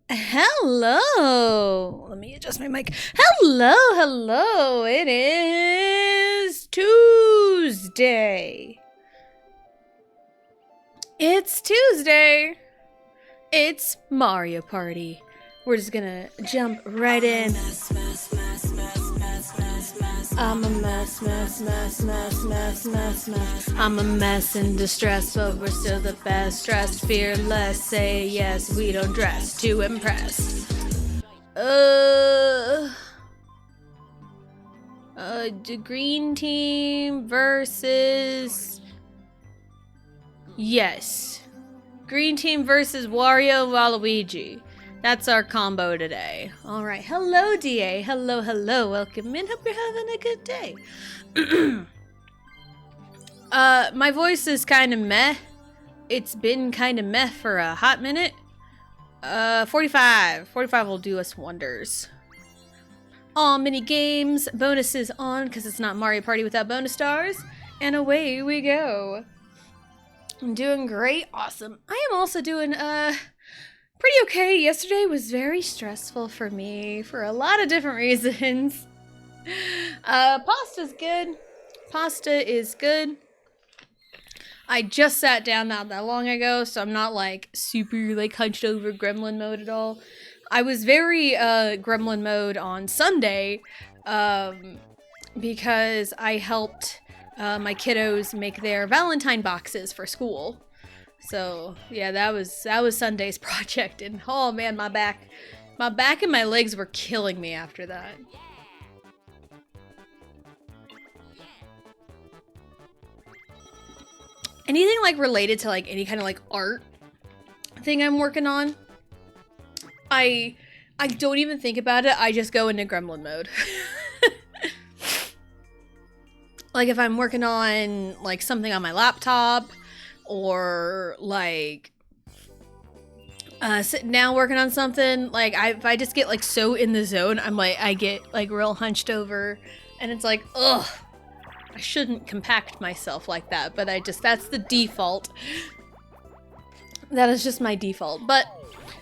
Hello. Let me adjust my mic. Hello. It is Tuesday. It's Tuesday. It's Mario Party. We're just gonna jump right in. I'm a mess. I'm a mess in distress, but we're still the best. Stressed, fearless, say yes, we don't dress to impress. The green team versus... Yes. Green team versus Wario and Waluigi. That's our combo today. Alright, hello DA. Hello. Welcome in. Hope you're having a good day. My voice is kind of meh. It's been kind of meh for a hot minute. 45 will do us wonders. All mini games, bonuses on, because it's not Mario Party without bonus stars. And away we go. I'm doing great. Awesome. I am also doing, pretty okay. Yesterday was very stressful for me for a lot of different reasons. Pasta's good. Pasta is good. I just sat down not that long ago, so I'm not like super like hunched over gremlin mode at all. I was very gremlin mode on Sunday because I helped my kiddos make their Valentine boxes for school. So yeah, that was Sunday's project, and oh man, my back and my legs were killing me after that. Anything like related to like any kind of like art thing I'm working on, I don't even think about it. I just go into gremlin mode. Like if I'm working on like something on my laptop, or like sitting down working on something, like if I just get like so in the zone, I'm like, I get like real hunched over, and it's like, ugh, I shouldn't compact myself like that, but that's the default. That is just my default. But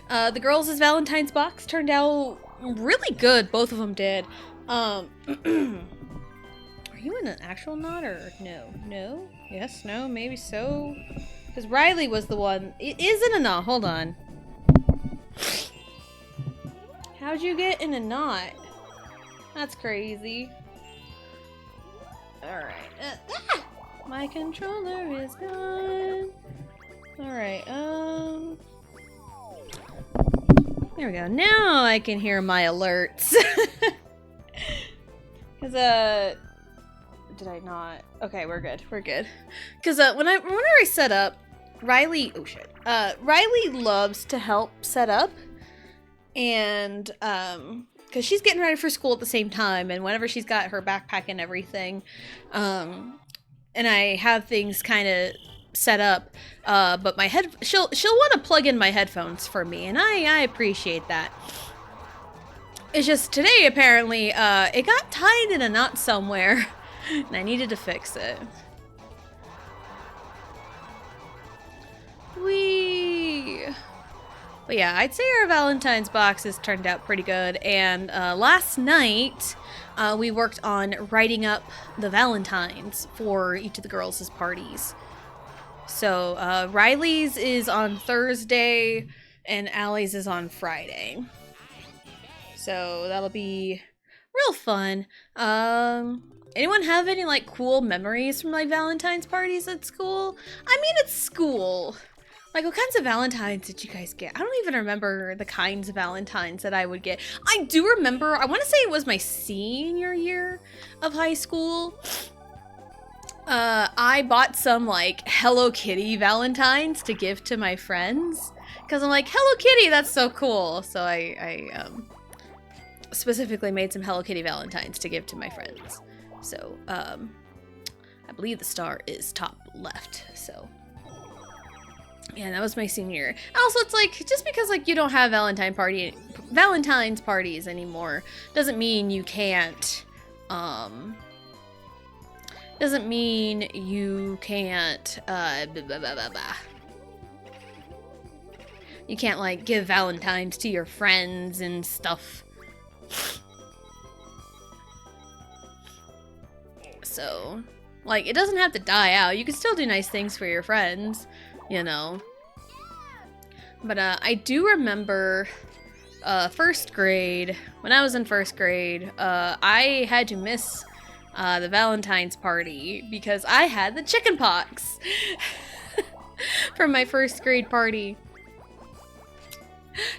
the girls' Valentine's box turned out really good. Both of them did. Are you in an actual knot or no? No? Yes, no, maybe so? Because Riley was the one. It is in a knot. Hold on. How'd you get in a knot? That's crazy. Alright. My controller is gone. Alright, there we go. Now I can hear my alerts. Cause did I not? Okay, we're good. We're good. Cause whenever I set up, Riley, oh shit. Riley loves to help set up, and cause she's getting ready for school at the same time, and whenever she's got her backpack and everything, and I have things kind of set up, but she'll want to plug in my headphones for me, and I appreciate that. It's just today apparently it got tied in a knot somewhere and I needed to fix it. Whee! But yeah, I'd say our Valentine's boxes turned out pretty good, and last night we worked on writing up the Valentines for each of the girls' parties. So Riley's is on Thursday and Allie's is on Friday. So that'll be real fun. Anyone have any like cool memories from like Valentine's parties at school? I mean, it's school. Like, what kinds of Valentines did you guys get? I don't even remember the kinds of Valentines that I would get. I do remember, I want to say it was my senior year of high school. I bought some like Hello Kitty Valentines to give to my friends. Because I'm like, Hello Kitty, that's so cool. So I specifically made some Hello Kitty Valentines to give to my friends. So, I believe the star is top left, so. Yeah, that was my senior year. Also, it's like, just because like you don't have Valentine's parties anymore, doesn't mean you can't, doesn't mean you can't, you can't like give Valentines to your friends and stuff. So, like, it doesn't have to die out. You can still do nice things for your friends, you know. But I do remember first grade, when I was in first grade, I had to miss the Valentine's party because I had the chicken pox from my first grade party.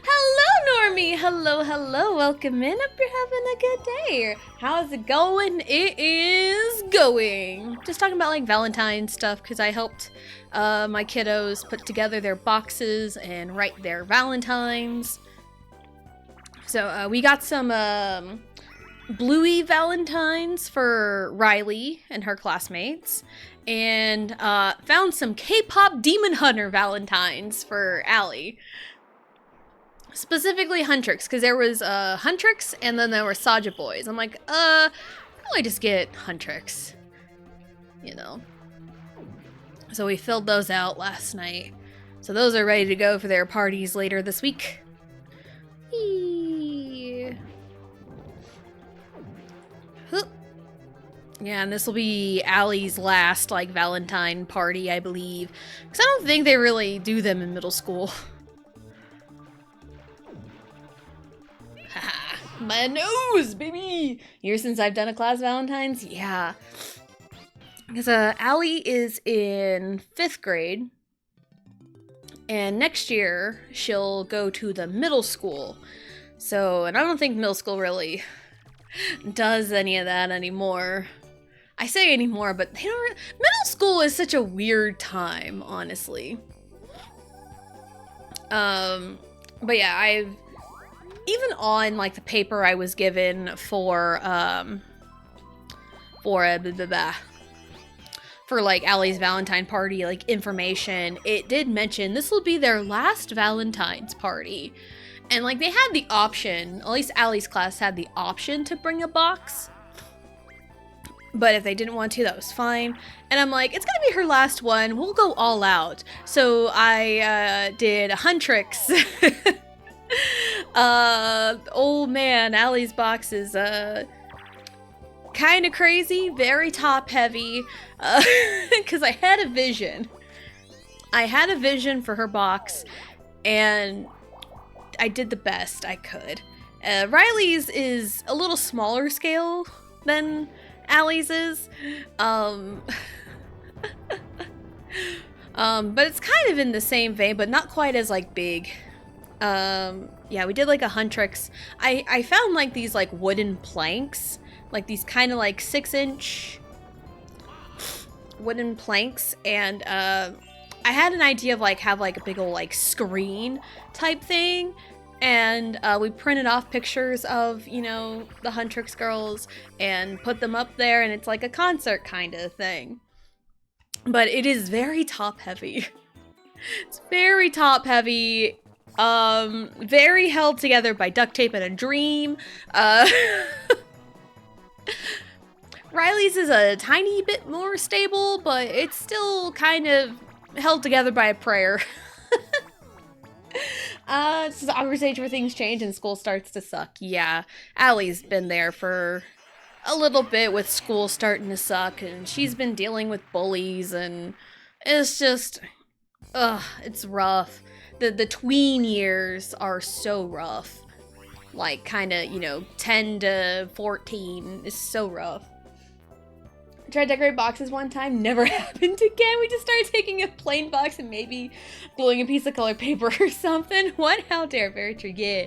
Hello, Normie! Hello, hello. Welcome in. Hope you're having a good day. How's it going? It is going. Just talking about like Valentine's stuff because I helped my kiddos put together their boxes and write their Valentines. So we got some Bluey Valentines for Riley and her classmates, and found some K-pop Demon Hunter Valentines for Allie. Specifically Huntrix, because there was Huntrix and then there were Saja Boys. I'm like, probably just get Huntrix, you know. So we filled those out last night. So those are ready to go for their parties later this week. Eee. Yeah, and this will be Allie's last, like, Valentine party, I believe. Because I don't think they really do them in middle school. My nose, baby! Years since I've done a class Valentine's? Yeah. Because Allie is in 5th grade. And next year, she'll go to the middle school. So, and I don't think middle school really does any of that anymore. I say anymore, but they don't. Middle school is such a weird time, honestly. But yeah, I've even on like the paper I was given for like Allie's Valentine party, like information, it did mention this will be their last Valentine's party. And like they had the option, at least Allie's class had the option to bring a box. But if they didn't want to, that was fine. And I'm like, it's gonna be her last one. We'll go all out. So I did Huntrix. Oh man, Allie's box is kind of crazy, very top heavy, because I had a vision. I had a vision for her box, and I did the best I could. Riley's is a little smaller scale than Allie's is. But it's kind of in the same vein, but not quite as like big. Yeah, we did like a Huntrix. I found like these like wooden planks, like these kind of like 6-inch wooden planks, and I had an idea of like have like a big old like screen type thing, and we printed off pictures of, you know, the Huntrix girls and put them up there, and it's like a concert kind of thing. But it is very top heavy. It's very top heavy. Very held together by duct tape and a dream. Riley's is a tiny bit more stable, but it's still kind of held together by a prayer. It's the awkward stage where things change and school starts to suck. Yeah, Allie's been there for a little bit with school starting to suck, and she's been dealing with bullies, and it's just, it's rough. The tween years are so rough. Like, kind of, you know, 10 to 14 is so rough. I tried to decorate boxes one time, never happened again. We just started taking a plain box and maybe gluing a piece of colored paper or something. What? How dare? Very true, yeah.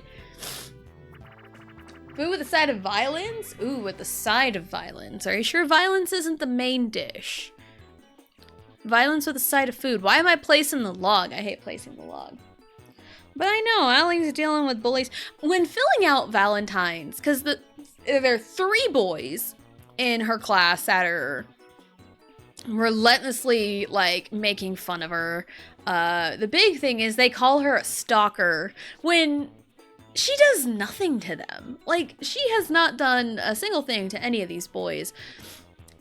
Food with a side of violins? Ooh, with the side of violins. Are you sure violins isn't the main dish? Violence with a side of food. Why am I placing the log? I hate placing the log. But I know, Allie's dealing with bullies. When filling out Valentine's, because there are 3 boys in her class that are relentlessly, like, making fun of her. The big thing is they call her a stalker when she does nothing to them. Like, she has not done a single thing to any of these boys.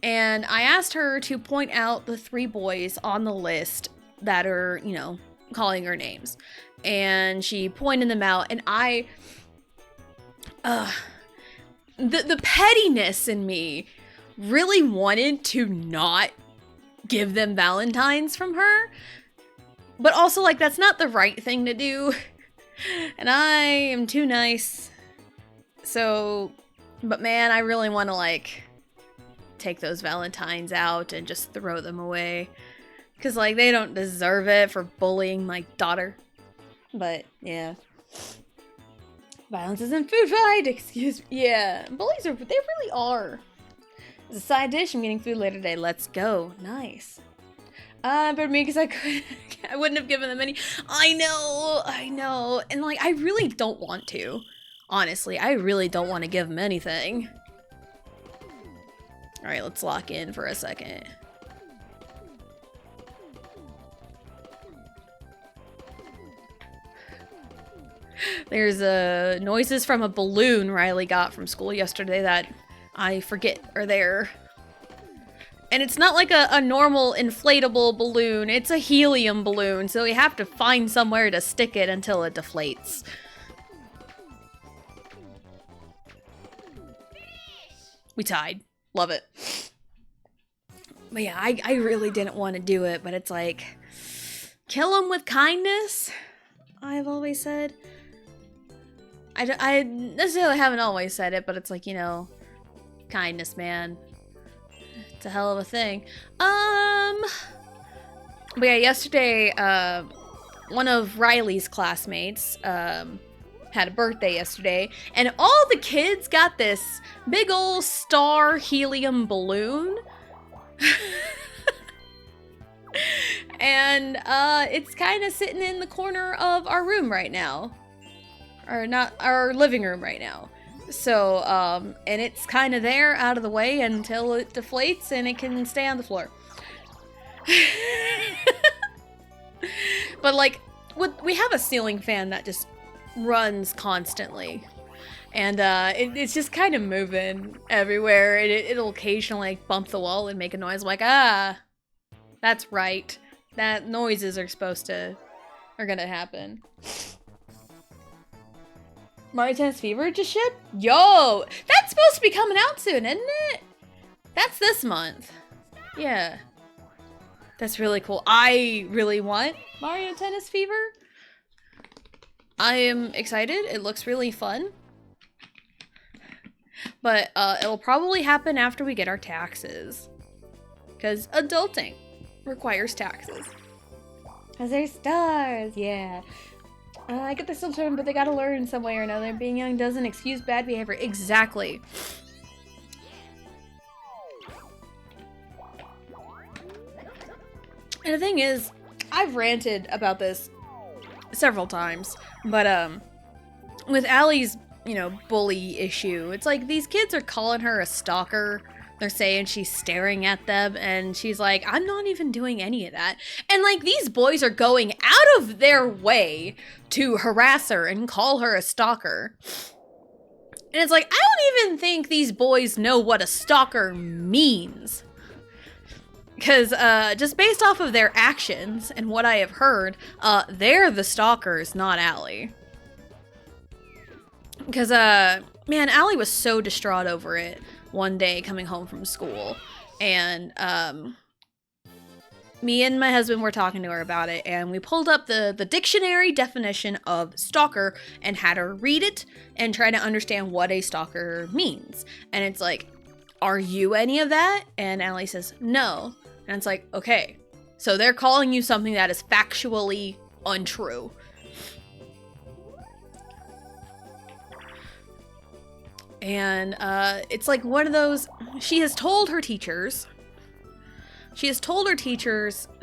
And I asked her to point out the 3 boys on the list that are, you know, calling her names. And she pointed them out, and the pettiness in me really wanted to not give them Valentines from her. But also, like, that's not the right thing to do. And I am too nice. So, but man, I really want to, like, take those Valentines out and just throw them away. Because, like, they don't deserve it for bullying my daughter. But, yeah. Violence isn't food fight, excuse me. Yeah, bullies they really are. As a side dish, I'm getting food later today. Let's go. Nice. But me, because I wouldn't have given them any. I know. And, like, I really don't want to. Honestly, I really don't want to give them anything. Alright, let's lock in for a second. There's noises from a balloon Riley got from school yesterday that I forget are there. And it's not like a normal inflatable balloon, it's a helium balloon, so we have to find somewhere to stick it until it deflates. We tied. Love it. But yeah, I really didn't want to do it, but it's like, kill them with kindness, I've always said. I necessarily haven't always said it, but it's like, you know, kindness, man. It's a hell of a thing. But yeah, yesterday, one of Riley's classmates, had a birthday yesterday, and all the kids got this big old star helium balloon. And, it's kind of sitting in the corner of our room right now. Or not, our living room right now. So, and it's kind of there out of the way until it deflates and it can stay on the floor. But like, we have a ceiling fan that just runs constantly. And it's just kind of moving everywhere. It'll occasionally like, bump the wall and make a noise. I'm like, that's right. That noises are gonna happen. Mario Tennis Fever just shipped? Yo! That's supposed to be coming out soon, isn't it? That's this month. Yeah. That's really cool. I really want Mario Tennis Fever. I am excited. It looks really fun. But it'll probably happen after we get our taxes. Because adulting requires taxes. Because they're stars, yeah. I get this children, but they gotta learn some way or another. Being young doesn't excuse bad behavior. Exactly. And the thing is, I've ranted about this several times, but with Allie's, you know, bully issue, it's like these kids are calling her a stalker. They're saying she's staring at them, and she's like, I'm not even doing any of that. And like, these boys are going out of their way to harass her and call her a stalker. And it's like, I don't even think these boys know what a stalker means. Because just based off of their actions and what I have heard, they're the stalkers, not Allie. Because, man, Allie was so distraught over it one day coming home from school. And me and my husband were talking to her about it, and we pulled up the dictionary definition of stalker and had her read it and try to understand what a stalker means. And it's like, are you any of that? And Allie says, no. And it's like, okay, so they're calling you something that is factually untrue. And it's like one of those, she has told her teachers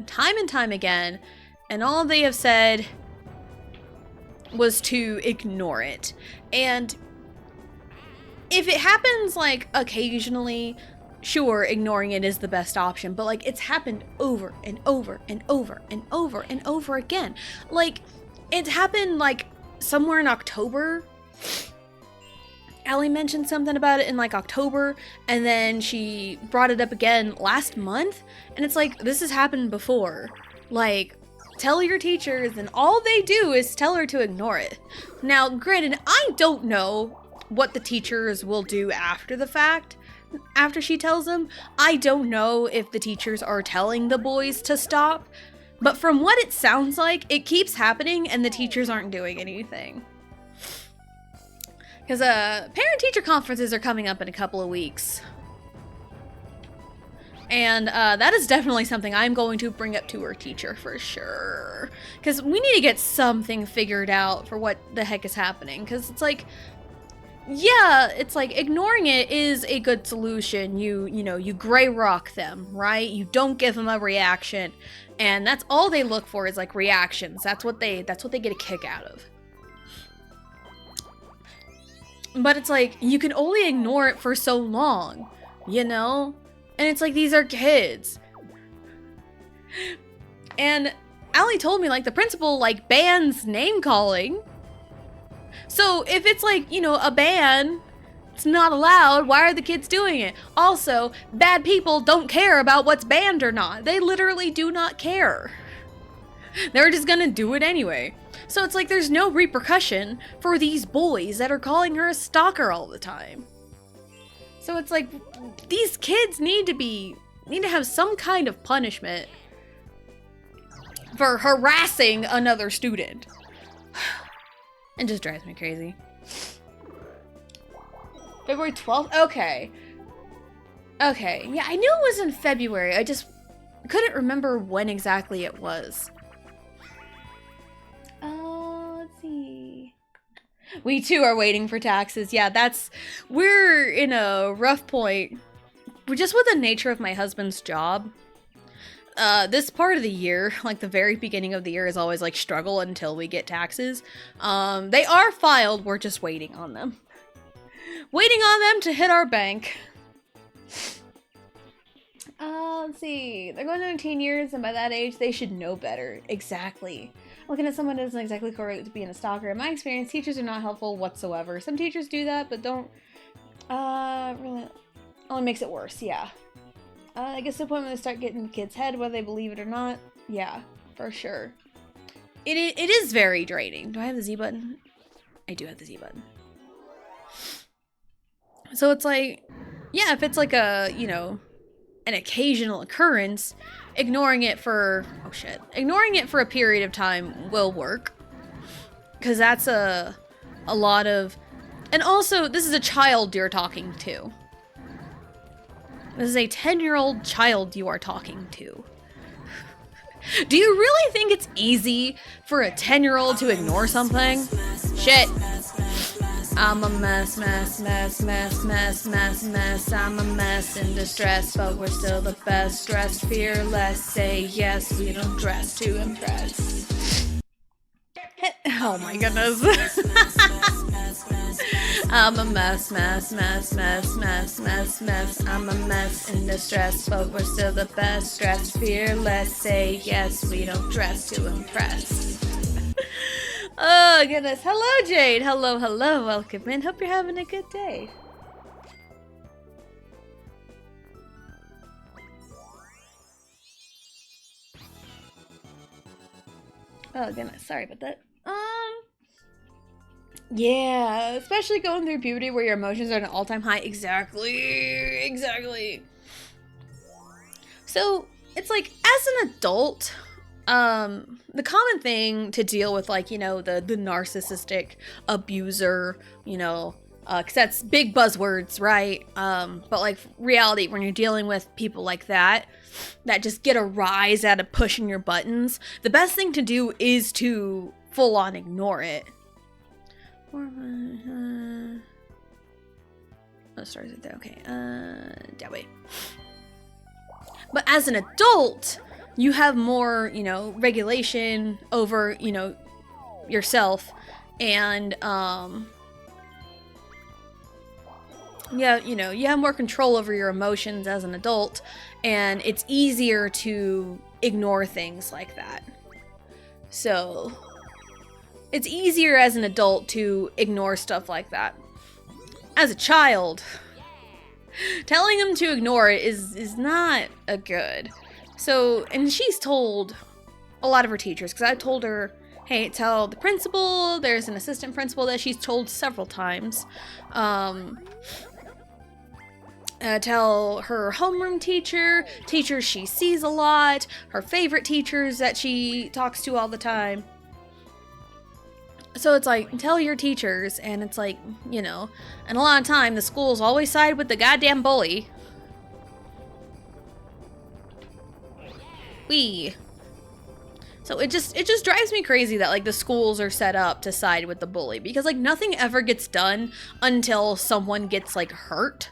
time and time again, and all they have said was to ignore it. And if it happens like occasionally, sure, ignoring it is the best option, but like, it's happened over and over and over and over and over again. Like, it happened like somewhere in October. Allie mentioned something about it in like October, and then she brought it up again last month, and it's like, this has happened before. Like, tell your teachers, and all they do is tell her to ignore it. Now, granted, I don't know what the teachers will do after the fact. After she tells them, I don't know if the teachers are telling the boys to stop, but from what it sounds like, it keeps happening and the teachers aren't doing anything. Because parent-teacher conferences are coming up in a couple of weeks. And that is definitely something I'm going to bring up to her teacher for sure. Because we need to get something figured out for what the heck is happening. Because it's like, yeah, it's like ignoring it is a good solution. You know, you gray rock them, right? You don't give them a reaction. And that's all they look for is like reactions. That's what they get a kick out of. But it's like, you can only ignore it for so long, you know? And it's like, these are kids. And Allie told me, like, the principal, like, bans name calling. So if it's like, you know, a ban, it's not allowed, why are the kids doing it? Also, bad people don't care about what's banned or not. They literally do not care. They're just gonna do it anyway. So it's like there's no repercussion for these boys that are calling her a stalker all the time. So it's like, these kids need to have some kind of punishment for harassing another student. It just drives me crazy. February 12th? Okay. Okay, yeah, I knew it was in February. I just couldn't remember when exactly it was. Let's see. We too are waiting for taxes. Yeah, we're in a rough point. We're just with the nature of my husband's job. This part of the year, like the very beginning of the year, is always like struggle until we get taxes. They are filed, we're just waiting on them. Waiting on them to hit our bank. Let's see. They're going on 18 years, and by that age, they should know better. Exactly. Looking at someone doesn't exactly correlate to being a stalker. In my experience, teachers are not helpful whatsoever. Some teachers do that, but don't, really, only makes it worse, yeah. I guess the point when they start getting in the kids' head, whether they believe it or not, yeah, for sure. It is very draining. Do I have the Z button? I do have the Z button. So it's like, yeah, if it's like a, you know, an occasional occurrence, ignoring it for, oh shit, ignoring it for a period of time will work. Because that's a lot of, and also this is a child you're talking to. This is a 10-year-old child you are talking to. Do you really think it's easy for a 10-year-old to ignore something? Shit. I'm a mess, mess, mess, mess, mess, mess, mess. I'm a mess in distress, but we're still the best. Dressed fearless, say yes, we don't dress to impress. Oh my goodness. I'm a mess, mess, mess, mess, mess, mess, mess. I'm a mess in distress, but we're still the best. Dressed fearless, say yes, we don't dress to impress. Oh goodness. Hello, Jade. Hello, hello. Welcome in. Hope you're having a good day. Oh goodness. Sorry about that. Yeah, especially going through puberty where your emotions are at an all-time high. Exactly. So it's like, as an adult, the common thing to deal with, like, you know, the narcissistic abuser, you know, because that's big buzzwords, right? But like reality, when you're dealing with people like that just get a rise out of pushing your buttons, the best thing to do is to full on ignore it. Oh, stars right there. Okay. That way. But as an adult, you have more, you know, regulation over, you know, yourself, and yeah, you know, you have more control over your emotions as an adult, and it's easier to ignore things like that. So it's easier as an adult to ignore stuff like that. As a child, telling them to ignore it is not a good. So, and she's told a lot of her teachers, because I told her, hey, tell the principal, there's an assistant principal that she's told several times. Tell her homeroom teacher, teachers she sees a lot, her favorite teachers that she talks to all the time. So it's like, tell your teachers, and it's like, you know, and a lot of time the schools always side with the goddamn bully. So it just drives me crazy that, like, the schools are set up to side with the bully, because, like, nothing ever gets done until someone gets, like, hurt.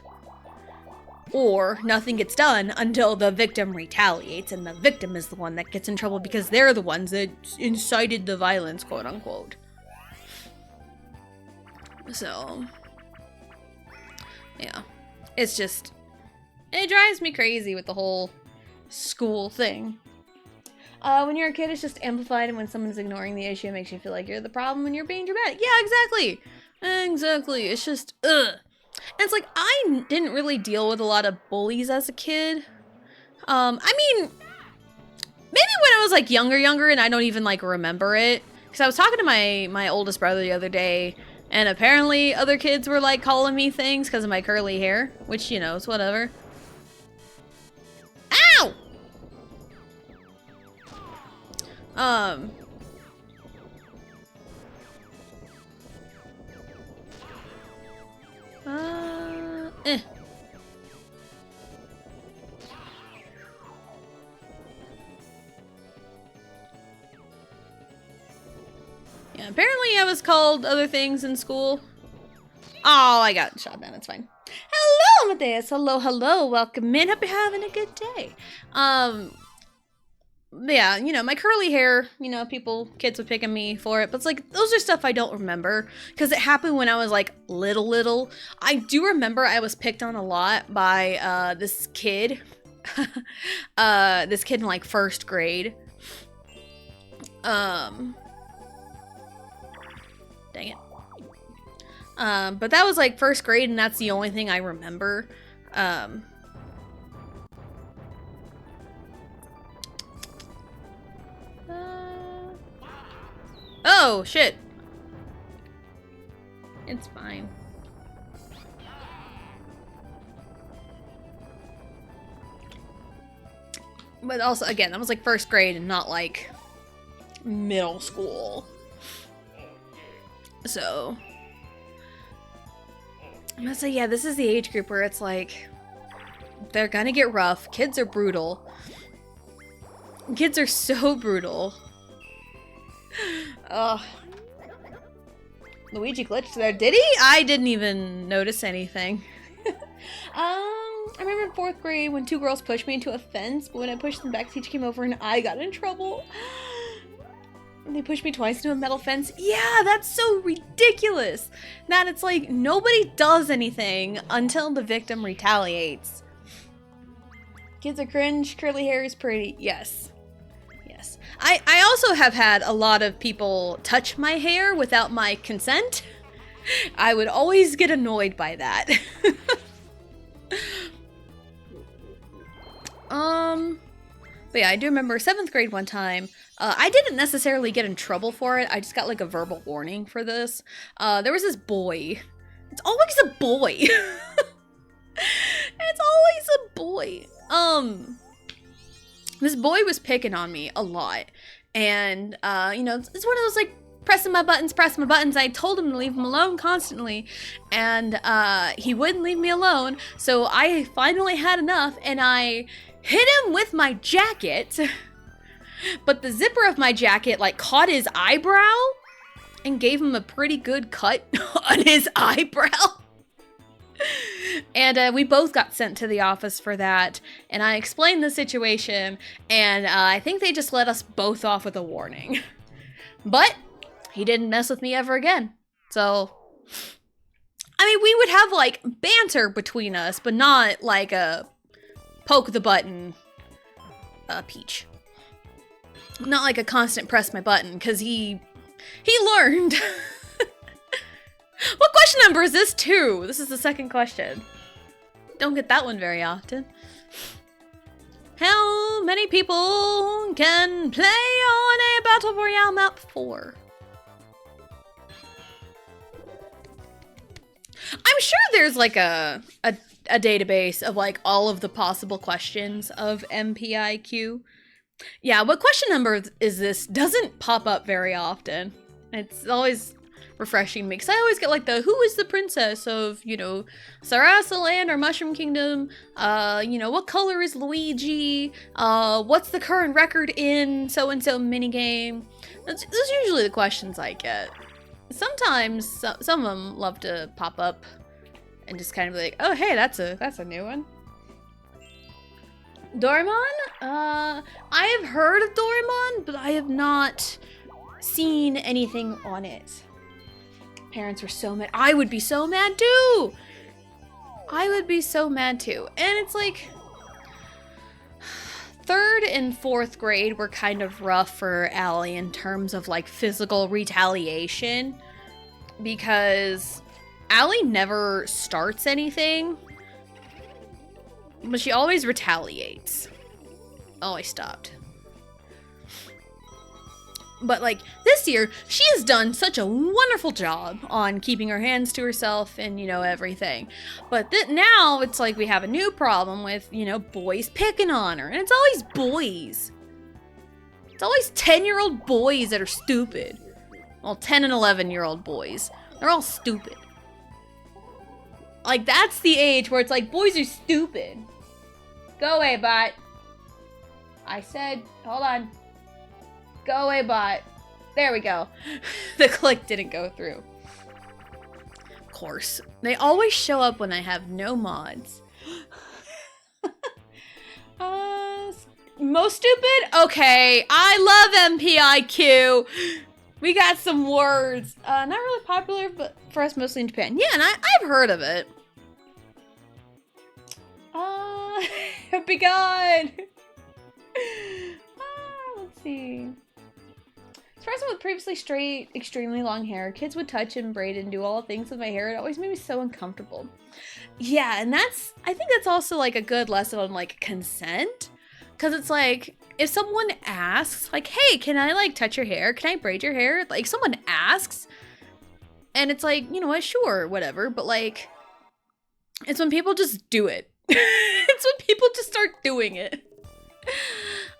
Or nothing gets done until the victim retaliates, and the victim is the one that gets in trouble because they're the ones that incited the violence, quote unquote. So, yeah, it's just, it drives me crazy with the whole school thing. When you're a kid, it's just amplified, and when someone's ignoring the issue, it makes you feel like you're the problem and you're being dramatic. Yeah, exactly. It's just, ugh. And it's like, I didn't really deal with a lot of bullies as a kid. I mean, maybe when I was, like, younger, and I don't even, like, remember it. Because I was talking to my oldest brother the other day, and apparently other kids were, like, calling me things because of my curly hair. Which, you know, it's whatever. Ow! Yeah, apparently I was called other things in school. Oh, I got shot down. It's fine. Hello, Amadeus. Hello. Welcome in. Hope you're having a good day. Yeah, you know, my curly hair, you know, kids would pick on me for it, but it's like, those are stuff I don't remember, because it happened when I was, like, little. I do remember I was picked on a lot by, this kid, in, like, first grade. Dang it. But that was, like, first grade, and that's the only thing I remember. Oh, shit. It's fine. But also, again, that was like first grade and not like middle school. So I'm gonna say, yeah, this is the age group where it's like, they're gonna get rough. Kids are brutal. Kids are so brutal. Ugh. Luigi glitched there. Did he? I didn't even notice anything. I remember in 4th grade when 2 girls pushed me into a fence, but when I pushed them back, the teacher came over and I got in trouble. And they pushed me twice into a metal fence. Yeah, that's so ridiculous. That it's like, nobody does anything until the victim retaliates. Kids are cringe, curly hair is pretty. Yes. Yes. I also have had a lot of people touch my hair without my consent. I would always get annoyed by that. But yeah, I do remember 7th grade one time. I didn't necessarily get in trouble for it. I just got like a verbal warning for this. There was this boy. It's always a boy. It's always a boy. This boy was picking on me a lot. And, you know, it's one of those like pressing my buttons. I told him to leave him alone constantly. And, he wouldn't leave me alone. So I finally had enough and I hit him with my jacket. But the zipper of my jacket like caught his eyebrow and gave him a pretty good cut on his eyebrow. And we both got sent to the office for that. And I explained the situation. And I think they just let us both off with a warning. But he didn't mess with me ever again. So, I mean, we would have like banter between us, but not like a poke the button Peach. Not like a constant press my button, because he learned. What question number is this? 2. This is the 2nd question. Don't get that one very often. How many people can play on a Battle Royale map? 4. I'm sure there's like a database of like all of the possible questions of MPIQ. Yeah, what question number is this doesn't pop up very often. It's always refreshing me, because I always get like the who is the princess of, you know, Sarasa Land or Mushroom Kingdom, you know, what color is Luigi, what's the current record in so-and-so minigame. Those are usually the questions I get. Sometimes some of them love to pop up and just kind of be like, oh hey, that's a new one. Doraemon? I have heard of Doraemon, but I have not seen anything on it. Parents were so mad. I would be so mad too! I would be so mad too. And it's like, 3rd and 4th grade were kind of rough for Allie in terms of like physical retaliation, because Allie never starts anything, but she always retaliates. Oh, I stopped. But like this year, she has done such a wonderful job on keeping her hands to herself and, you know, everything. But now it's like we have a new problem with, you know, boys picking on her. And it's always boys. It's always 10-year-old boys that are stupid. Well, 10 and 11-year-old boys. They're all stupid. Like, that's the age where it's like, boys are stupid. Go away, bot. I said, hold on. Go away, bot. There we go. The click didn't go through. Of course. They always show up when I have no mods. Most stupid? Okay. I love MPIQ. We got some words. Not really popular, but for us mostly in Japan. Yeah, and I've heard of it. Be gone. Let's see. As person with previously straight, extremely long hair, kids would touch and braid and do all the things with my hair. It always made me so uncomfortable. Yeah, and I think that's also like a good lesson on like consent. Because it's like, if someone asks, like, hey, can I like touch your hair? Can I braid your hair? Like, someone asks, and it's like, you know what, sure, whatever. But like, it's when people just do it. It's when people just start doing it.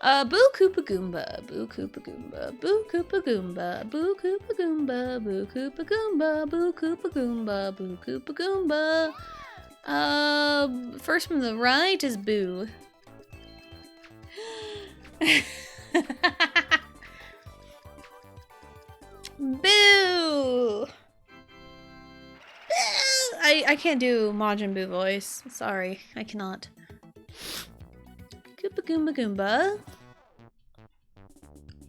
Boo Koopa Goomba, Boo Koopa Goomba, Boo Koopa Goomba, Boo Koopa Goomba, Boo Koopa Goomba, Boo Koopa Goomba, Boo Koopa Goomba. First from the right is Boo. Boo! I can't do Majin Buu voice. Sorry, I cannot. Koopa Goomba Goomba.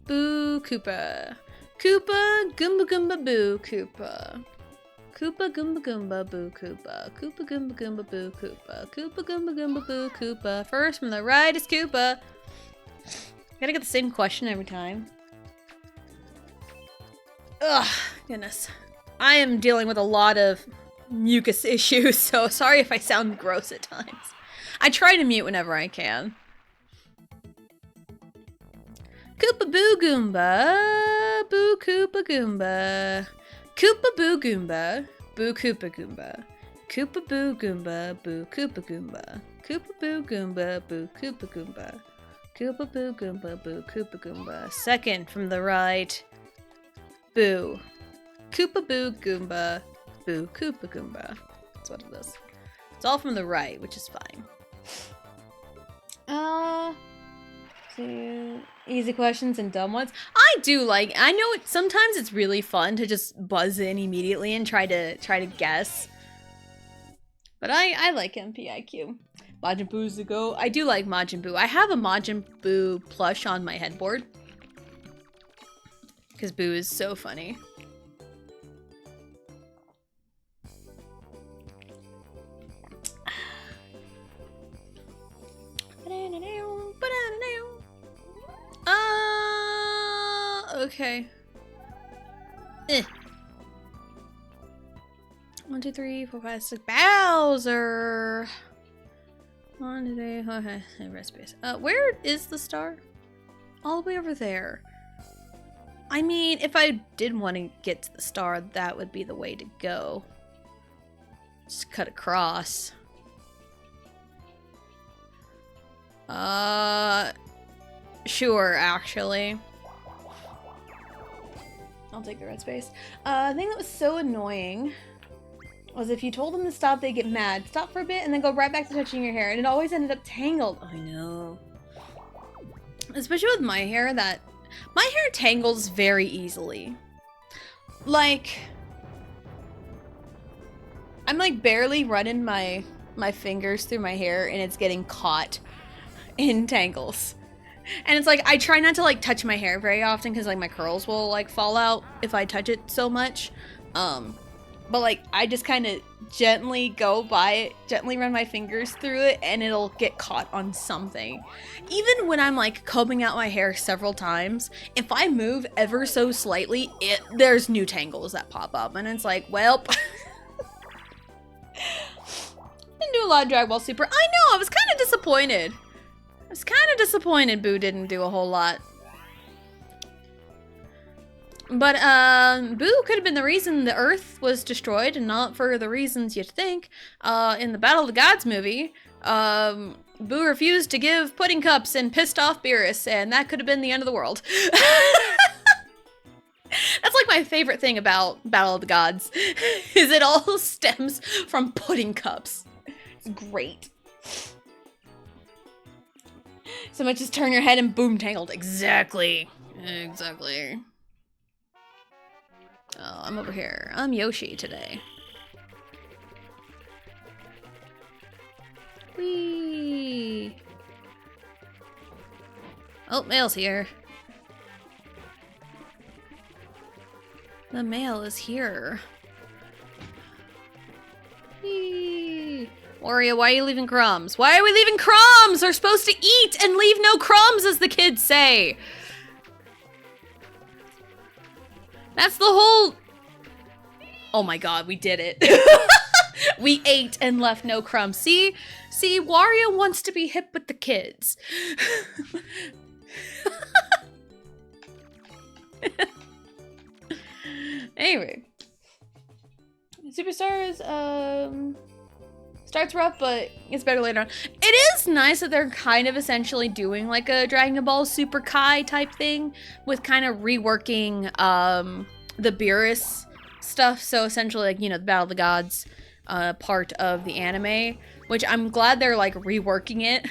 Boo Koopa. Koopa Goomba Goomba Boo Koopa. Koopa Goomba Goomba Boo Koopa. Koopa Goomba Goomba Boo Koopa. Koopa Goomba Goomba Boo Koopa. First from the right is Koopa. Gotta get the same question every time. Ugh, goodness. I am dealing with a lot of mucus issues, so sorry if I sound gross at times. I try to mute whenever I can. Koopa Boo Goomba, Boo Koopa Goomba, Koopa Boo Goomba, Boo Koopa Goomba, Koopa Boo Goomba, Boo Koopa Goomba, Koopa Boo Goomba, Boo Koopa Goomba, Koopa Boo Goomba, Boo Koopa Goomba. Second from the right, Boo. Koopa Boo Goomba, Boo Koopa Goomba. That's what it is. It's all from the right, which is fine. Easy questions and dumb ones. I know sometimes it's really fun to just buzz in immediately and try to guess. But I like MPIQ. Majin Buu's the go. I do like Majin Buu. I have a Majin Buu plush on my headboard. Because Buu is so funny. Okay. 1, 2, 3, 4, 5, 6. Bowser. 1, 2, 3, 4, 5, rest space. Where is the star? All the way over there. I mean, if I did want to get to the star, that would be the way to go. Just cut across. Sure, actually. I'll take the red space. The thing that was so annoying was if you told them to stop, they get mad. Stop for a bit and then go right back to touching your hair. And it always ended up tangled. I know. Especially with my hair, my hair tangles very easily. Like, I'm like barely running my fingers through my hair and it's getting caught in tangles. And it's like, I try not to like touch my hair very often because like my curls will like fall out if I touch it so much. But like, I just kind of gently go by it, gently run my fingers through it, and it'll get caught on something. Even when I'm like combing out my hair several times, if I move ever so slightly, there's new tangles that pop up, and it's like, well, didn't do a lot of Dragon Ball Super. I know, I was kind of disappointed. Boo didn't do a whole lot. But, Boo could have been the reason the Earth was destroyed, and not for the reasons you'd think. In the Battle of the Gods movie, Boo refused to give pudding cups and pissed off Beerus, and that could have been the end of the world. That's like my favorite thing about Battle of the Gods, is it all stems from pudding cups. It's great. So much as turn your head and boom, tangled. Exactly. Exactly. Oh, I'm over here. I'm Yoshi today. Whee! Oh, mail's here. The mail is here. Whee! Wario, why are you leaving crumbs? Why are we leaving crumbs? We're supposed to eat and leave no crumbs, as the kids say. That's the whole... Oh my god, we did it. We ate and left no crumbs. See, Wario wants to be hip with the kids. Anyway. Superstars, starts rough, but it's better later on. It is nice that they're kind of essentially doing like a Dragon Ball Super Kai type thing with kind of reworking the Beerus stuff. So essentially, like, you know, the Battle of the Gods part of the anime, which I'm glad they're like reworking it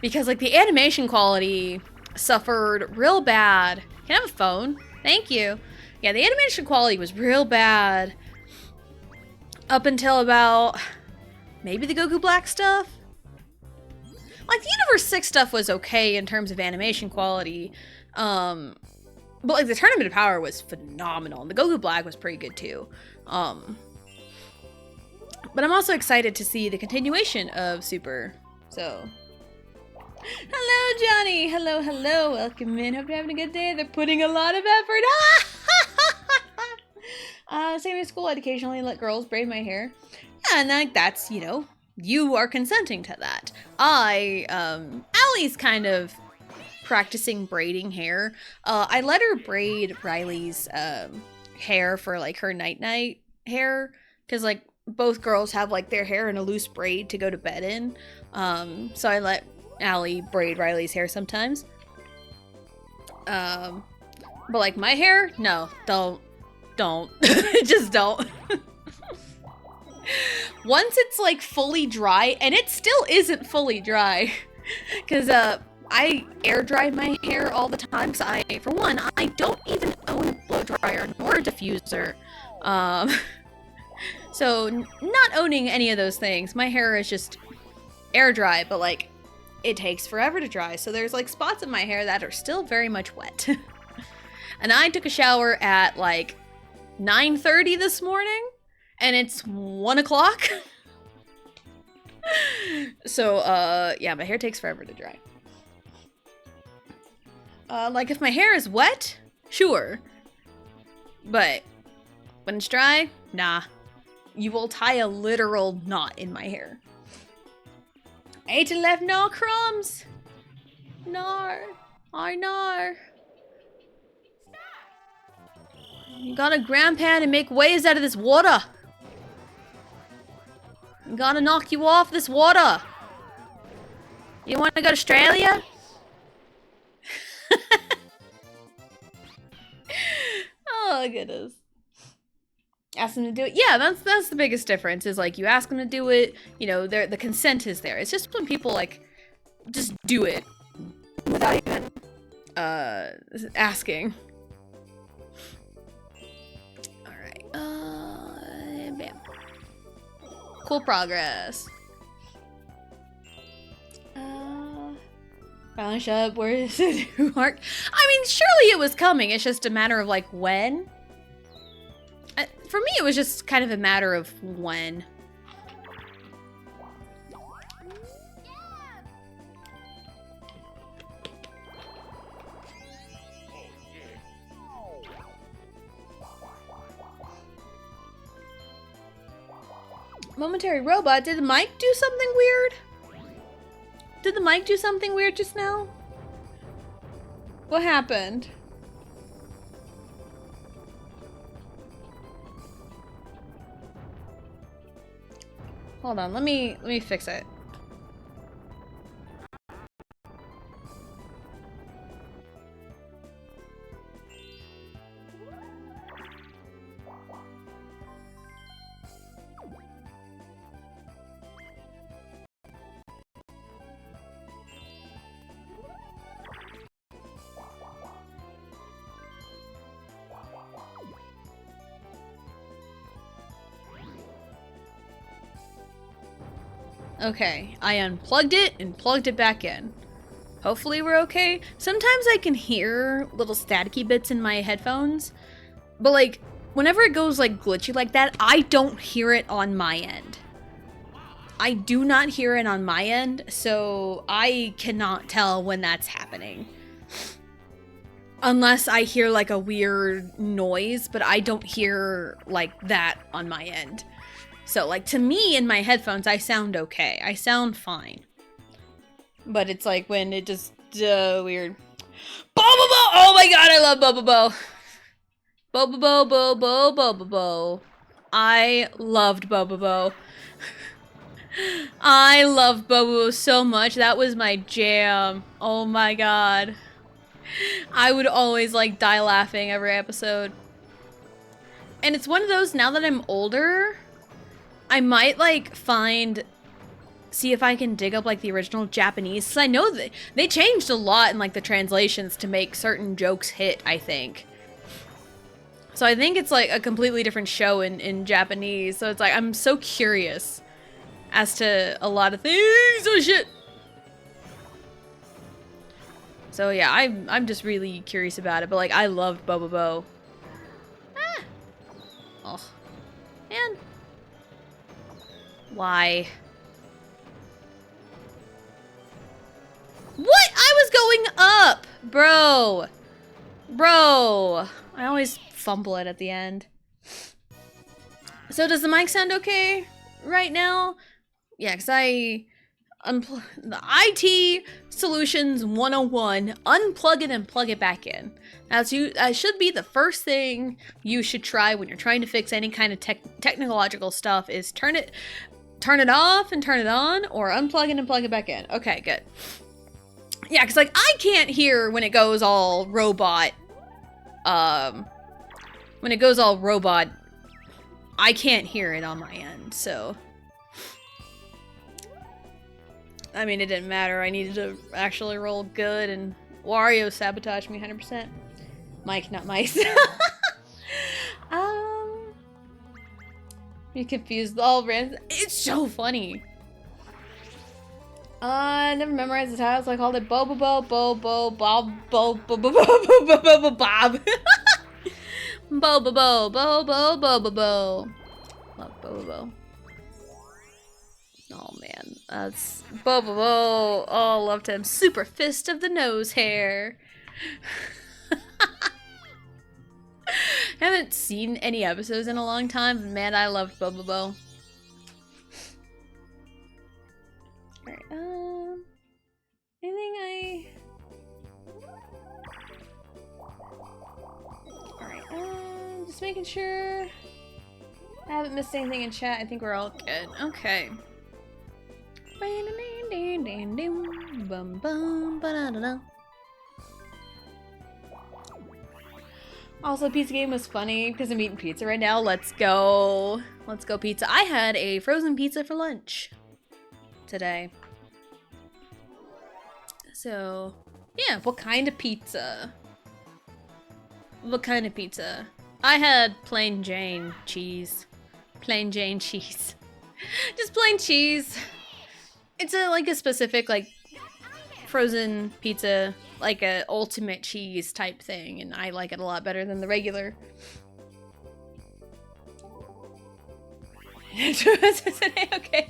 because like the animation quality suffered real bad. Can I have a phone? Thank you. Yeah, the animation quality was real bad up until about maybe the Goku Black stuff. Like, the Universe 6 stuff was okay in terms of animation quality. But like the Tournament of Power was phenomenal. And the Goku Black was pretty good too. But I'm also excited to see the continuation of Super. So, hello, Johnny. Hello, hello. Welcome in. Hope you're having a good day. They're putting a lot of effort. Same in school, I'd occasionally let girls braid my hair. Yeah, and like that's, you know, you are consenting to that. Allie's kind of practicing braiding hair. I let her braid Riley's hair for like her night-night hair, because like both girls have like their hair in a loose braid to go to bed in. So I let Allie braid Riley's hair sometimes. But like my hair, no, don't. Just don't. Once it's like fully dry, and it still isn't fully dry, because I air dry my hair all the time. So for one, I don't even own a blow dryer nor a diffuser. So not owning any of those things, my hair is just air dry, but like it takes forever to dry. So there's like spots in my hair that are still very much wet. And I took a shower at like 9:30 this morning, and it's 1 o'clock. So, yeah, my hair takes forever to dry. Like, if my hair is wet, sure. But when it's dry, nah. You will tie a literal knot in my hair. 8 and left, no crumbs. No. I know. You gotta grandpan and make waves out of this water. I'm gonna knock you off this water. You wanna go to Australia? Oh goodness. Ask them to do it. Yeah, that's the biggest difference, is like you ask them to do it, you know, the consent is there. It's just when people like just do it without even asking. Bam. Cool progress. Finally shut up. Where is it? Mark? I mean, surely it was coming. It's just a matter of like when. For me, it was just kind of a matter of when. Momentary robot, did the mic do something weird? Did the mic do something weird just now? What happened? Hold on, let me fix it. Okay, I unplugged it and plugged it back in. Hopefully we're okay. Sometimes I can hear little staticky bits in my headphones, but like, whenever it goes like glitchy like that, I don't hear it on my end. I do not hear it on my end, so I cannot tell when that's happening. Unless I hear like a weird noise, but I don't hear like that on my end. So, like, to me, in my headphones, I sound okay. I sound fine. But it's like when it just, weird. Bobobo! Oh my god, I love Bobobo! Bobobo, Bobo, Bobobo. I loved Bobobo. I love Bobo so much. That was my jam. Oh my god. I would always like die laughing every episode. And it's one of those, now that I'm older, I might like see if I can dig up like the original Japanese. Cause I know that they changed a lot in like the translations to make certain jokes hit, I think. So I think it's like a completely different show in Japanese. So it's like, I'm so curious as to a lot of things. Oh shit. So yeah, I'm just really curious about it. But like, I loved Bobobo. Ah. Oh, man. Why? What? I was going up, bro. Bro. I always fumble it at the end. So does the mic sound okay right now? Yeah, because the IT Solutions 101, unplug it and plug it back in. That should be the first thing you should try when you're trying to fix any kind of technological stuff is turn it off and turn it on, or unplug it and plug it back in. Okay, good. Yeah, because like I can't hear when it goes all robot. When it goes all robot, I can't hear it on my end, so. I mean, it didn't matter. I needed to actually roll good, and Wario sabotaged me 100%. Mike, not mice. You confused all random. It's so funny. I never memorized the titles. So I called it Bobo Bob Bobo Bob Bobo Bob. Bobo Bobo. Love Bobo. Oh man, that's Bobo. Oh, loved him. Super fist of the nose hair. Haven't seen any episodes in a long time, but man, I loved Bobo. Alright, Alright, just making sure I haven't missed anything in chat. I think we're all good. Okay. Also, Pizza Game was funny because I'm eating pizza right now. Let's go. Let's go pizza. I had a frozen pizza for lunch today. So, yeah, what kind of pizza? What kind of pizza? I had plain Jane cheese. Plain Jane cheese. Just plain cheese. It's like a specific like frozen pizza, like a ultimate cheese type thing, and I like it a lot better than the regular. Okay.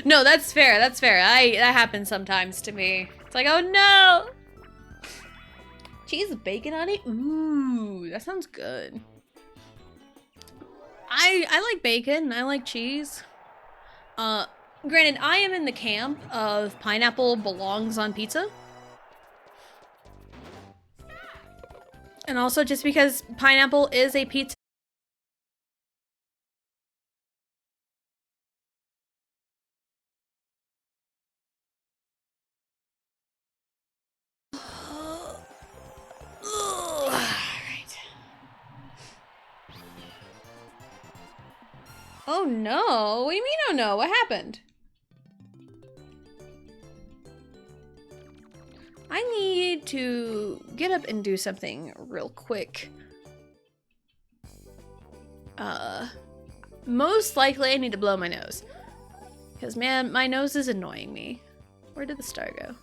No, that's fair. That's fair. That happens sometimes to me. It's like, oh no, cheese with bacon on it. Ooh, that sounds good. I like bacon. I like cheese. Granted, I am in the camp of pineapple belongs on pizza. And also just because pineapple is a pizza. Oh no, what do you mean oh no? What happened? I need to get up and do something real quick. Most likely I need to blow my nose. Because man, my nose is annoying me. Where did the star go?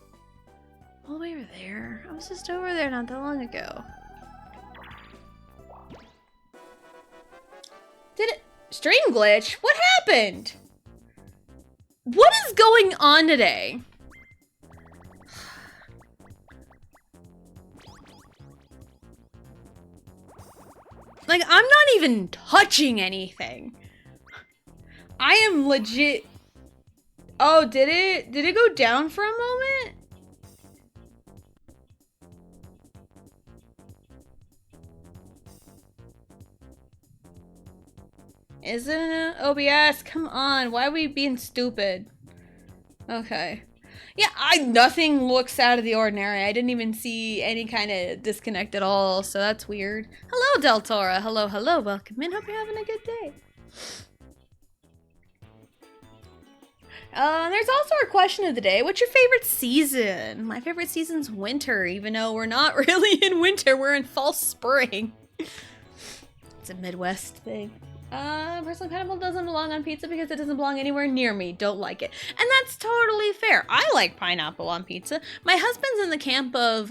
All the way over there? I was just over there not that long ago. Did it? Stream glitch? What happened? What is going on today? Like, I'm not even touching anything. I am legit. Oh, did it? Did it go down for a moment? Isn't it? OBS, come on. Why are we being stupid? Okay. Yeah, nothing looks out of the ordinary. I didn't even see any kind of disconnect at all, so that's weird. Hello, Deltora. Hello, hello. Welcome in. Hope you're having a good day. There's also our question of the day. What's your favorite season? My favorite season's winter, even though we're not really in winter. We're in fall spring. It's a Midwest thing. Personally, pineapple doesn't belong on pizza because it doesn't belong anywhere near me. Don't like it. And that's totally fair. I like pineapple on pizza. My husband's in the camp of,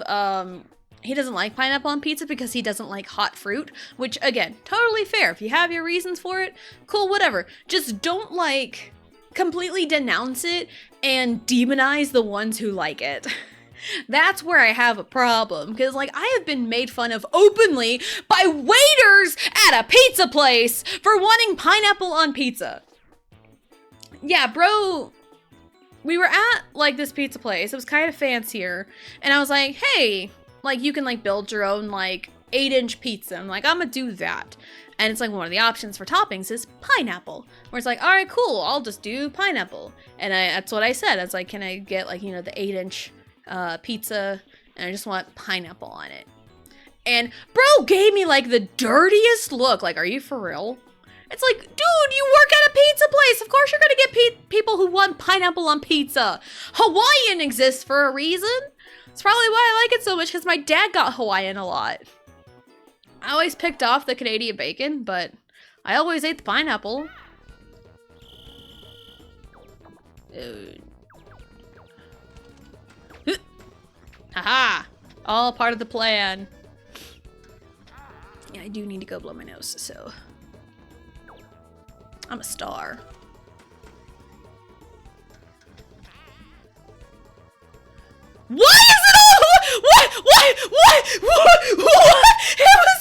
he doesn't like pineapple on pizza because he doesn't like hot fruit, which, again, totally fair. If you have your reasons for it, cool, whatever. Just don't, like, completely denounce it and demonize the ones who like it. That's where I have a problem, because, like, I have been made fun of openly by waiters at a pizza place for wanting pineapple on pizza. Yeah, bro, we were at, like, this pizza place. It was kind of fancier, and I was like, hey, like, you can, like, build your own, like, 8-inch pizza. I'm like, I'm gonna do that. And it's like one of the options for toppings is pineapple. Where it's like, all right, cool, I'll just do pineapple. And that's what I said. I was like, can I get, like, you know, the 8-inch pizza, and I just want pineapple on it. And bro gave me like the dirtiest look. Like, are you for real? It's like, dude, you work at a pizza place. Of course you're gonna get people who want pineapple on pizza. Hawaiian exists for a reason. It's probably why I like it so much, because my dad got Hawaiian a lot. I always picked off the Canadian bacon, but I always ate the pineapple. Haha! All part of the plan. Yeah, I do need to go blow my nose, so... I'm a star. Why is it all... What? It was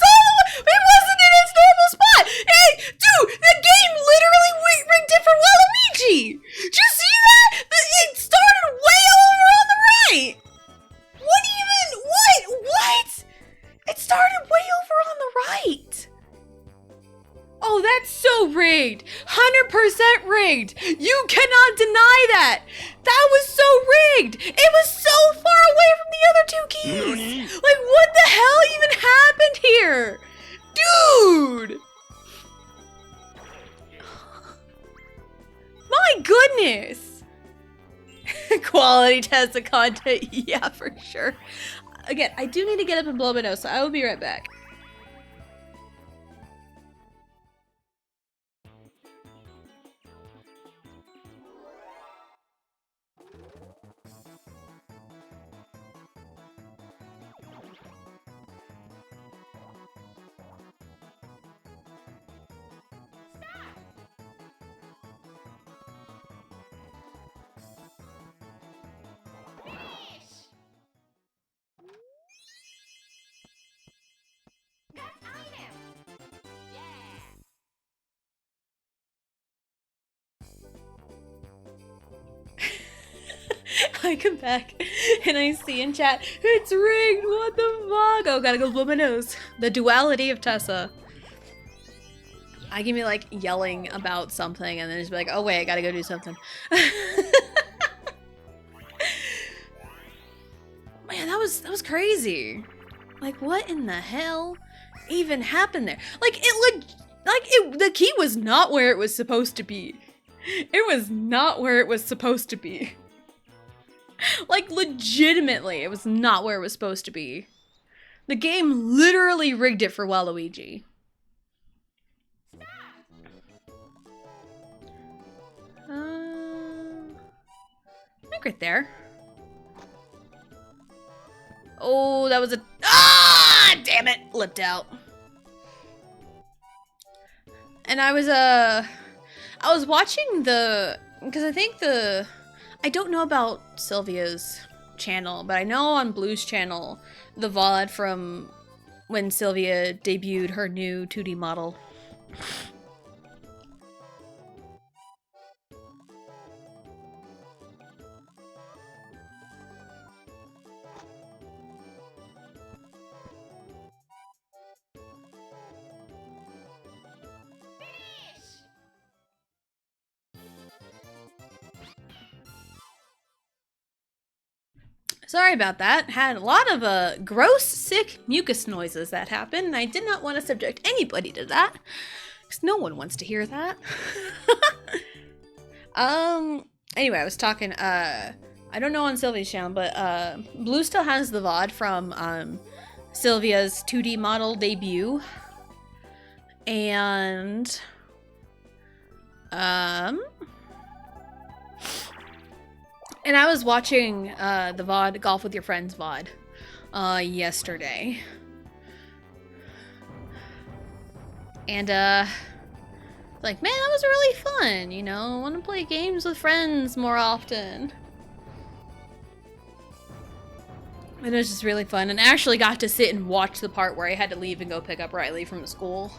all... It wasn't in its normal spot! Hey, dude, the game literally rigged it for Waluigi! Did you see that? It started way over on the right! What? It started way over on the right. Oh, that's so rigged. 100% rigged. You cannot deny that. That was so rigged. It was so far away from the other two keys. Like, what the hell even happened here? Dude. My goodness. Quality test of content. Yeah, for sure. Again, I do need to get up and blow my nose, so I will be right back. I come back and I see in chat, it's rigged, what the fuck? Oh, gotta go blow my nose. The duality of Tessa. I can be like yelling about something and then just be like, oh wait, I gotta go do something. Man, that was crazy. Like, what in the hell even happened there? Like, the key was not where it was supposed to be. It was not where it was supposed to be. Like, legitimately, it was not where it was supposed to be. The game literally rigged it for Waluigi. I think right there. Oh, that was a... Ah! Damn it! Lipped out. And I was watching the... Because I think I don't know about Sylvia's channel, but I know on Blue's channel, the VOD from when Sylvia debuted her new 2D model. Sorry about that. Had a lot of gross, sick mucus noises that happened, and I did not want to subject anybody to that, because no one wants to hear that. Anyway, I was talking, I don't know on Sylvia's channel, but, Blue still has the VOD from, Sylvia's 2D model debut. And, and I was watching, the VOD, Golf with Your Friends VOD, yesterday. And, like, man, that was really fun, you know? I want to play games with friends more often. And it was just really fun, and I actually got to sit and watch the part where I had to leave and go pick up Riley from school.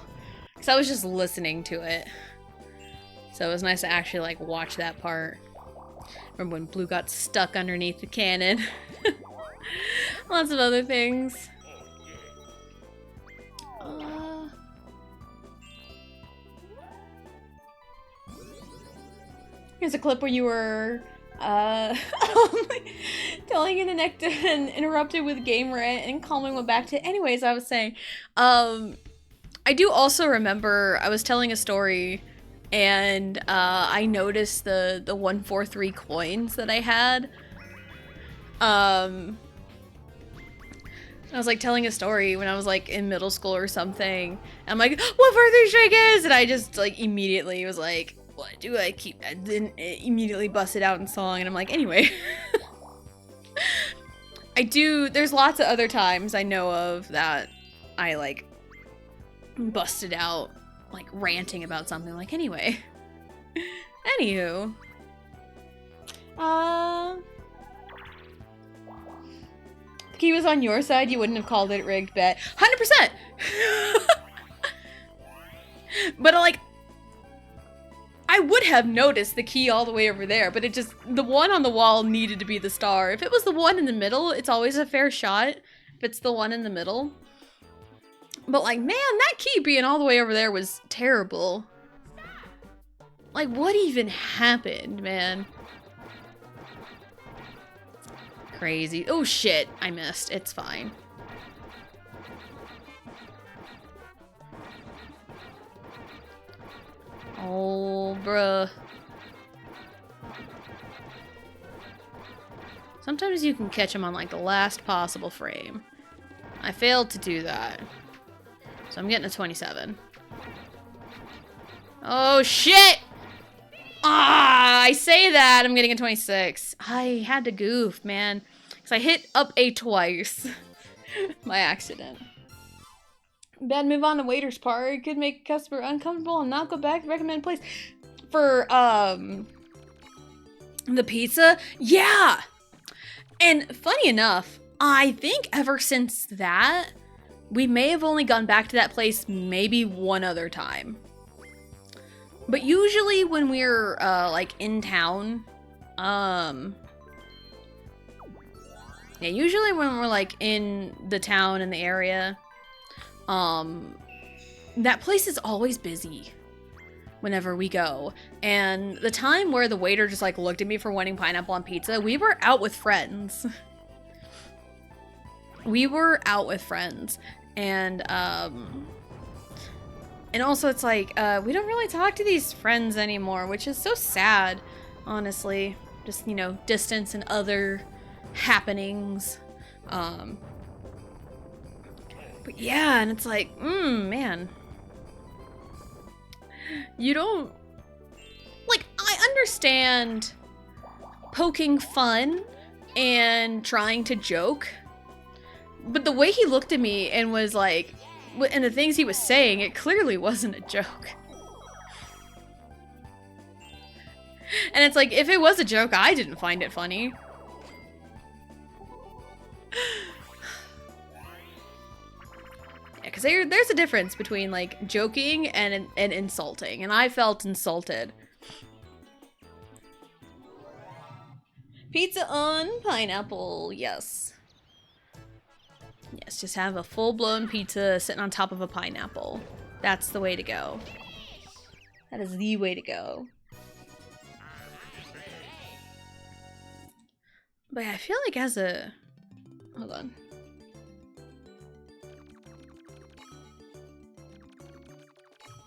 Because I was just listening to it. So it was nice to actually, like, watch that part. Remember when Blue got stuck underneath the cannon. Lots of other things. Here's a clip where you were telling an anecdote and interrupted with game rant and Calming went back to anyways. I was saying I do also remember I was telling a story and I noticed the 143 coins that I had. I was like telling a story when I was like in middle school or something. I'm like, what 43 strike is? And I just like immediately was like, what do I keep? I then immediately busted out in song, and I'm like, anyway. There's lots of other times I know of that I like busted out, like ranting about something, like, anyway. Anywho. If he was on your side, you wouldn't have called it rigged bet. 100%! But like, I would have noticed the key all the way over there, but the one on the wall needed to be the star. If it was the one in the middle, it's always a fair shot if it's the one in the middle. But like, man, that key being all the way over there was terrible. Like, what even happened, man? Crazy. Oh shit, I missed. It's fine. Oh, bruh. Sometimes you can catch them on like the last possible frame. I failed to do that. So I'm getting a 27. Oh shit! Ah, I say that, I'm getting a 26. I had to goof, man. Because I hit up A twice. By accident. Bad move on the waiter's part. It could make a customer uncomfortable and not go back to recommended place. For, the pizza? Yeah! And funny enough, I think ever since that, we may have only gone back to that place maybe one other time. But usually when we're, like, in town, yeah, usually when we're, like, in the town, in the area, that place is always busy whenever we go. And the time where the waiter just, like, looked at me for wanting pineapple on pizza, we were out with friends. We were out with friends. And also it's like, we don't really talk to these friends anymore, which is so sad, honestly. Just, you know, distance and other happenings. But yeah, and it's like, man. You don't... Like, I understand poking fun and trying to joke. But the way he looked at me and was like... And the things he was saying, it clearly wasn't a joke. And it's like, if it was a joke, I didn't find it funny. Yeah, because there's a difference between, like, joking and insulting. And I felt insulted. Pizza on pineapple, yes. Yes, just have a full-blown pizza sitting on top of a pineapple. That's the way to go. That is the way to go. But I feel like as a... Hold on.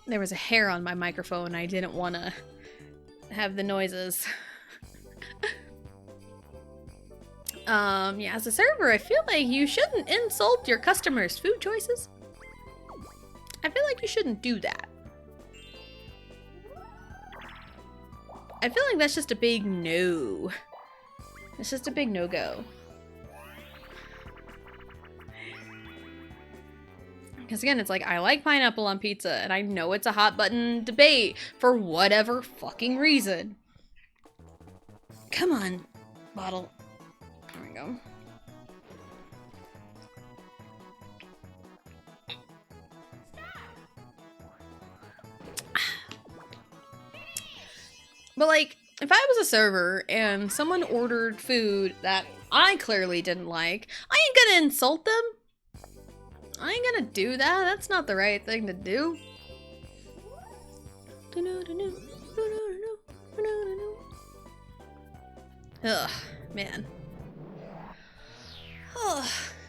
There was a hair on my microphone. I didn't want to have the noises. Yeah, as a server, I feel like you shouldn't insult your customers' food choices. I feel like you shouldn't do that. I feel like that's just a big no. It's just a big no-go. Because again, it's like, I like pineapple on pizza, and I know it's a hot button debate for whatever fucking reason. Come on, bottle. There we go. But like, if I was a server and someone ordered food that I clearly didn't like, I ain't gonna insult them. I ain't gonna do that. That's not the right thing to do. Ugh, man.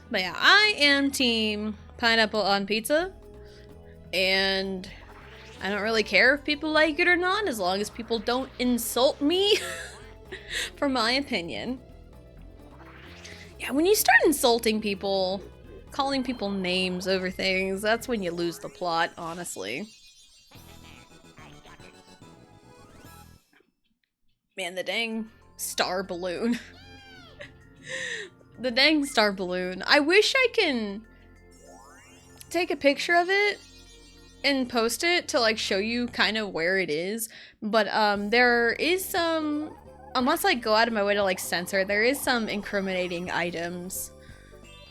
But yeah, I am team pineapple on pizza. And I don't really care if people like it or not, as long as people don't insult me for my opinion. Yeah, when you start insulting people, calling people names over things, that's when you lose the plot, honestly. Man, the dang star balloon. The dang star balloon. I wish I can take a picture of it and post it to like show you kind of where it is, but there is some, unless I go out of my way to like censor, there is some incriminating items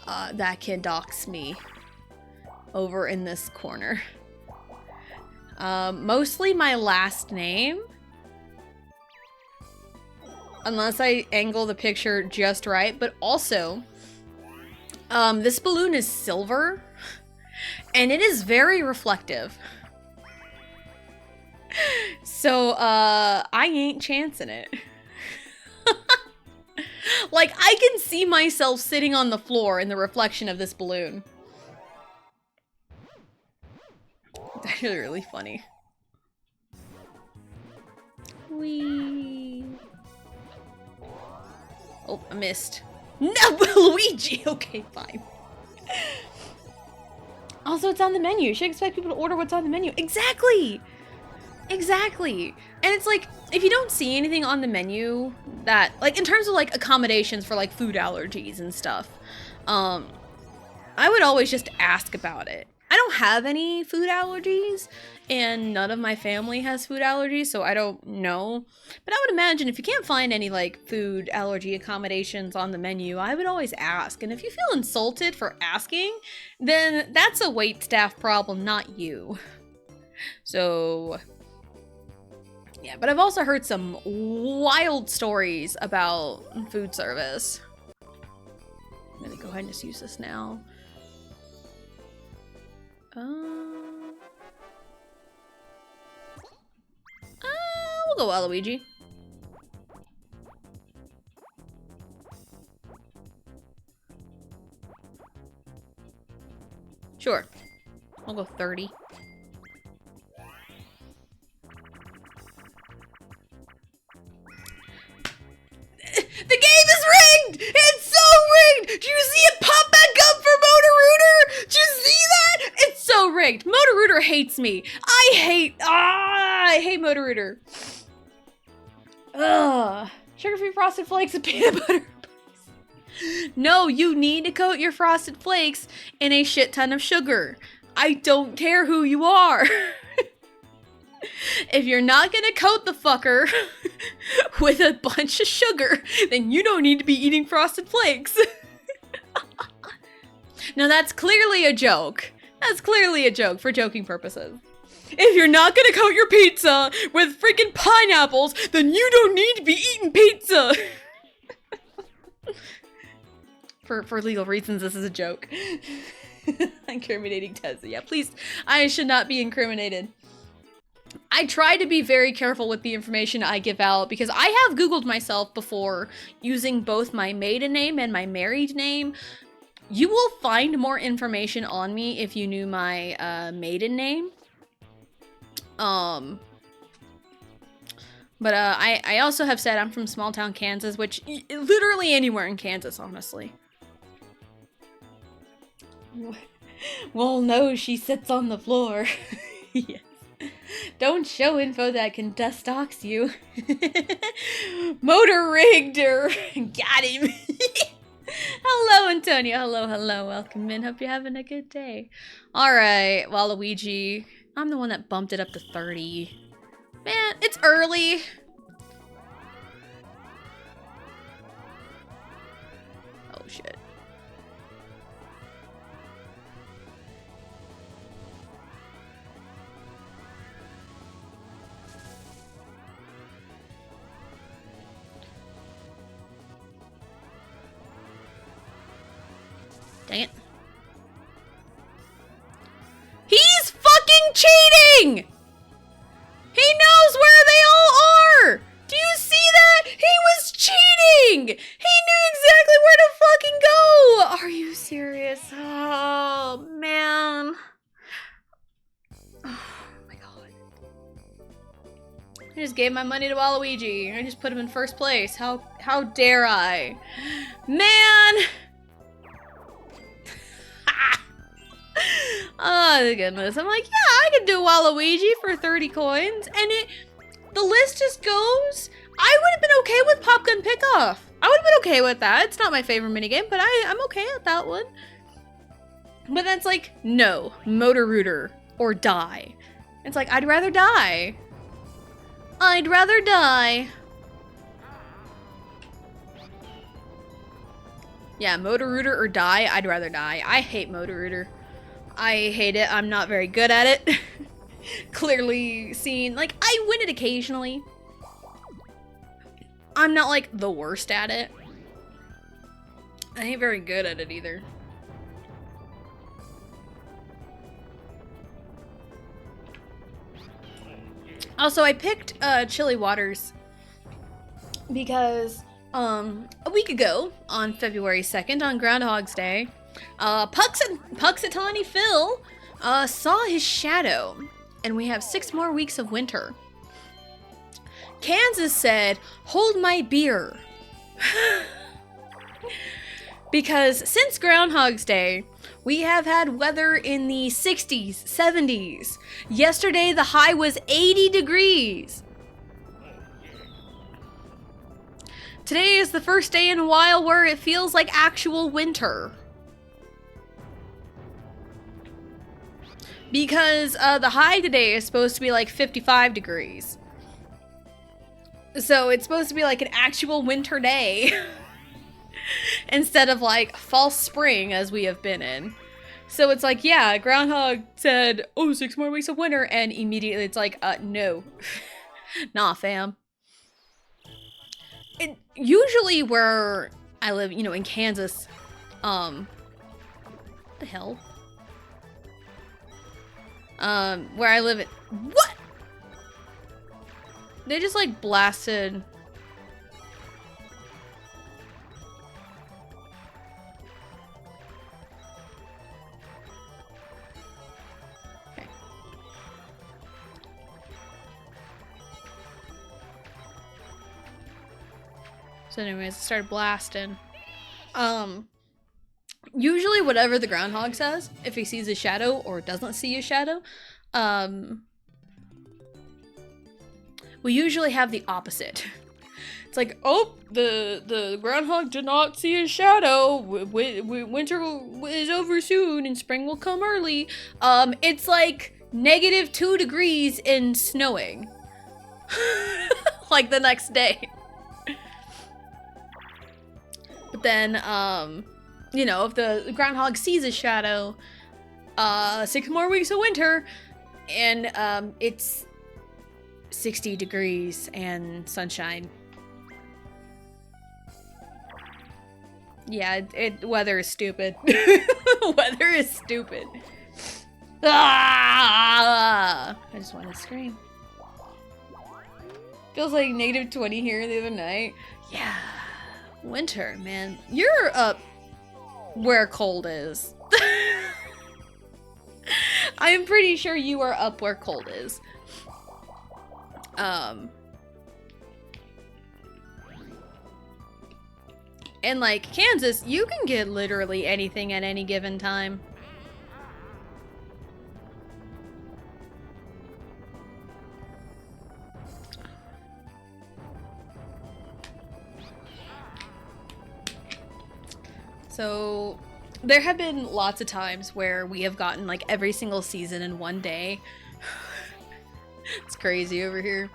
that can dox me over in this corner. Mostly my last name, unless I angle the picture just right, but also this balloon is silver. And it is very reflective. So, I ain't chancing it. Like, I can see myself sitting on the floor in the reflection of this balloon. That's actually really funny. Whee! Oh, I missed. No, Luigi! Okay, fine. Also, it's on the menu. You should expect people to order what's on the menu. Exactly! Exactly. And it's like, if you don't see anything on the menu that, like, in terms of, like, accommodations for, like, food allergies and stuff, I would always just ask about it. I don't have any food allergies, and none of my family has food allergies, so I don't know. But I would imagine if you can't find any, like, food allergy accommodations on the menu, I would always ask. And if you feel insulted for asking, then that's a waitstaff problem, not you. So, yeah, but I've also heard some wild stories about food service. I'm gonna go ahead and just use this now. We'll go Waluigi. Sure. I'll go 30. The game is rigged! It's so rigged! Do you see it pop back up for Motorooter? Do you see that? It's so rigged. Motorooter hates me. I hate Motorooter. Ugh. Sugar-free Frosted Flakes and peanut butter. No, you need to coat your Frosted Flakes in a shit ton of sugar. I don't care who you are. If you're not gonna coat the fucker with a bunch of sugar, then you don't need to be eating Frosted Flakes. Now that's clearly a joke. That's clearly a joke for joking purposes. If you're not gonna coat your pizza with freaking pineapples, then you don't need to be eating pizza. For legal reasons, this is a joke. Incriminating Tezza. Yeah, please. I should not be incriminated. I I try to be very careful with the information I give out because I have Googled myself before using both my maiden name and my married name. You will find more information on me if you knew my maiden name. But I also have said I'm from small town Kansas, which literally anywhere in Kansas, honestly. Well, no, she sits on the floor. Yes. Don't show info that can destox you. Motor rigged her. Got him. Hello, Antonio. Hello, hello. Welcome in. Hope you're having a good day. All right, Waluigi. I'm the one that bumped it up to 30. Man, it's early. Oh, shit. Dang it. He's fucking cheating! He knows where they all are! Do you see that? He was cheating! He knew exactly where to fucking go! Are you serious? Oh, man. Oh, my God. I just gave my money to Waluigi. I just put him in first place. How dare I? Man! Oh, goodness. I'm like, yeah, I could do Waluigi for 30 coins. And the list just goes. I would have been okay with Pop Gun Pickoff. I would have been okay with that. It's not my favorite minigame, but I'm okay with that one. But that's like, no, Motor Rooter or die. It's like, I'd rather die. I'd rather die. Yeah, Motor Rooter or die, I'd rather die. I hate Motor Rooter. I hate it. I'm not very good at it. Clearly seen. Like, I win it occasionally. I'm not, like, the worst at it. I ain't very good at it either. Also, I picked Chilly Waters because a week ago, on February 2nd, on Groundhog's Day, Puxatawny Phil saw his shadow, and we have 6 more weeks of winter. Kansas said, hold my beer. Because since Groundhog's Day, we have had weather in the 60s, 70s. Yesterday, the high was 80 degrees. Today is the first day in a while where it feels like actual winter. Because the high today is supposed to be like 55 degrees. So it's supposed to be like an actual winter day. Instead of like false spring as we have been in. So it's like, yeah, Groundhog said, oh, 6 more weeks of winter. And immediately it's like, no. Nah, fam. Usually where I live, you know, in Kansas, what the hell? Where I live what? They just like blasted. Okay. So anyways, it started blasting. Usually whatever the groundhog says, if he sees a shadow or doesn't see a shadow, we usually have the opposite. It's like, oh, the groundhog did not see a shadow. Winter is over soon and spring will come early. It's like -2 degrees and snowing. Like the next day. But then, you know, if the groundhog sees a shadow, 6 more weeks of winter, and it's 60 degrees and sunshine. Yeah, weather is stupid. Weather is stupid. Ah! I just want to scream. Feels like -20 here the other night. Yeah. Winter, man. You're up where cold is. I am pretty sure you are up where cold is. And like Kansas, you can get literally anything at any given time. So there have been lots of times where we have gotten like every single season in one day. It's crazy over here.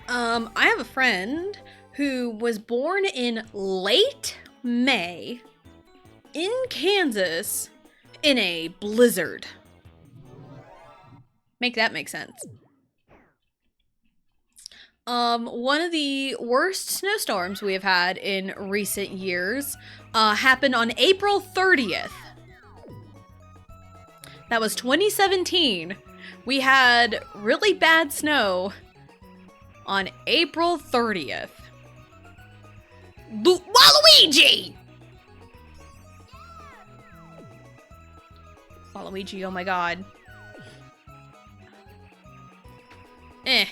I have a friend who was born in late May in Kansas in a blizzard. Make that make sense. One of the worst snowstorms we have had in recent years happened on April 30th. That was 2017. We had really bad snow on April 30th. Waluigi! Waluigi, oh my god. Eh.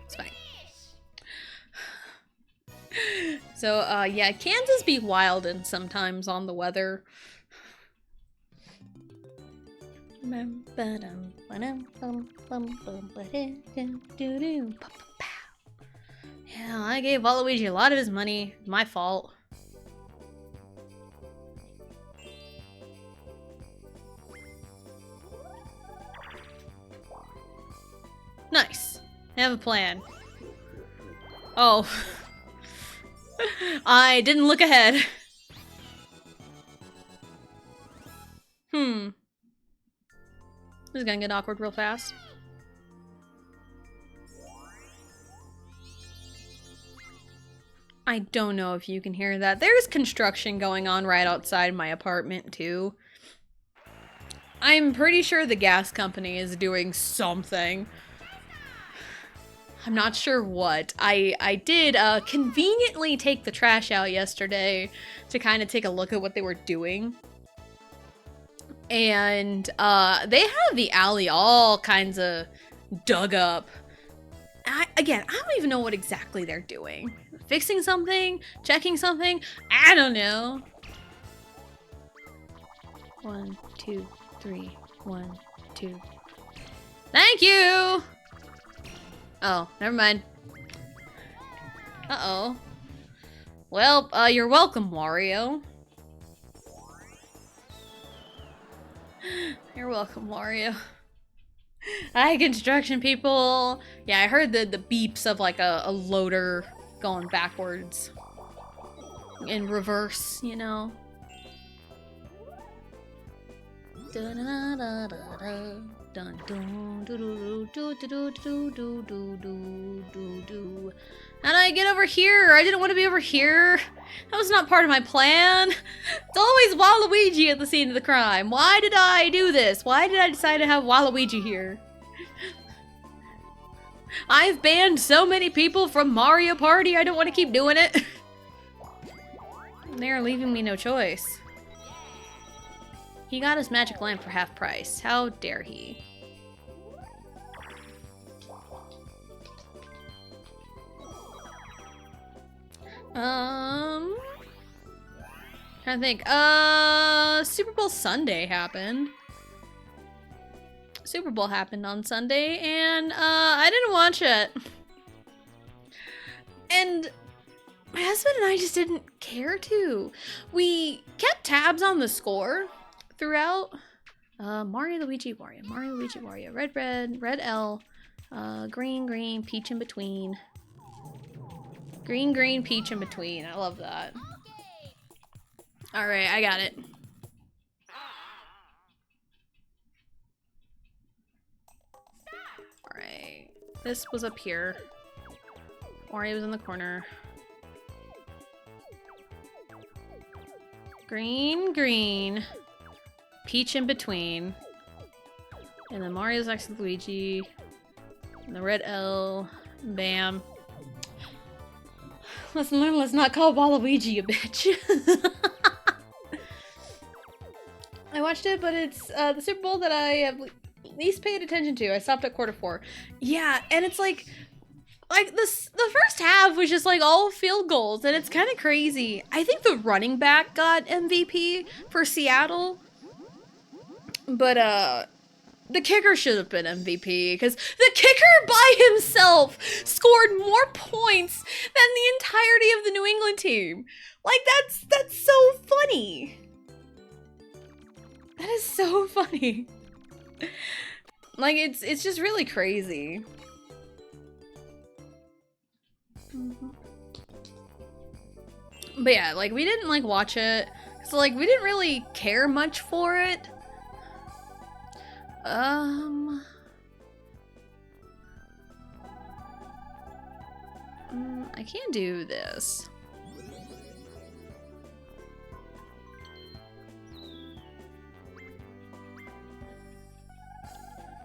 It's fine. So, yeah, Kansas be wildin' sometimes on the weather. Yeah, I gave Waluigi a lot of his money. My fault. Nice. I have a plan. Oh. I didn't look ahead. This is gonna get awkward real fast. I don't know if you can hear that. There's construction going on right outside my apartment, too. I'm pretty sure the gas company is doing something. I'm not sure what. I did conveniently take the trash out yesterday to kind of take a look at what they were doing. And they have the alley all kinds of dug up. I don't even know what exactly they're doing. Fixing something? Checking something? I don't know. 1, 2, 3. 1, 2. Thank you! Oh, never mind. Uh-oh. Well, you're welcome, Wario. You're welcome, Wario. Hi, construction people. Yeah, I heard the beeps of like a loader going backwards in reverse, you know. How do I get over here? I didn't want to be over here. That was not part of my plan. It's always Waluigi at the scene of the crime. Why did I do this? Why did I decide to have Waluigi here? I've banned so many people from Mario Party, I don't want to keep doing it. They're leaving me no choice. He got his magic lamp for half price. How dare he? Trying to think. Super Bowl Sunday happened. Super Bowl happened on Sunday, and I didn't watch it. And my husband and I just didn't care to. We kept tabs on the score throughout. Mario, Luigi, Wario, Mario, Luigi, Wario, red, red, red L, green, green, peach in between. Green, green, peach in between. I love that. Alright, I got it. Alright. This was up here. Wario was in the corner. Green, green. Peach in between. And then Mario's next to Luigi. And the red L. Bam. Let's not call Waluigi a bitch. I watched it, but it's the Super Bowl that I have least paid attention to. I stopped at Q4. Yeah, and it's like the first half was just like all field goals, and it's kind of crazy. I think the running back got MVP for Seattle, but the kicker should have been MVP, because the kicker by himself scored more points than the entirety of the New England team. Like, that's so funny. That is so funny. Like, it's just really crazy. But yeah, like, we didn't, like, watch it. So, like, we didn't really care much for it. I can't do this.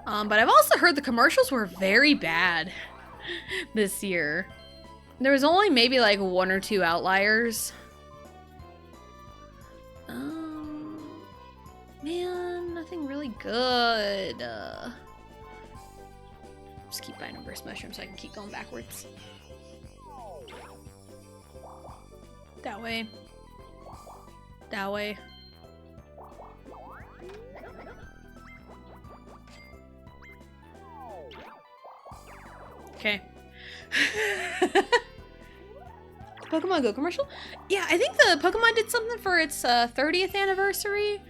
But I've also heard the commercials were very bad this year. There was only maybe like 1 or 2 outliers. Man, nothing really good. Just keep buying a burst mushroom so I can keep going backwards. That way. That way. Okay. Pokemon Go commercial? Yeah, I think the Pokemon did something for its 30th anniversary.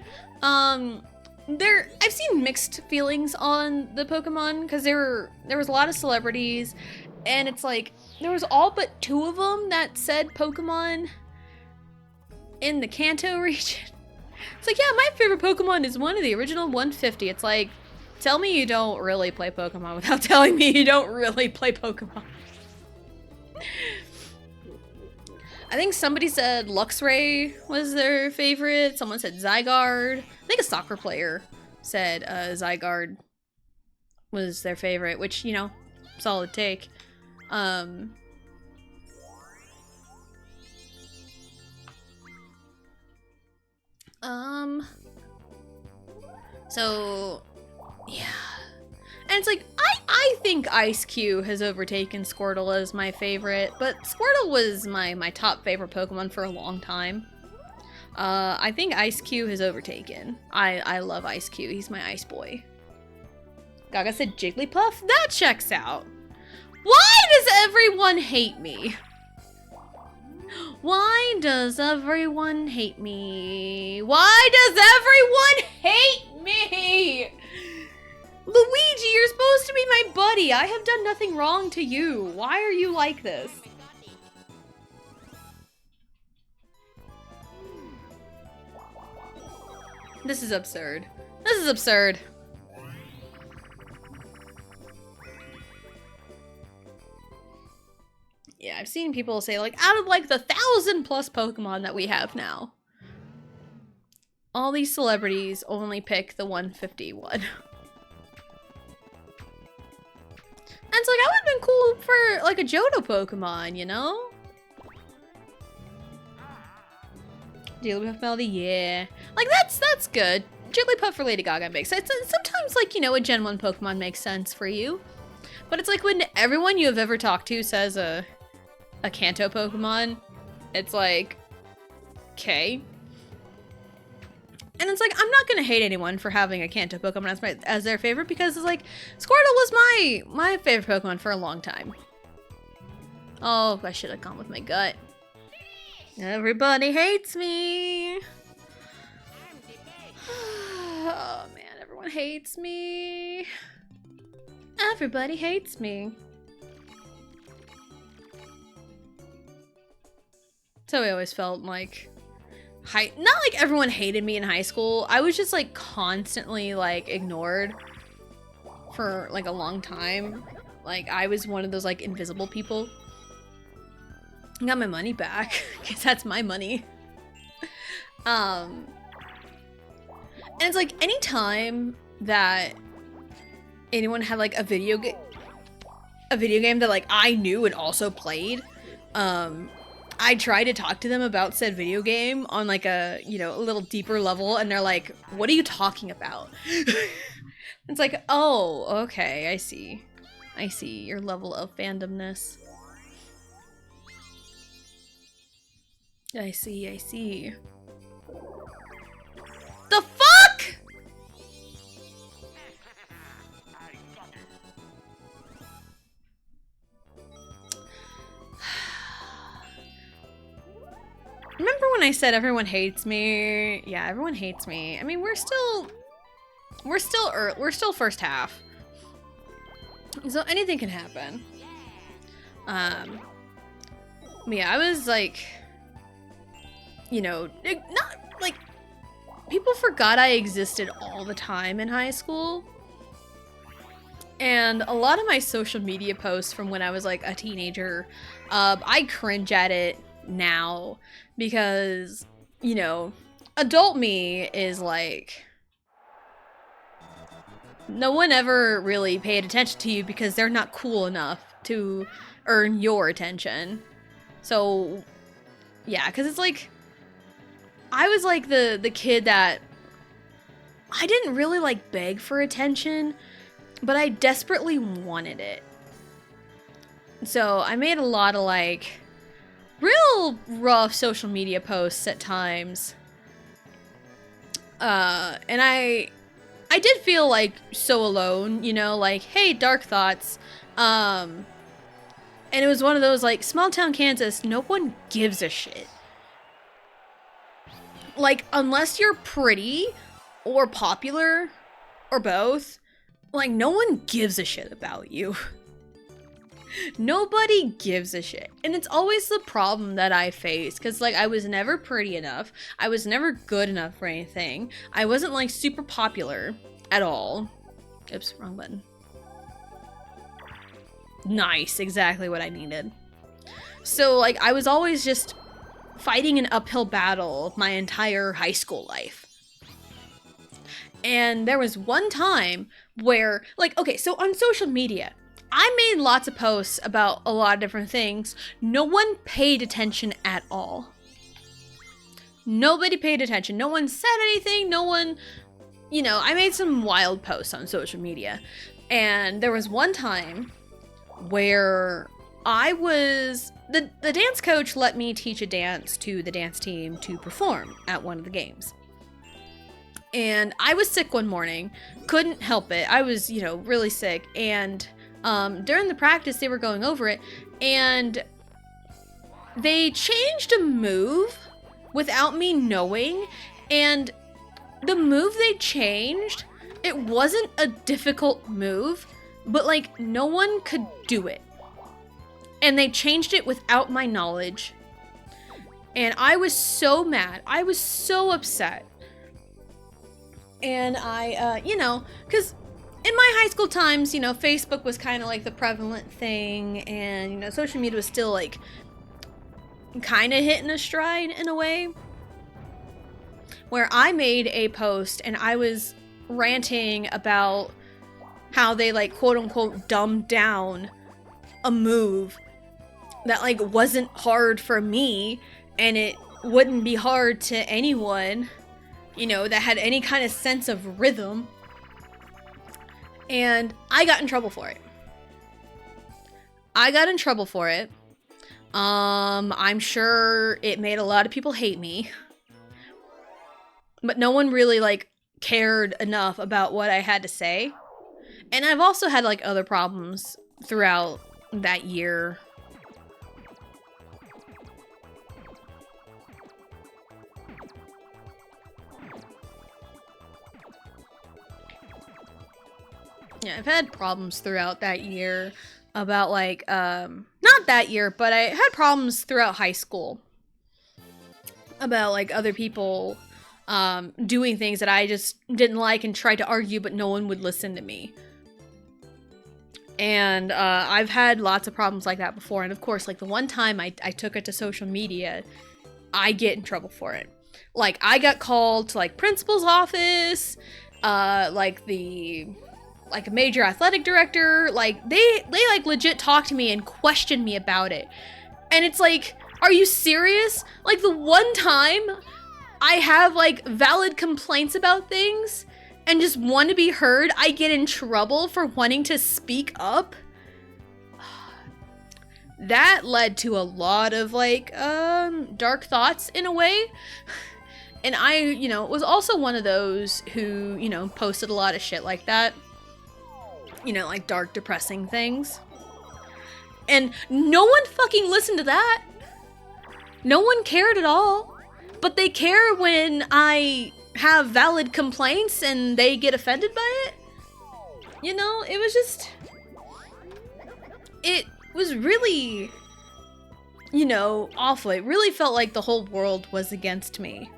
I've seen mixed feelings on the Pokemon, because there was a lot of celebrities, and it's like there was all but 2 of them that said Pokemon in the Kanto region. It's like, yeah, my favorite Pokemon is one of the original 150. It's like, tell me you don't really play Pokemon without telling me you don't really play Pokemon. I think somebody said Luxray was their favorite. Someone said Zygarde. I think a soccer player said Zygarde was their favorite, which, you know, solid take. So, yeah. And it's like, I think Ice-Q has overtaken Squirtle as my favorite, but Squirtle was my top favorite Pokemon for a long time. I think Ice-Q has overtaken. I love Ice-Q. He's my ice boy. Gaga said Jigglypuff? That checks out. Why does everyone hate me? Why does everyone hate me? Why does everyone hate me? Luigi, you're supposed to be my buddy. I have done nothing wrong to you. Why are you like this? This is absurd. This is absurd. Yeah, I've seen people say, like, out of, like, the 1,000+ Pokemon that we have now, all these celebrities only pick the 151. And it's like, I would have been cool for, like, a Johto Pokemon, you know? Jigglypuff Melody, yeah. Like, that's good. Jigglypuff for Lady Gaga makes sense. Sometimes, like, you know, a Gen 1 Pokemon makes sense for you. But it's like when everyone you have ever talked to says a Kanto Pokemon, it's like, okay. And it's like, I'm not gonna hate anyone for having a Kanto Pokemon as their favorite, because it's like, Squirtle was my favorite Pokemon for a long time. Oh, I should have gone with my gut. Everybody hates me. Oh man, everyone hates me. Everybody hates me. So I always felt like, not like everyone hated me in high school. I was just like constantly like ignored for like a long time. Like I was one of those like invisible people. I got my money back, because that's my money. And it's like, anytime that anyone had like a video game that like I knew and also played, I tried to talk to them about said video game on like a, you know, a little deeper level, and they're like, what are you talking about? It's like, oh, okay, I see your level of fandomness. I see. The fuck? Remember when I said everyone hates me? Yeah, everyone hates me. I mean, we're still first half. So anything can happen. Yeah, I was like, you know, not like, people forgot I existed all the time in high school. And a lot of my social media posts from when I was like a teenager, I cringe at it now because, you know, adult me is like, no one ever really paid attention to you because they're not cool enough to earn your attention. So, yeah, because it's like, I was like the kid that I didn't really like beg for attention, but I desperately wanted it. So I made a lot of like real rough social media posts at times. And I did feel like so alone, you know, like, hey, dark thoughts. And it was one of those like, small town Kansas, no one gives a shit. Like, unless you're pretty or popular or both, like, no one gives a shit about you. Nobody gives a shit. And it's always the problem that I face, because, like, I was never pretty enough. I was never good enough for anything. I wasn't, like, super popular at all. Oops, wrong button. Nice, exactly what I needed. So, like, I was always just fighting an uphill battle my entire high school life. And there was one time where, like, okay, so on social media, I made lots of posts about a lot of different things. No one paid attention at all. Nobody paid attention. No one said anything. No one, you know, I made some wild posts on social media. And there was one time where I was, the dance coach let me teach a dance to the dance team to perform at one of the games. And I was sick one morning, couldn't help it. I was, you know, really sick. And during the practice, they were going over it, and they changed a move without me knowing. And the move they changed, it wasn't a difficult move, but like no one could do it. And they changed it without my knowledge. And I was so mad. I was so upset. And I, you know, because in my high school times, you know, Facebook was kind of like the prevalent thing. And, you know, social media was still like kind of hitting a stride in a way. Where I made a post and I was ranting about how they like quote unquote dumbed down a move that like wasn't hard for me, and it wouldn't be hard to anyone, you know, that had any kind of sense of rhythm. And I got in trouble for it. I'm sure it made a lot of people hate me, but no one really like cared enough about what I had to say. And I've also had like other problems throughout that year. Yeah, I've had problems throughout that year about like, not that year, but I had problems throughout high school about like other people doing things that I just didn't like and tried to argue, but no one would listen to me. And I've had lots of problems like that before. And of course, like the one time I took it to social media, I get in trouble for it. Like I got called to like principal's office, like the like a major athletic director. Like they like legit talk to me and question me about it. And it's like, are you serious? Like the one time I have like valid complaints about things and just want to be heard, I get in trouble for wanting to speak up. That led to a lot of like dark thoughts in a way. And I, you know, was also one of those who, you know, posted a lot of shit like that. You know, like dark, depressing things. And no one fucking listened to that. No one cared at all. But they care when I have valid complaints and they get offended by it. You know, it was just... It was really, you know, awful. It really felt like the whole world was against me.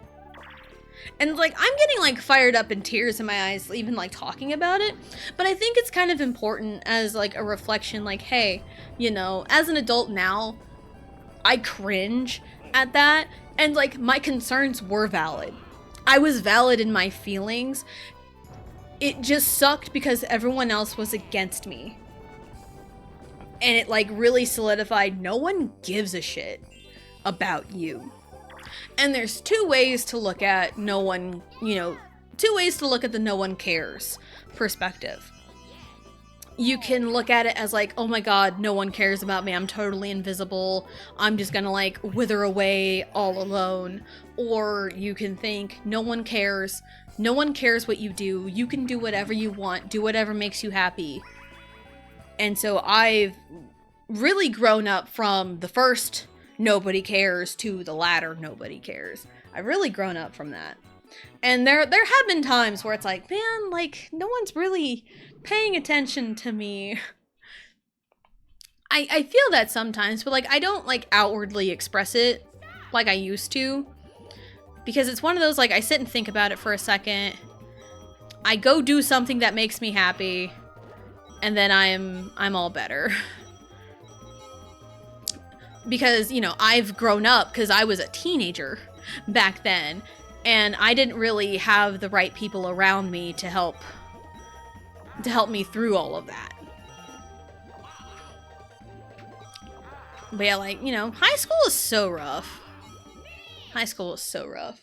And like, I'm getting like fired up and tears in my eyes even like talking about it. But I think it's kind of important as like a reflection, like, hey, you know, as an adult now, I cringe at that. And like, my concerns were valid. I was valid in my feelings. It just sucked because everyone else was against me. And it like really solidified, no one gives a shit about you. And there's two ways to look at no one, you know, two ways to look at the no one cares perspective. You can look at it as like, oh my god, no one cares about me, I'm totally invisible, I'm just gonna like wither away all alone. Or you can think, no one cares what you do, you can do whatever you want, do whatever makes you happy. And so I've really grown up from the first nobody cares to the latter nobody cares. I've really grown up from that. And there have been times where it's like, man, like, no one's really paying attention to me. I feel that sometimes, but like, I don't like outwardly express it like I used to. Because it's one of those, like, I sit and think about it for a second. I go do something that makes me happy. And then I'm all better. Because, you know, I've grown up because I was a teenager back then. And I didn't really have the right people around me to help me through all of that. But yeah, like, you know, high school is so rough. High school is so rough.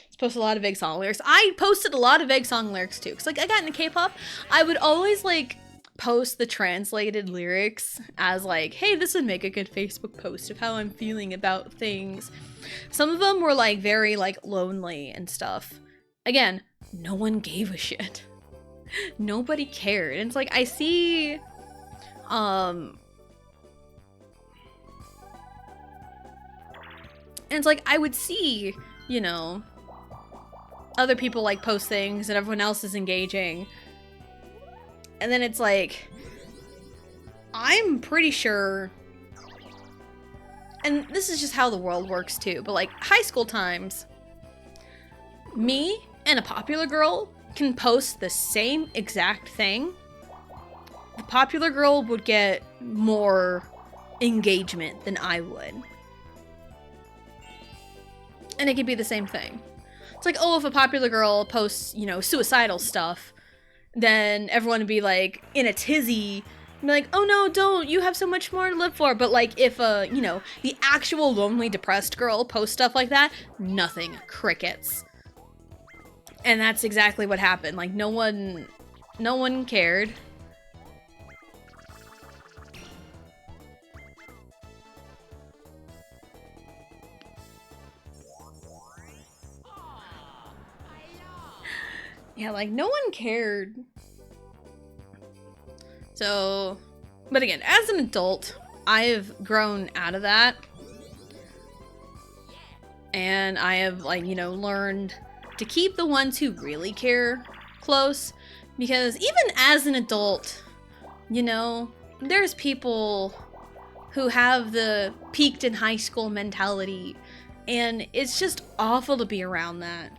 Just posted a lot of Egg Song lyrics. I posted a lot of Egg Song lyrics too. Because, like, I got into K-pop. I would always, like, post the translated lyrics as like, hey, this would make a good Facebook post of how I'm feeling about things. Some of them were like very like lonely and stuff. Again, no one gave a shit. Nobody cared. And it's like, I see and it's like, I would see, you know, other people like post things and everyone else is engaging. And then it's like, I'm pretty sure, and this is just how the world works too, but like high school times, me and a popular girl can post the same exact thing. The popular girl would get more engagement than I would. And it could be the same thing. It's like, oh, if a popular girl posts, you know, suicidal stuff, then everyone would be like in a tizzy and be like, oh no, don't, you have so much more to live for. But like, if you know, the actual lonely, depressed girl posts stuff like that, nothing, crickets. And that's exactly what happened. Like, no one cared. Yeah, like, no one cared. So, but again, as an adult, I've grown out of that. And I have, like, you know, learned to keep the ones who really care close. Because even as an adult, you know, there's people who have the peaked in high school mentality. And it's just awful to be around that.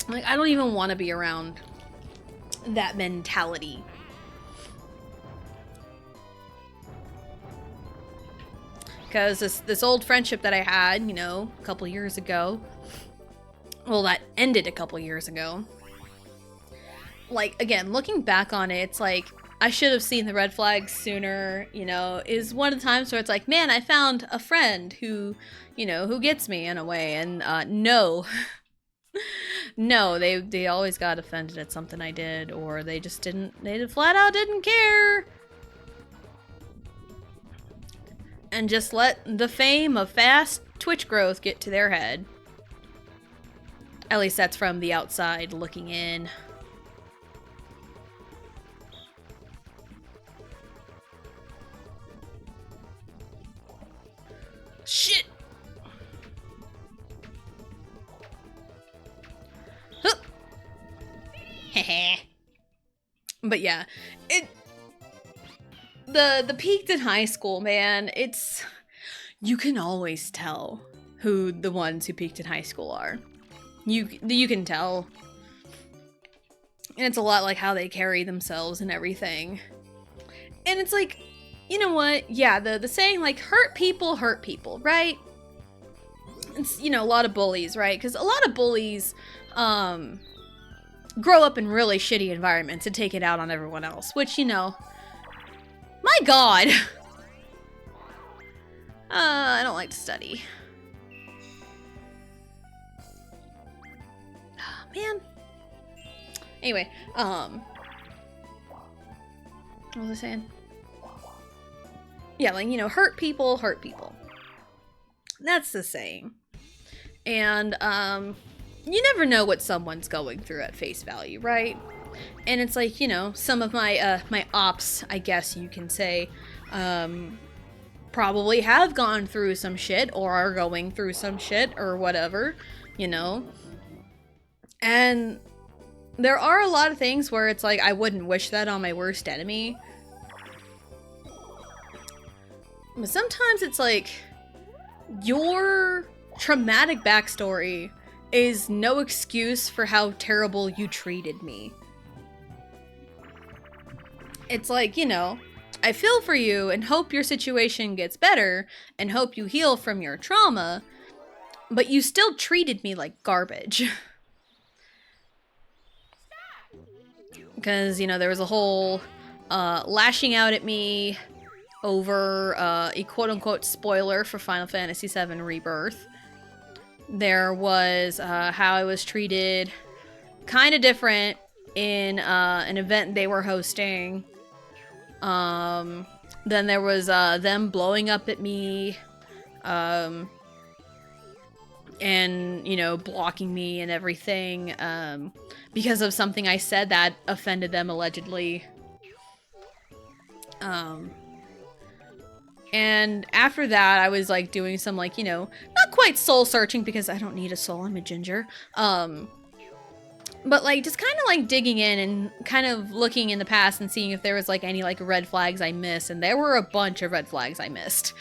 Like, I don't even want to be around that mentality. Because this old friendship that I had, you know, a couple years ago, well, that ended a couple years ago. like, again, looking back on it, it's like, I should have seen the red flags sooner, you know, is one of the times where it's like, man, I found a friend who, you know, who gets me in a way, and no. No, they always got offended at something I did, or they just didn't, they flat out didn't care. And just let the fame of fast Twitch growth get to their head. At least that's from the outside looking in. Shit! But yeah, the peaked in high school, man, it's, you can always tell who the ones who peaked in high school are. You can tell. And it's a lot like how they carry themselves and everything. And it's like, you know what? Yeah, the saying like, hurt people, right? It's, you know, a lot of bullies, right? Because a lot of bullies, grow up in really shitty environments and take it out on everyone else, which, you know, my god. I don't like to study. Man. Anyway, what was I saying? Yeah, like, you know, hurt people. That's the saying. And, you never know what someone's going through at face value, right? And it's like, you know, some of my, my ops, I guess you can say, probably have gone through some shit, or are going through some shit, or whatever, you know? And there are a lot of things where it's like, I wouldn't wish that on my worst enemy. But sometimes it's like, your traumatic backstory is no excuse for how terrible you treated me. It's like, you know, I feel for you and hope your situation gets better and hope you heal from your trauma, but you still treated me like garbage. Because, you know, there was a whole lashing out at me over a quote-unquote spoiler for Final Fantasy VII Rebirth. There was how I was treated kind of different in an event they were hosting. Then there was them blowing up at me, and, you know, blocking me and everything, because of something I said that offended them, allegedly. And after that, I was, like, doing some, like, you know, not quite soul searching, because I don't need a soul, I'm a ginger. But, like, just kind of, like, digging in and kind of looking in the past and seeing if there was, like, any, like, red flags I missed. And there were a bunch of red flags I missed.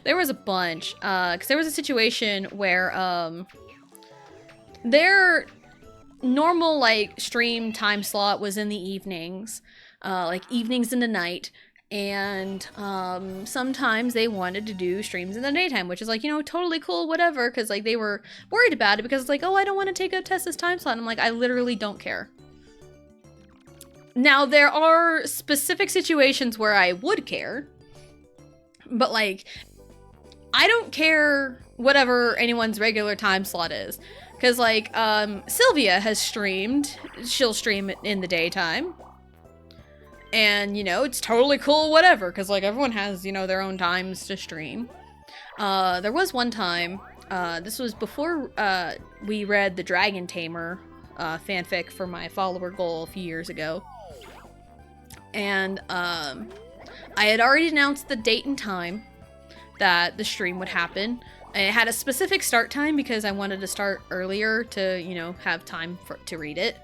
There was a bunch. Because there was a situation where, their normal, like, stream time slot was in the evenings. Like, evenings into night. And sometimes they wanted to do streams in the daytime, which is like, you know, totally cool, whatever, because like they were worried about it because it's like, oh, I don't want to take up Tessa's time slot. And I'm like, I literally don't care. Now, there are specific situations where I would care, but like, I don't care whatever anyone's regular time slot is. Because like, Sylvia has streamed, she'll stream in the daytime. And, you know, it's totally cool, whatever, because, like, everyone has, you know, their own times to stream. There was one time, this was before, we read the Dragon Tamer, fanfic for my follower goal a few years ago. And, I had already announced the date and time that the stream would happen. And it had a specific start time because I wanted to start earlier to, you know, have time to read it.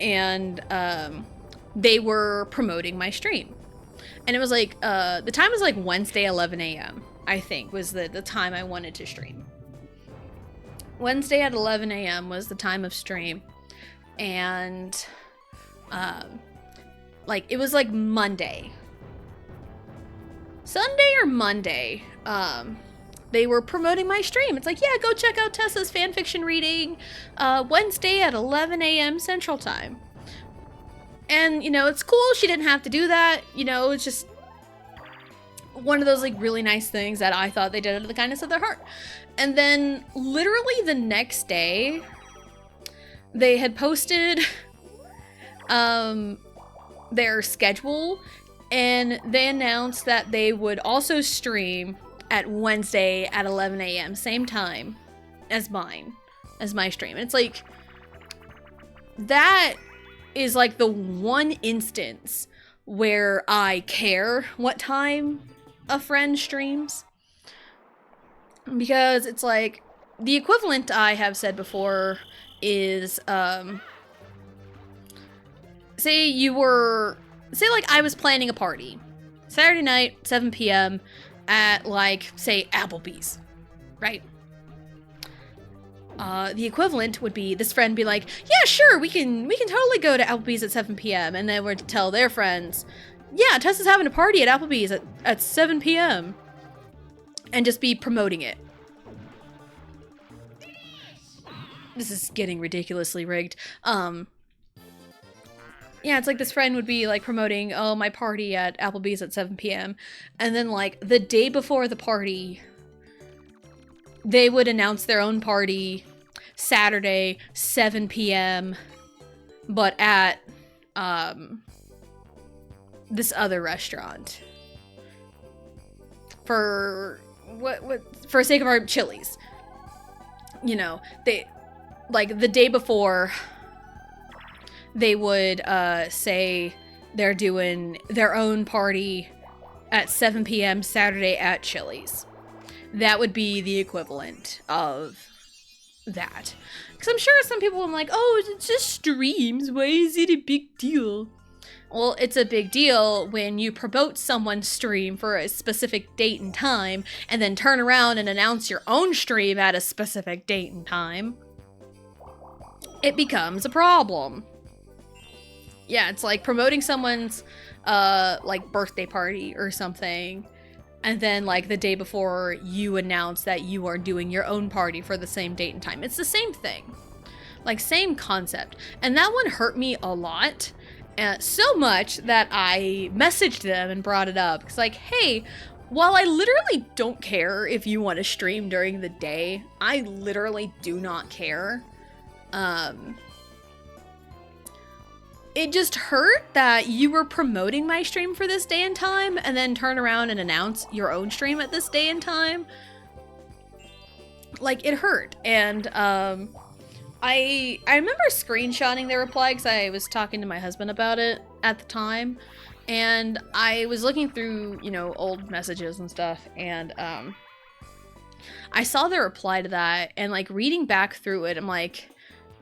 And they were promoting my stream. And it was like, the time was like Wednesday 11 a.m. I think was the time I wanted to stream. Wednesday at 11 a.m. was the time of stream. And like, it was like Monday. Sunday or Monday, they were promoting my stream. It's like, yeah, go check out Tessa's fanfiction reading Wednesday at 11 a.m. Central Time. And, you know, it's cool. She didn't have to do that. You know, it's just one of those, like, really nice things that I thought they did out of the kindness of their heart. And then, literally the next day, they had posted their schedule, and they announced that they would also stream at Wednesday at 11 a.m. Same time as my stream. And it's like, that is like the one instance where I care what time a friend streams. Because it's like, the equivalent I have said before is, say like I was planning a party. Saturday night, 7 p.m. at, like, say, Applebee's, right? The equivalent would be this friend be like, yeah, sure, we can totally go to Applebee's at 7 p.m. And then we're to tell their friends, yeah, Tessa's having a party at Applebee's at 7 p.m. And just be promoting it. This is getting ridiculously rigged. Yeah, it's like this friend would be like promoting, oh, my party at Applebee's at 7 p.m. And then like the day before the party, they would announce their own party Saturday, 7 p.m. but at this other restaurant. For for sake of our Chili's. You know, they like the day before they would say they're doing their own party at 7 p.m. Saturday at Chili's. That would be the equivalent of that. Because I'm sure some people will be like, oh, it's just streams. Why is it a big deal? Well, it's a big deal when you promote someone's stream for a specific date and time, and then turn around and announce your own stream at a specific date and time. It becomes a problem. Yeah, it's like promoting someone's, like, birthday party or something, and then, like, the day before you announce that you are doing your own party for the same date and time. It's the same thing. Like, same concept. And that one hurt me a lot. So much that I messaged them and brought it up. It's like, hey, while I literally don't care if you want to stream during the day, I literally do not care. It just hurt that you were promoting my stream for this day and time and then turn around and announce your own stream at this day and time. Like, it hurt. And, I remember screenshotting their reply because I was talking to my husband about it at the time, and I was looking through, you know, old messages and stuff, and I saw their reply to that, and like reading back through it, I'm like,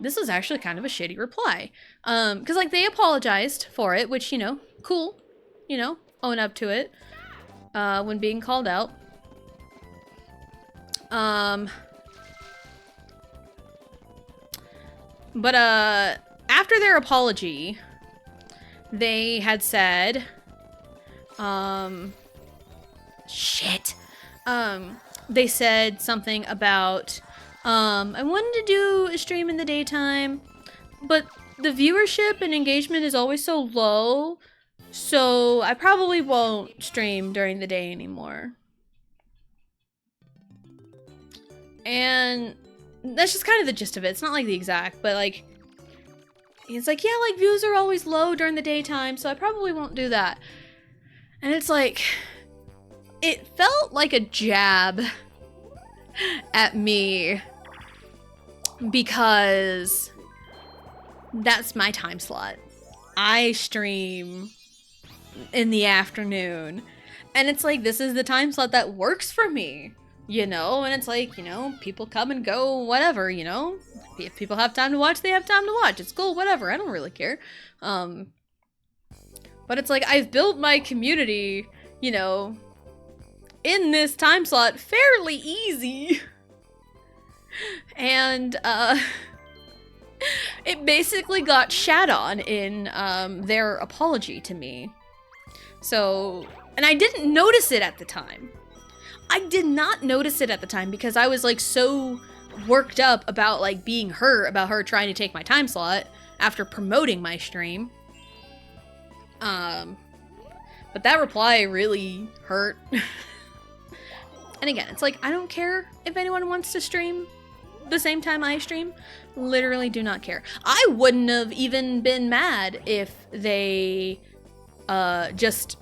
this is actually kind of a shitty reply, because like they apologized for it, which, you know, cool, you know, own up to it when being called out. But, after their apology, they had said, they said something about, I wanted to do a stream in the daytime, but the viewership and engagement is always so low, so I probably won't stream during the day anymore. And that's just kind of the gist of it. It's not like the exact, but like, it's like, yeah, like views are always low during the daytime, so I probably won't do that. And it's like, it felt like a jab at me because that's my time slot. I stream in the afternoon, and it's like, this is the time slot that works for me. You know, and it's like, you know, people come and go, whatever, you know? If people have time to watch, they have time to watch. It's cool, whatever. I don't really care. But it's like, I've built my community, you know, in this time slot fairly easy. And, it basically got shat on in, their apology to me. So, and I didn't notice it at the time. I did not notice it at the time because I was like so worked up about like being hurt about her trying to take my time slot after promoting my stream. But that reply really hurt. And again, it's like, I don't care if anyone wants to stream the same time I stream. Literally do not care. I wouldn't have even been mad if they just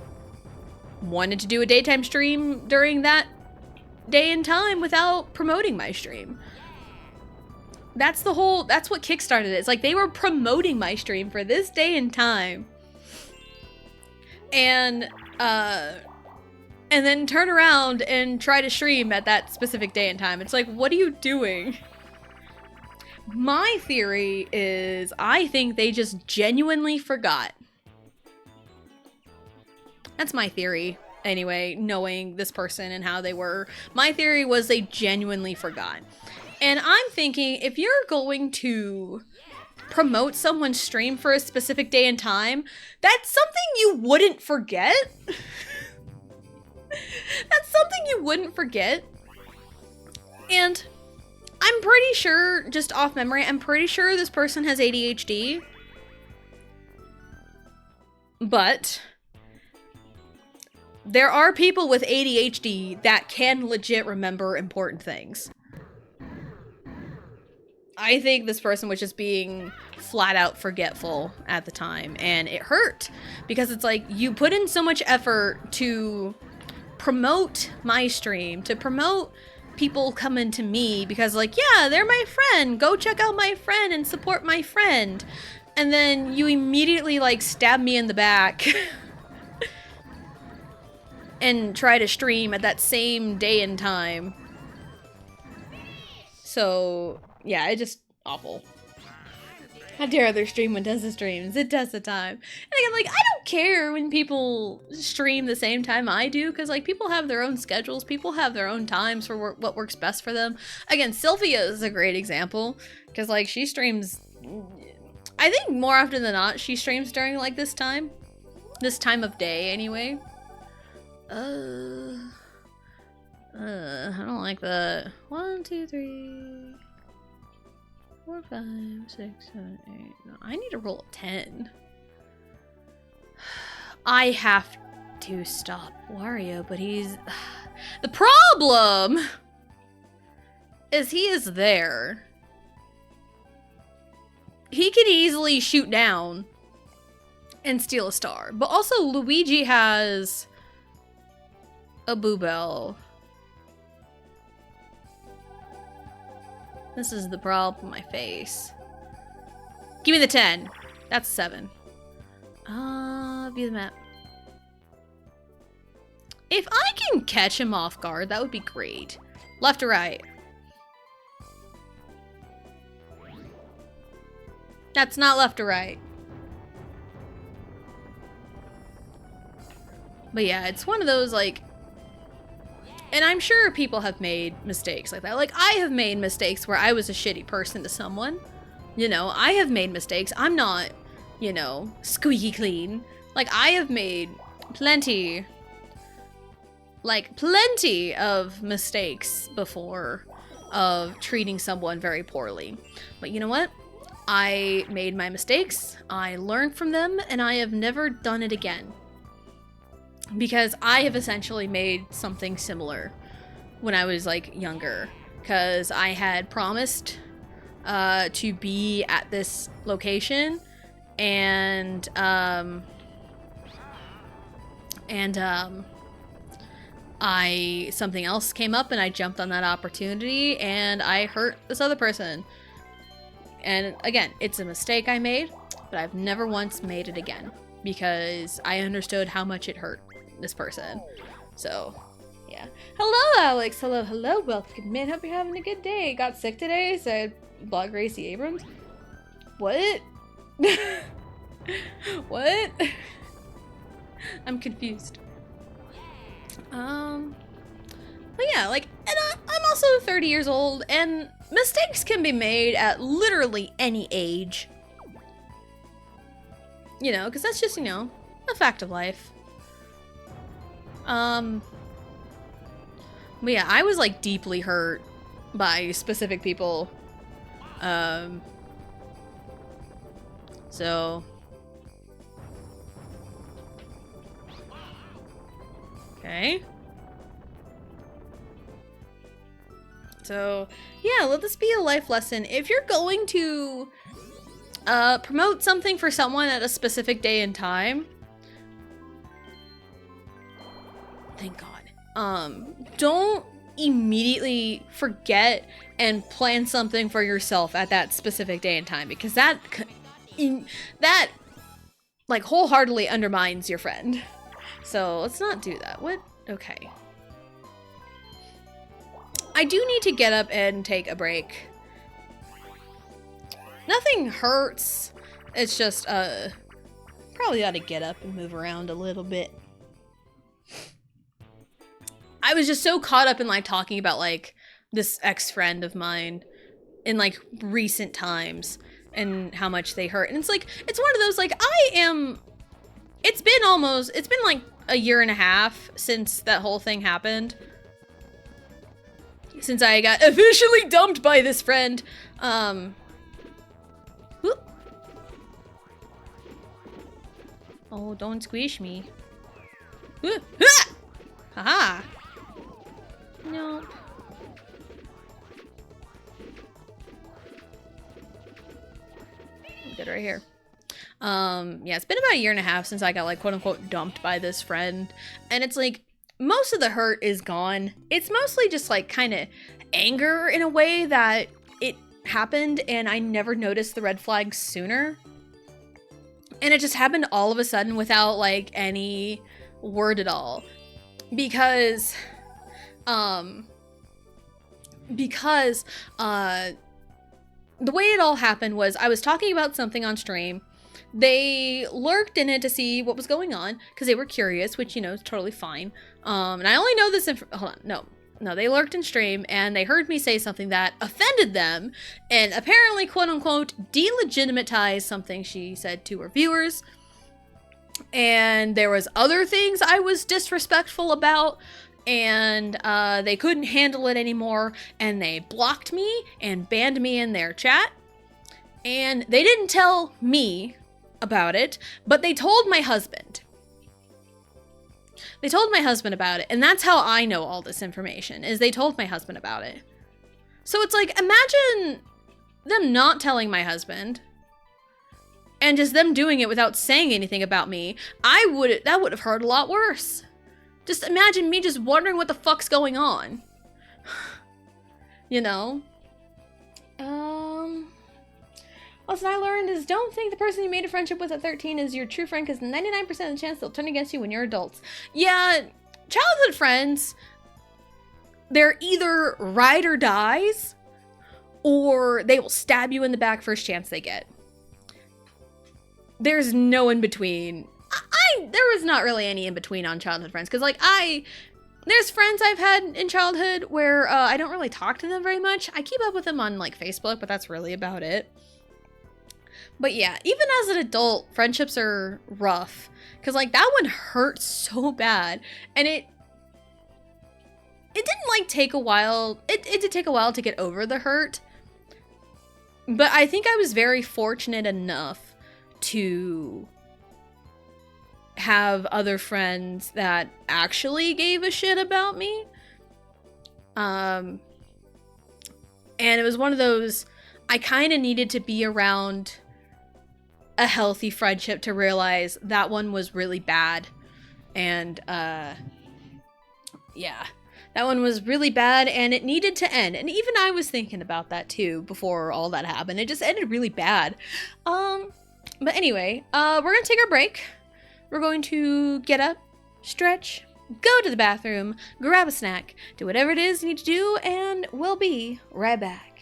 wanted to do a daytime stream during that day and time without promoting my stream. That's what kickstarted it. It's like they were promoting my stream for this day and time. And then turn around and try to stream at that specific day and time. It's like, what are you doing? My theory is I think they just genuinely forgot. That's my theory. Anyway, knowing this person and how they were, my theory was they genuinely forgot. And I'm thinking, if you're going to promote someone's stream for a specific day and time, that's something you wouldn't forget. That's something you wouldn't forget. And I'm pretty sure, just off memory, I'm pretty sure this person has ADHD. But there are people with ADHD that can legit remember important things. I think this person was just being flat out forgetful at the time, and it hurt because it's like you put in so much effort to promote my stream, to promote people coming to me because like, yeah, they're my friend, go check out my friend and support my friend, and then you immediately like stab me in the back and try to stream at that same day and time. So yeah, it's just awful. How dare other stream when Tessa streams? It does the time. And again, like, I don't care when people stream the same time I do, because, like, people have their own schedules. People have their own times for what works best for them. Again, Sylvia is a great example, because, like, she streams... I think more often than not, she streams during, like, this time. This time of day, anyway. I don't like that. 1, 2, 3... 4, 5, 6, 7, 8. No, I need to roll a 10. I have to stop Wario, but he's... The problem is he is there. He can easily shoot down and steal a star. But also Luigi has a Boo Bell. This is the problem with my face. Give me the 10. That's 7. View the map. If I can catch him off guard, that would be great. Left or right? That's not left or right. But yeah, it's one of those, like... And I'm sure people have made mistakes like that. Like, I have made mistakes where I was a shitty person to someone. You know, I have made mistakes. I'm not, you know, squeaky clean. Like, I have made plenty of mistakes before of treating someone very poorly. But you know what? I made my mistakes, I learned from them, and I have never done it again. Because I have essentially made something similar when I was, like, younger. Because I had promised to be at this location, and something else came up, and I jumped on that opportunity, and I hurt this other person. And again, it's a mistake I made, but I've never once made it again. Because I understood how much it hurt this person. So, yeah. Hello, Alex. Hello, hello. Welcome in. Hope you're having a good day. Got sick today, so I bought Gracie Abrams. What? What? I'm confused. But yeah, like, and I'm also 30 years old, and mistakes can be made at literally any age. You know, because that's just, you know, a fact of life. But yeah, I was like deeply hurt by specific people. So okay. So yeah, let this be a life lesson. If you're going to promote something for someone at a specific day and time, thank God. Don't immediately forget and plan something for yourself at that specific day and time, because that like wholeheartedly undermines your friend. So let's not do that. What? Okay. I do need to get up and take a break. Nothing hurts. It's just, probably ought to get up and move around a little bit. I was just so caught up in like talking about like this ex-friend of mine in like recent times and how much they hurt. And it's like, it's one of those like, it's been like a year and a half since that whole thing happened. Since I got officially dumped by this friend. Whoop. Oh, don't squish me. Whoop. Ha! Haha. Nope. Good right here. Yeah, it's been about a year and a half since I got like quote unquote dumped by this friend. And it's like, most of the hurt is gone. It's mostly just like kind of anger in a way that it happened and I never noticed the red flags sooner. And it just happened all of a sudden without like any word at all. Because the way it all happened was I was talking about something on stream. They lurked in it to see what was going on because they were curious, which, you know, is totally fine. And I only know this hold on, no, they lurked in stream and they heard me say something that offended them and apparently, quote unquote, delegitimized something she said to her viewers. And there was other things I was disrespectful about, and they couldn't handle it anymore, and they blocked me and banned me in their chat. And they didn't tell me about it, but they told my husband. They told my husband about it, and that's how I know all this information, is they told my husband about it. So it's like, imagine them not telling my husband, and just them doing it without saying anything about me. That would have hurt a lot worse. Just imagine me just wondering what the fuck's going on. You know? Lesson I learned is don't think the person you made a friendship with at 13 is your true friend, because 99% of the chance they'll turn against you when you're adults. Yeah, childhood friends, they're either ride or dies, or they will stab you in the back first chance they get. There's no in between. There was not really any in between on childhood friends, because like there's friends I've had in childhood where I don't really talk to them very much. I keep up with them on like Facebook, but that's really about it. But yeah, even as an adult, friendships are rough, because like that one hurt so bad, and it didn't like take a while. It did take a while to get over the hurt, but I think I was very fortunate enough to have other friends that actually gave a shit about me. And it was one of those, I kind of needed to be around a healthy friendship to realize that one was really bad. And yeah, that one was really bad and it needed to end. And even I was thinking about that too before all that happened. It just ended really bad. But anyway, we're gonna take our break. We're going to get up, stretch, go to the bathroom, grab a snack, do whatever it is you need to do, and we'll be right back.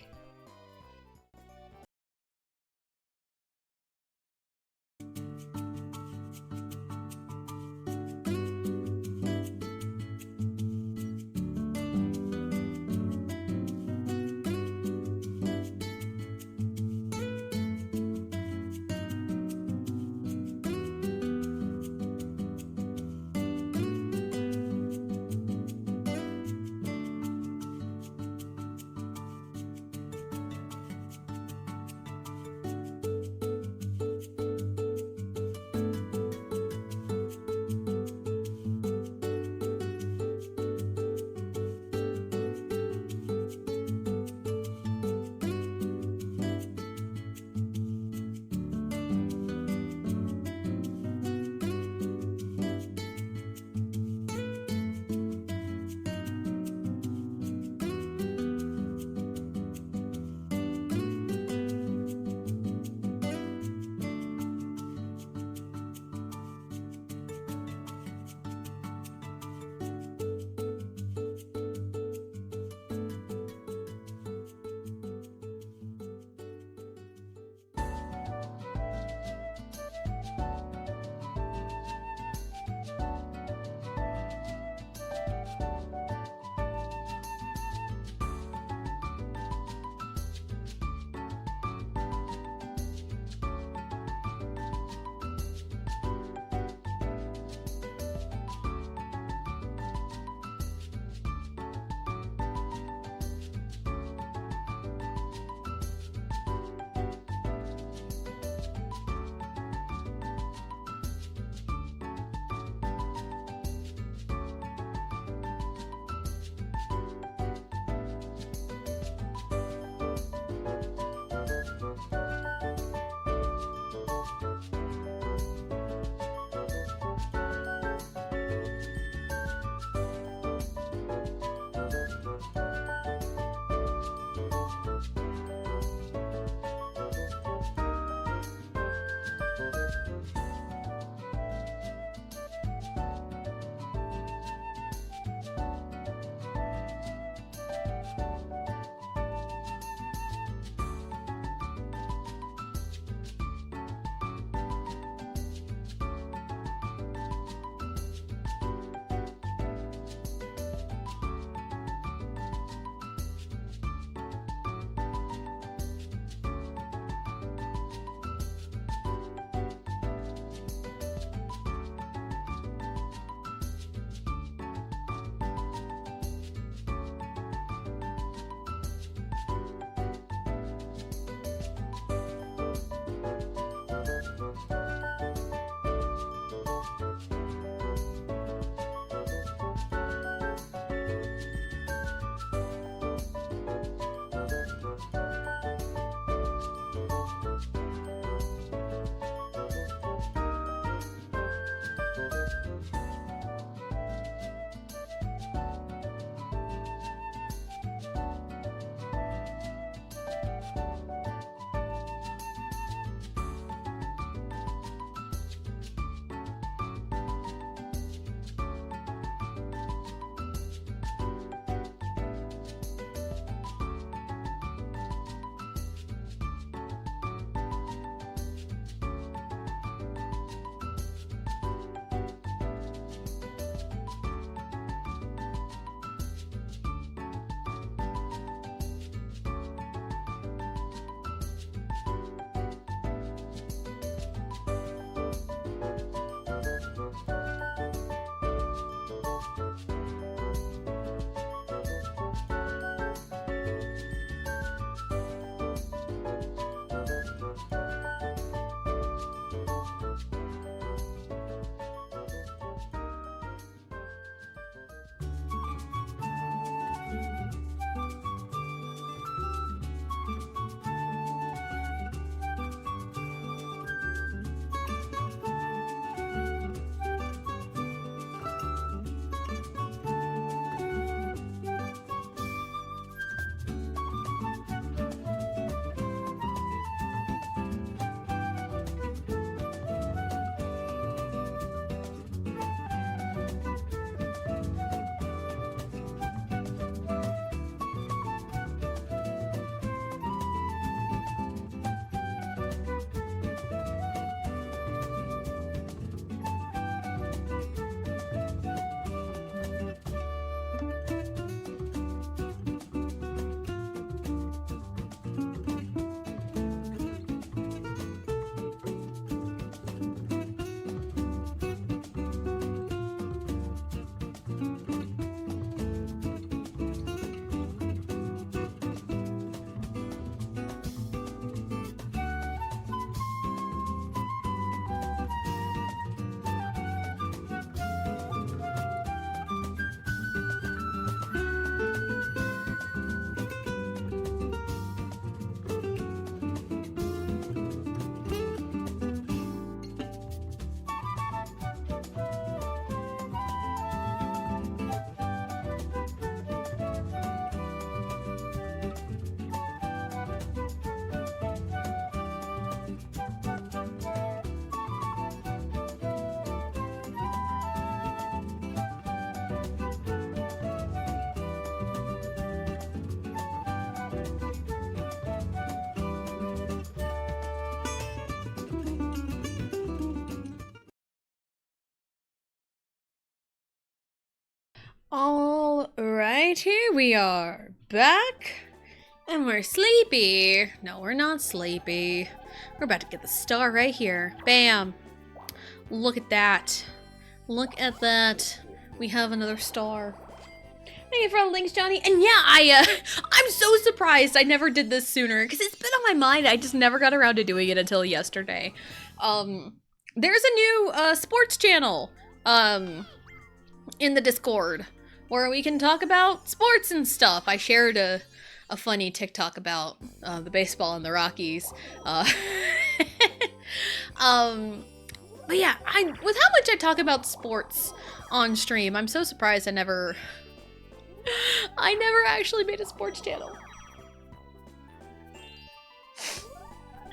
All right, here we are, back, and we're sleepy. No, we're not sleepy. We're about to get the star right here. Bam. Look at that. Look at that. We have another star. Thank you for all the links, Johnny. And yeah, I'm so surprised I never did this sooner, because it's been on my mind. I just never got around to doing it until yesterday. There's a new sports channel in the Discord where we can talk about sports and stuff. I shared a funny TikTok about the baseball and the Rockies. But yeah, with how much I talk about sports on stream, I'm so surprised I never actually made a sports channel.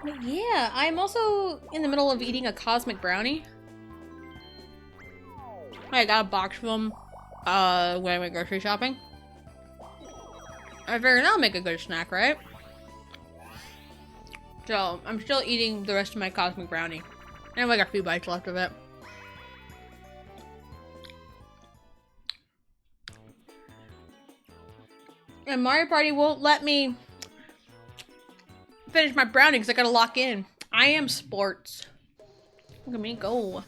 But yeah, I'm also in the middle of eating a cosmic brownie. I got a box of them when I went grocery shopping. I figured that'll make a good snack, right? So, I'm still eating the rest of my cosmic brownie. I have like a few bites left of it. And Mario Party won't let me finish my brownie because I gotta lock in. I am sports. Look at me go.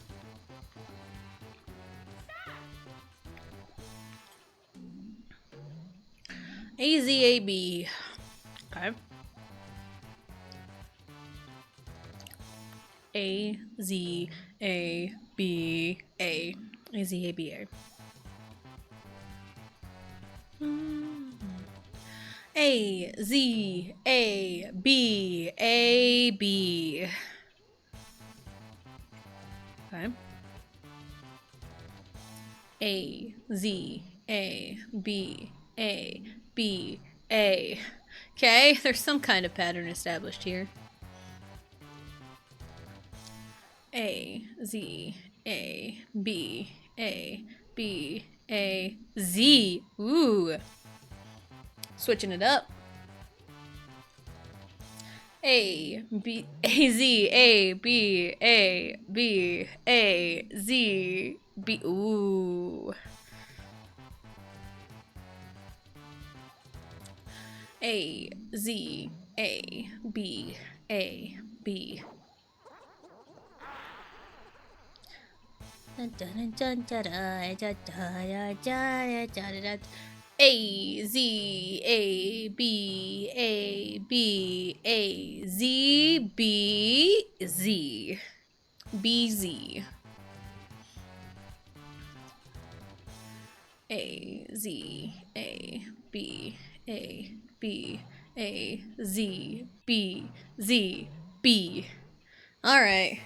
AZAB. Okay. AZABA. AZABA. AZABAB. Okay. AZABABA. Okay, there's some kind of pattern established here. AZABABAZ. Ooh. Switching it up. AZABABABAZB. Ooh. AZABAB. AZABABAZBZ. BZ. AZABABAZBZ. All right.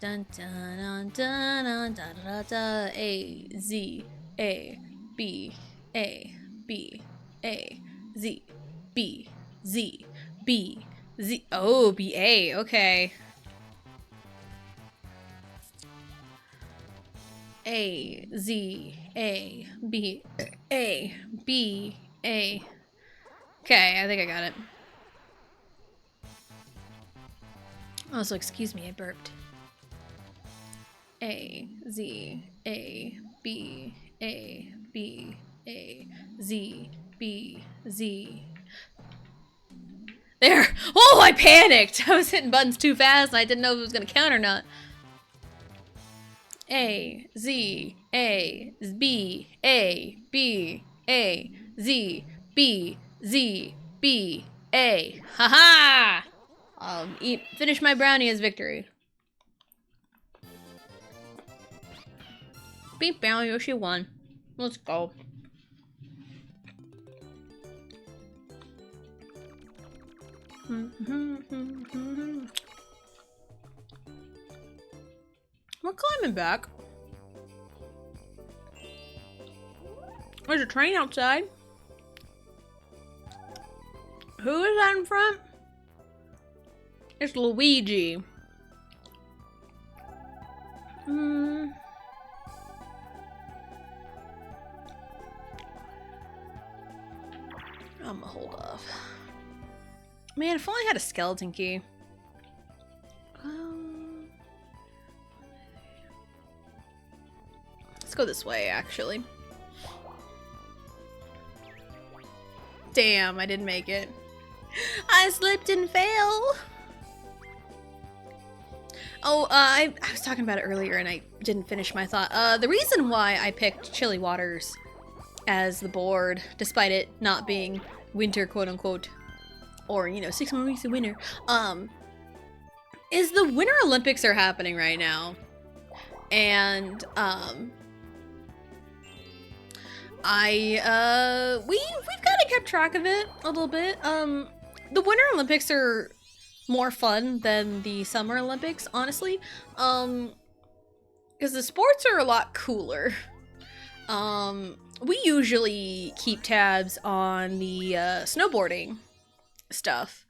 Dun dun dun dun dun dun dun. AZABABAZBZ. Oh, BA. Okay. AZABABA. Okay, I think I got it. Also, excuse me, I burped. AZABABAZBZ. There! Oh, I panicked! I was hitting buttons too fast and I didn't know if it was gonna count or not. AZABABAZBZBA. Haha! I'll finish my brownie as victory. Beep bow, Yoshi won. Let's go. We're climbing back. There's a train outside. Who is that in front? It's Luigi. I'm gonna hold off. Man, if only I had a skeleton key. Let's go this way, actually. Damn, I didn't make it. I slipped and fell. Oh, I was talking about it earlier and I didn't finish my thought. The reason why I picked Chilly Waters as the board, despite it not being winter, quote unquote, or, you know, 6 more weeks of winter, is the Winter Olympics are happening right now. And, we've kind of kept track of it a little bit. The Winter Olympics are more fun than the Summer Olympics, honestly. Because the sports are a lot cooler. We usually keep tabs on the snowboarding stuff.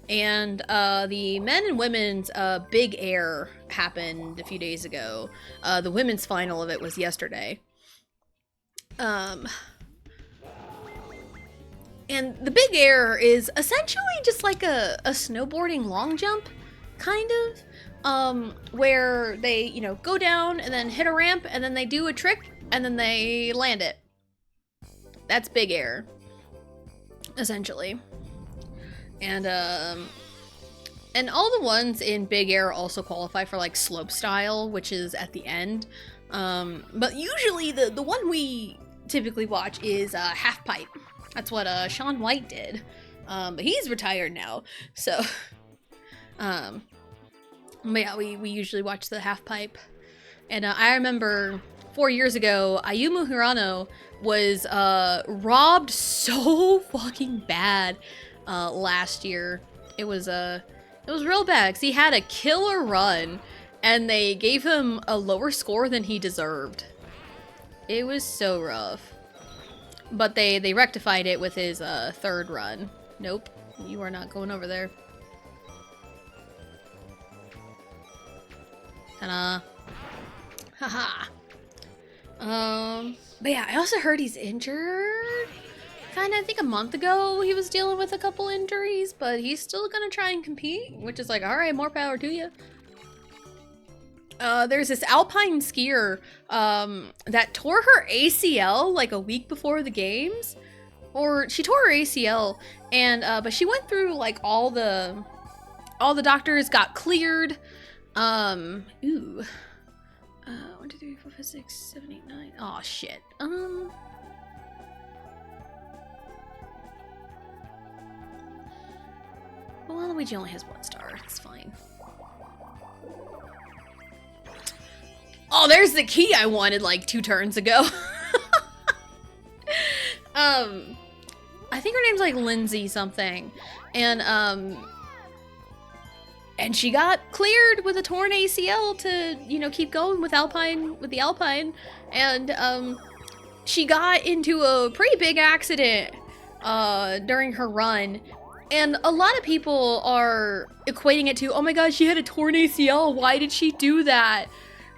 And the men and women's Big Air happened a few days ago. The women's final of it was yesterday. And the Big Air is essentially just like a snowboarding long jump, kind of, where they, you know, go down and then hit a ramp and then they do a trick and then they land it. That's Big Air, essentially. And all the ones in Big Air also qualify for like slope style, which is at the end. But usually the one we typically watch is half pipe. That's what Shaun White did. But he's retired now. So but yeah, we usually watch the half pipe. And I remember 4 years ago, Ayumu Hirano was robbed so fucking bad last year. It was real bad because he had a killer run and they gave him a lower score than he deserved. It was so rough. But they rectified it with his third run. Nope, you are not going over there. Ta-da. Haha. But yeah, I also heard he's injured. Kinda, I think a month ago he was dealing with a couple injuries, but he's still gonna try and compete, which is like, alright, more power to you. There's this alpine skier that tore her ACL like a week before the games, or she tore her ACL, and but she went through like all the doctors, got cleared. 1, 2, 3, 4, 5, 6, 7, 8, 9. Oh shit. Well, Luigi only has 1 star. It's fine. Oh, there's the key I wanted like 2 turns ago. I think her name's like Lindsay something. And she got cleared with a torn ACL to, you know, keep going with the Alpine. And she got into a pretty big accident during her run. And a lot of people are equating it to, oh my god, she had a torn ACL. Why did she do that?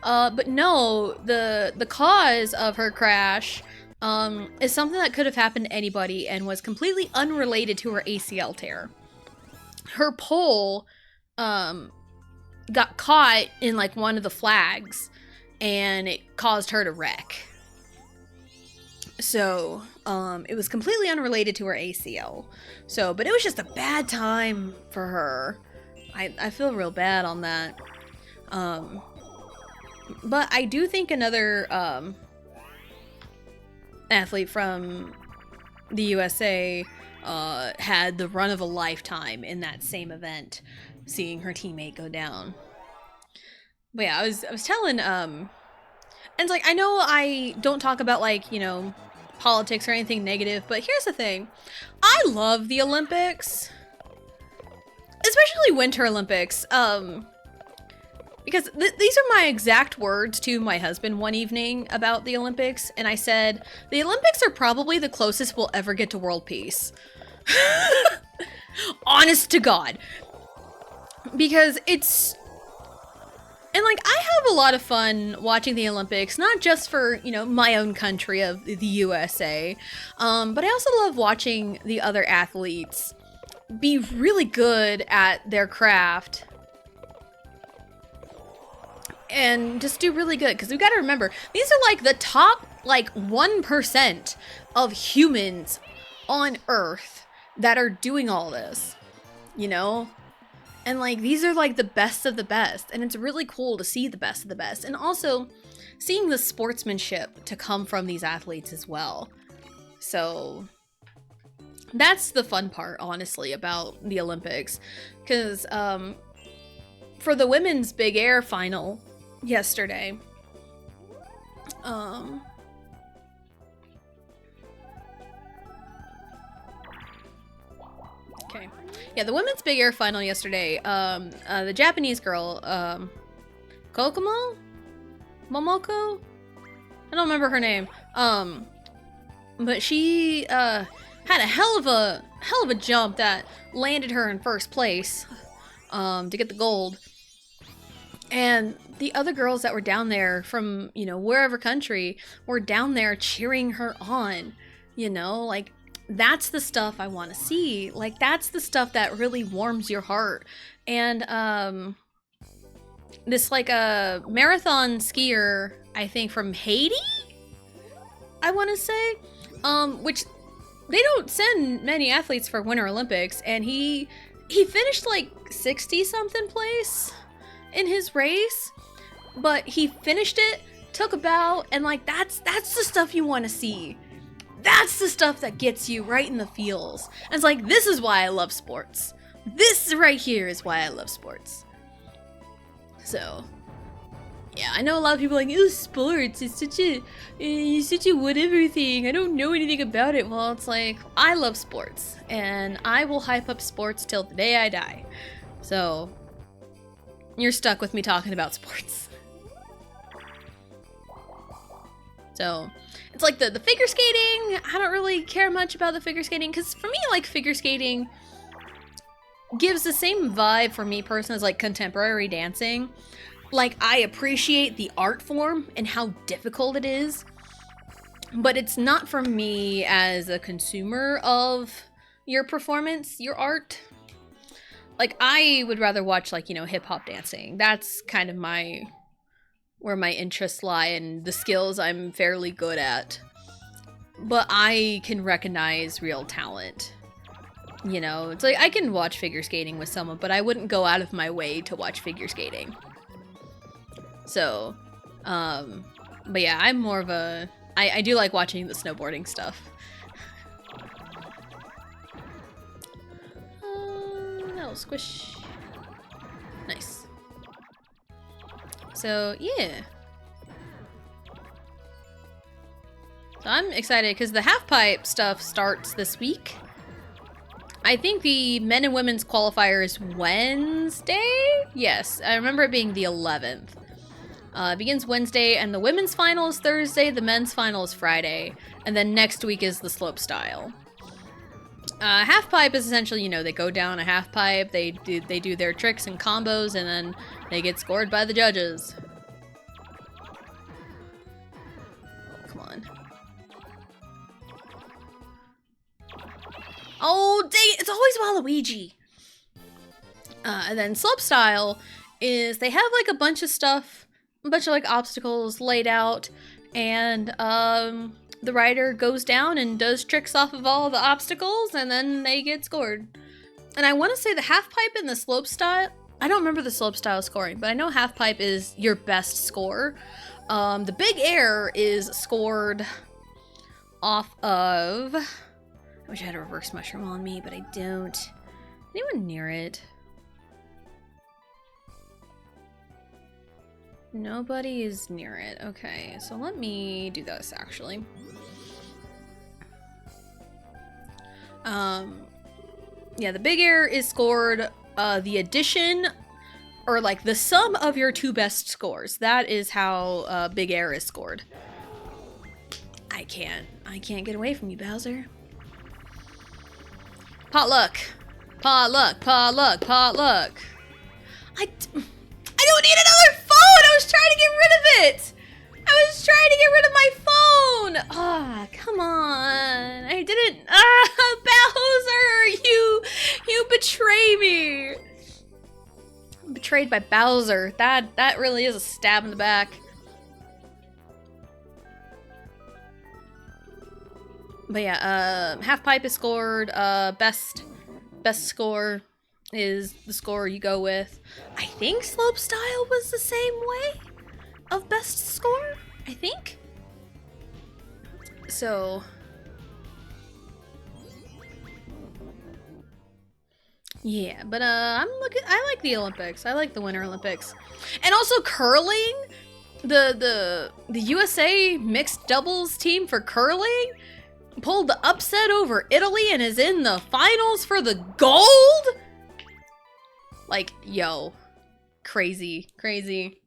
But no, the cause of her crash is something that could have happened to anybody and was completely unrelated to her ACL tear. Her pole got caught in like one of the flags and it caused her to wreck. So, it was completely unrelated to her ACL. So, but it was just a bad time for her. I feel real bad on that. But I do think another athlete from the USA had the run of a lifetime in that same event, seeing her teammate go down. But yeah, I was telling and it's like, I know I don't talk about like, you know, politics or anything negative, but here's the thing. I love the Olympics. Especially Winter Olympics. Because these are my exact words to my husband one evening about the Olympics, and I said, the Olympics are probably the closest we'll ever get to world peace. Honest to God. Because it's... And, like, I have a lot of fun watching the Olympics, not just for, you know, my own country of the USA, but I also love watching the other athletes be really good at their craft and just do really good, because we've got to remember, these are like the top like 1% of humans on Earth that are doing all this, you know? And like, these are like the best of the best. And it's really cool to see the best of the best. And also seeing the sportsmanship to come from these athletes as well. So that's the fun part, honestly, about the Olympics. Because for the women's big air final yesterday, okay. Yeah, the women's big air final yesterday, the Japanese girl, Kokomo? Momoko? I don't remember her name. But she, had a hell of a jump that landed her in first place, to get the gold. And the other girls that were down there from, you know, wherever country were down there cheering her on, you know, like, that's the stuff I want to see. Like, that's the stuff that really warms your heart. And, this, like, a marathon skier, I think from Haiti, I want to say, which they don't send many athletes for Winter Olympics, and he finished like 60 something place in his race, but he finished it, took a bow, and like, that's the stuff you want to see. That's the stuff that gets you right in the feels. And it's like, this is why I love sports. This right here is why I love sports. So, yeah, I know a lot of people are like, oh, sports, it's such a whatever thing. I don't know anything about it. Well, it's like, I love sports, and I will hype up sports till the day I die. So, you're stuck with me talking about sports. So, it's like the figure skating, I don't really care much about the figure skating, because for me, like, figure skating gives the same vibe for me personally as, like, contemporary dancing. Like, I appreciate the art form and how difficult it is, but it's not for me as a consumer of your performance, your art. Like, I would rather watch, like, you know, hip-hop dancing. That's kind of where my interests lie and the skills I'm fairly good at. But I can recognize real talent. You know, it's like, I can watch figure skating with someone, but I wouldn't go out of my way to watch figure skating. So, but yeah, I'm more of a, I do like watching the snowboarding stuff. That'll squish. Nice. So, yeah. So I'm excited because the half-pipe stuff starts this week. I think the men and women's qualifier is Wednesday? Yes, I remember it being the 11th. It begins Wednesday, and the women's final is Thursday, the men's final is Friday, and then next week is the slopestyle. Half-pipe is essentially, you know, they go down a half-pipe, they do their tricks and combos, and then they get scored by the judges. Come on. Oh, dang it, it's always Waluigi! And then slopestyle is, they have, like, a bunch of stuff, a bunch of, like, obstacles laid out, and, the rider goes down and does tricks off of all the obstacles, and then they get scored. And I want to say the half-pipe and the slopestyle, I don't remember the slopestyle scoring, but I know half-pipe is your best score. The big air is scored off of, I wish I had a reverse mushroom on me, but I don't. Anyone near it? Nobody is near it. Okay, so let me do this, actually. Yeah, the big air is scored, the addition, or like the sum of your two best scores. That is how, big air is scored. I can't get away from you, Bowser. Potluck. Potluck, potluck, potluck. I don't need another phone! I was trying to get rid of it! I was trying to get rid of my phone! Ah, come on. I didn't. Bowser! You betray me! I'm betrayed by Bowser. That really is a stab in the back. But yeah, half pipe is scored. Best score is the score you go with. I think slopestyle was the same way of best score, I think. So yeah, but I like the Olympics. I like the Winter Olympics. And also curling, the USA mixed doubles team for curling pulled the upset over Italy and is in the finals for the gold? Like, yo. Crazy. Crazy.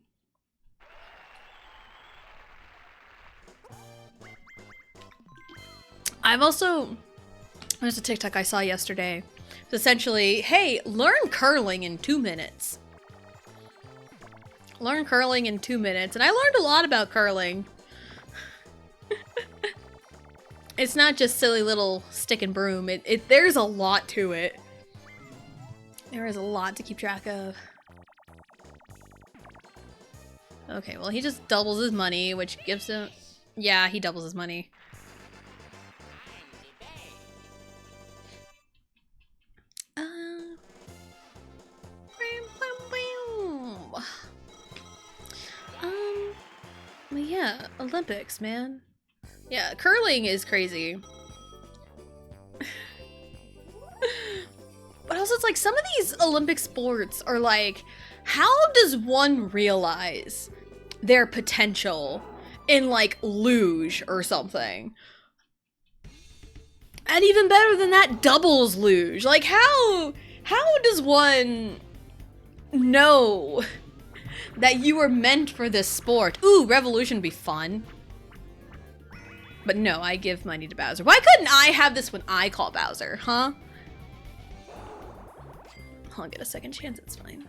There's a TikTok I saw yesterday. It's essentially, hey, learn curling in 2 minutes. Learn curling in 2 minutes. And I learned a lot about curling. It's not just silly little stick and broom. There's a lot to it. There is a lot to keep track of. Okay, well, he just doubles his money, which gives him... Yeah, he doubles his money. But yeah, Olympics, man. Yeah, curling is crazy. But also it's like some of these Olympic sports are like, how does one realize their potential in like luge or something? And even better than that, doubles luge. Like how does one know that you were meant for this sport? Ooh, Revolution would be fun. But no, I give money to Bowser. Why couldn't I have this when I call Bowser, huh? I'll get a second chance, it's fine.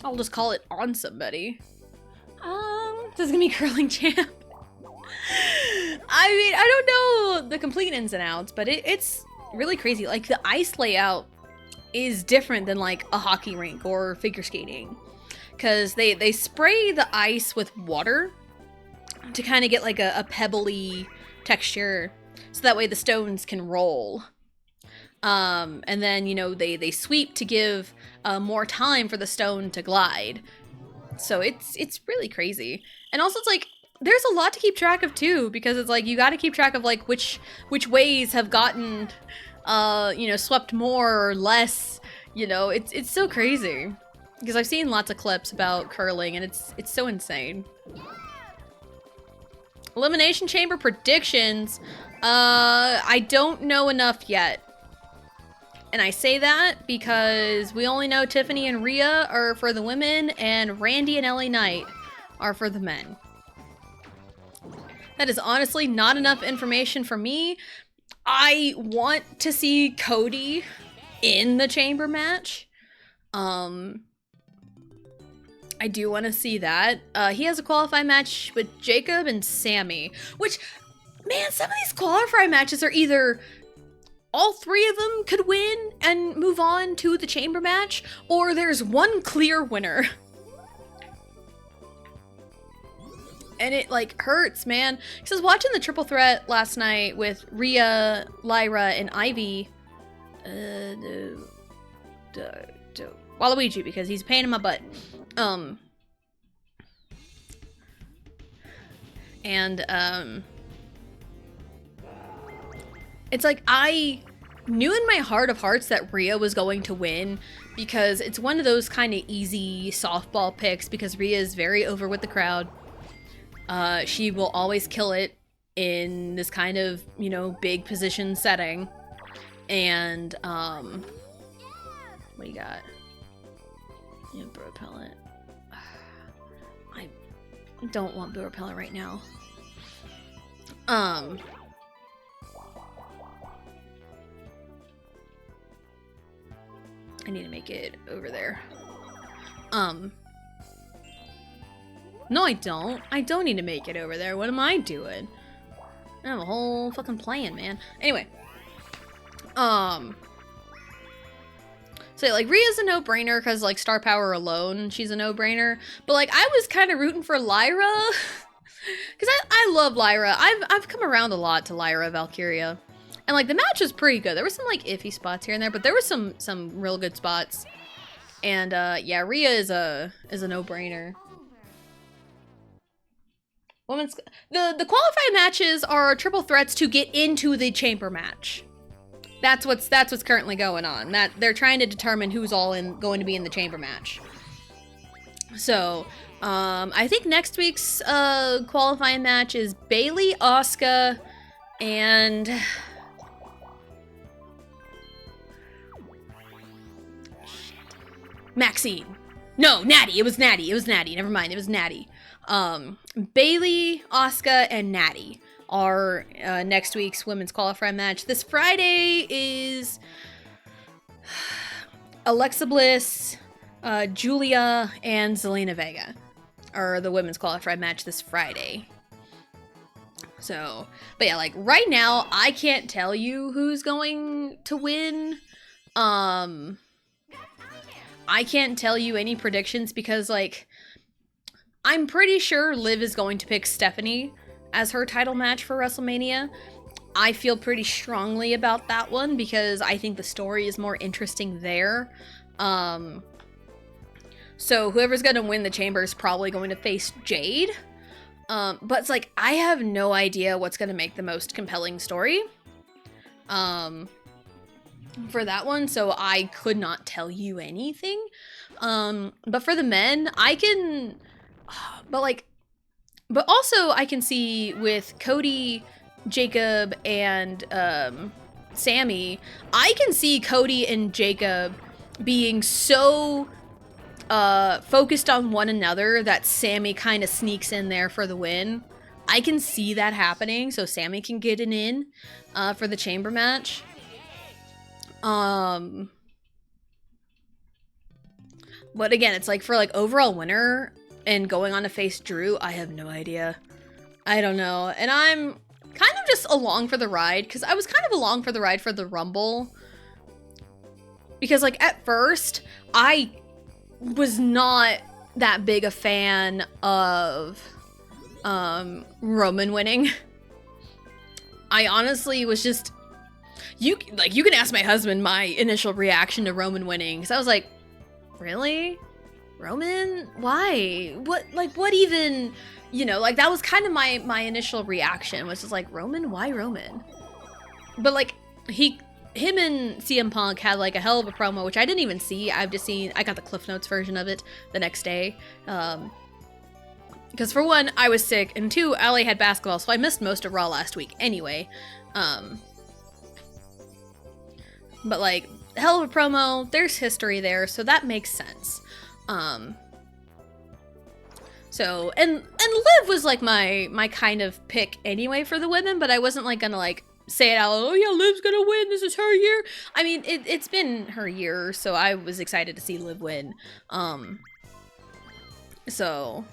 I'll just call it on somebody. This is gonna be curling champ. I mean, I don't know the complete ins and outs, but it's really crazy. Like, the ice layout is different than, like, a hockey rink or figure skating. Because they spray the ice with water to kind of get, like, a pebbly texture. So that way the stones can roll. And then, you know, they sweep to give more time for the stone to glide. So it's really crazy. And also it's like, there's a lot to keep track of too, because it's like, you got to keep track of like which ways have gotten, you know, swept more or less, you know, it's so crazy. Because I've seen lots of clips about curling and it's so insane. Elimination Chamber predictions. I don't know enough yet. And I say that because we only know Tiffany and Rhea are for the women and Randy and LA Knight are for the men. That is honestly not enough information for me. I want to see Cody in the chamber match. I do want to see that. He has a qualifying match with Jacob and Sammy, which, man, some of these qualifying matches are either all three of them could win and move on to the chamber match, or there's one clear winner. And it, like, hurts, man. Because I was watching the triple threat last night with Rhea, Lyra, and Ivy. Waluigi, because he's a pain in my butt. It's like, I knew in my heart of hearts that Rhea was going to win because it's one of those kind of easy softball picks because Rhea is very over with the crowd. She will always kill it in this kind of, you know, big position setting. And, what do you got? Yeah, Bow Repellent. I don't want Bow Repellent right now. I need to make it over there. No, I don't. I don't need to make it over there. What am I doing? I have a whole fucking plan, man. Anyway. So, like, Rhea's a no-brainer because, like, star power alone, she's a no-brainer. But, like, I was kind of rooting for Lyra. Because I love Lyra. I've come around a lot to Lyra Valkyria. And like the match was pretty good. There were some like iffy spots here and there, but there were some real good spots. And yeah, Rhea is a no-brainer. Women's the qualifying matches are triple threats to get into the chamber match. That's what's currently going on. That they're trying to determine who's all going to be in the chamber match. So, I think next week's qualifying match is Bailey, Asuka, and Maxine. No, Natty. It was Natty. Never mind. It was Natty. Bailey, Asuka, and Natty are next week's women's qualifying match. This Friday is Alexa Bliss, Julia, and Zelina Vega are the women's qualifying match this Friday. So, but yeah, like right now, I can't tell you who's going to win. I can't tell you any predictions because like I'm pretty sure Liv is going to pick Stephanie as her title match for WrestleMania. I feel pretty strongly about that one because I think the story is more interesting there. So whoever's going to win the chamber is probably going to face Jade. But it's like, I have no idea what's going to make the most compelling story for that one. So I could not tell you anything. But for the men, I can... But also I can see with Cody, Jacob, and Sammy, I can see Cody and Jacob being so focused on one another that Sammy kind of sneaks in there for the win. I can see that happening, so Sammy can get an in for the chamber match. But again, it's like for like overall winner and going on to face Drew, I have no idea. I don't know. And I'm kind of just along for the ride, because I was kind of along for the ride for the Rumble. Because like at first, I was not that big a fan of Roman winning. I honestly was just, you can ask my husband my initial reaction to Roman winning, because I was like, really? Roman? Why? What even, you know, like that was kind of my initial reaction, was just like, Roman? Why Roman? But like him and CM Punk had like a hell of a promo, which I didn't even see. I got the Cliff Notes version of it the next day. Because for one, I was sick, and two, LA had basketball, so I missed most of Raw last week anyway. But like, hell of a promo, there's history there, so that makes sense. So, and Liv was like my kind of pick anyway for the women, but I wasn't like gonna like say it out, oh yeah, Liv's gonna win, this is her year. I mean, it's been her year, so I was excited to see Liv win. So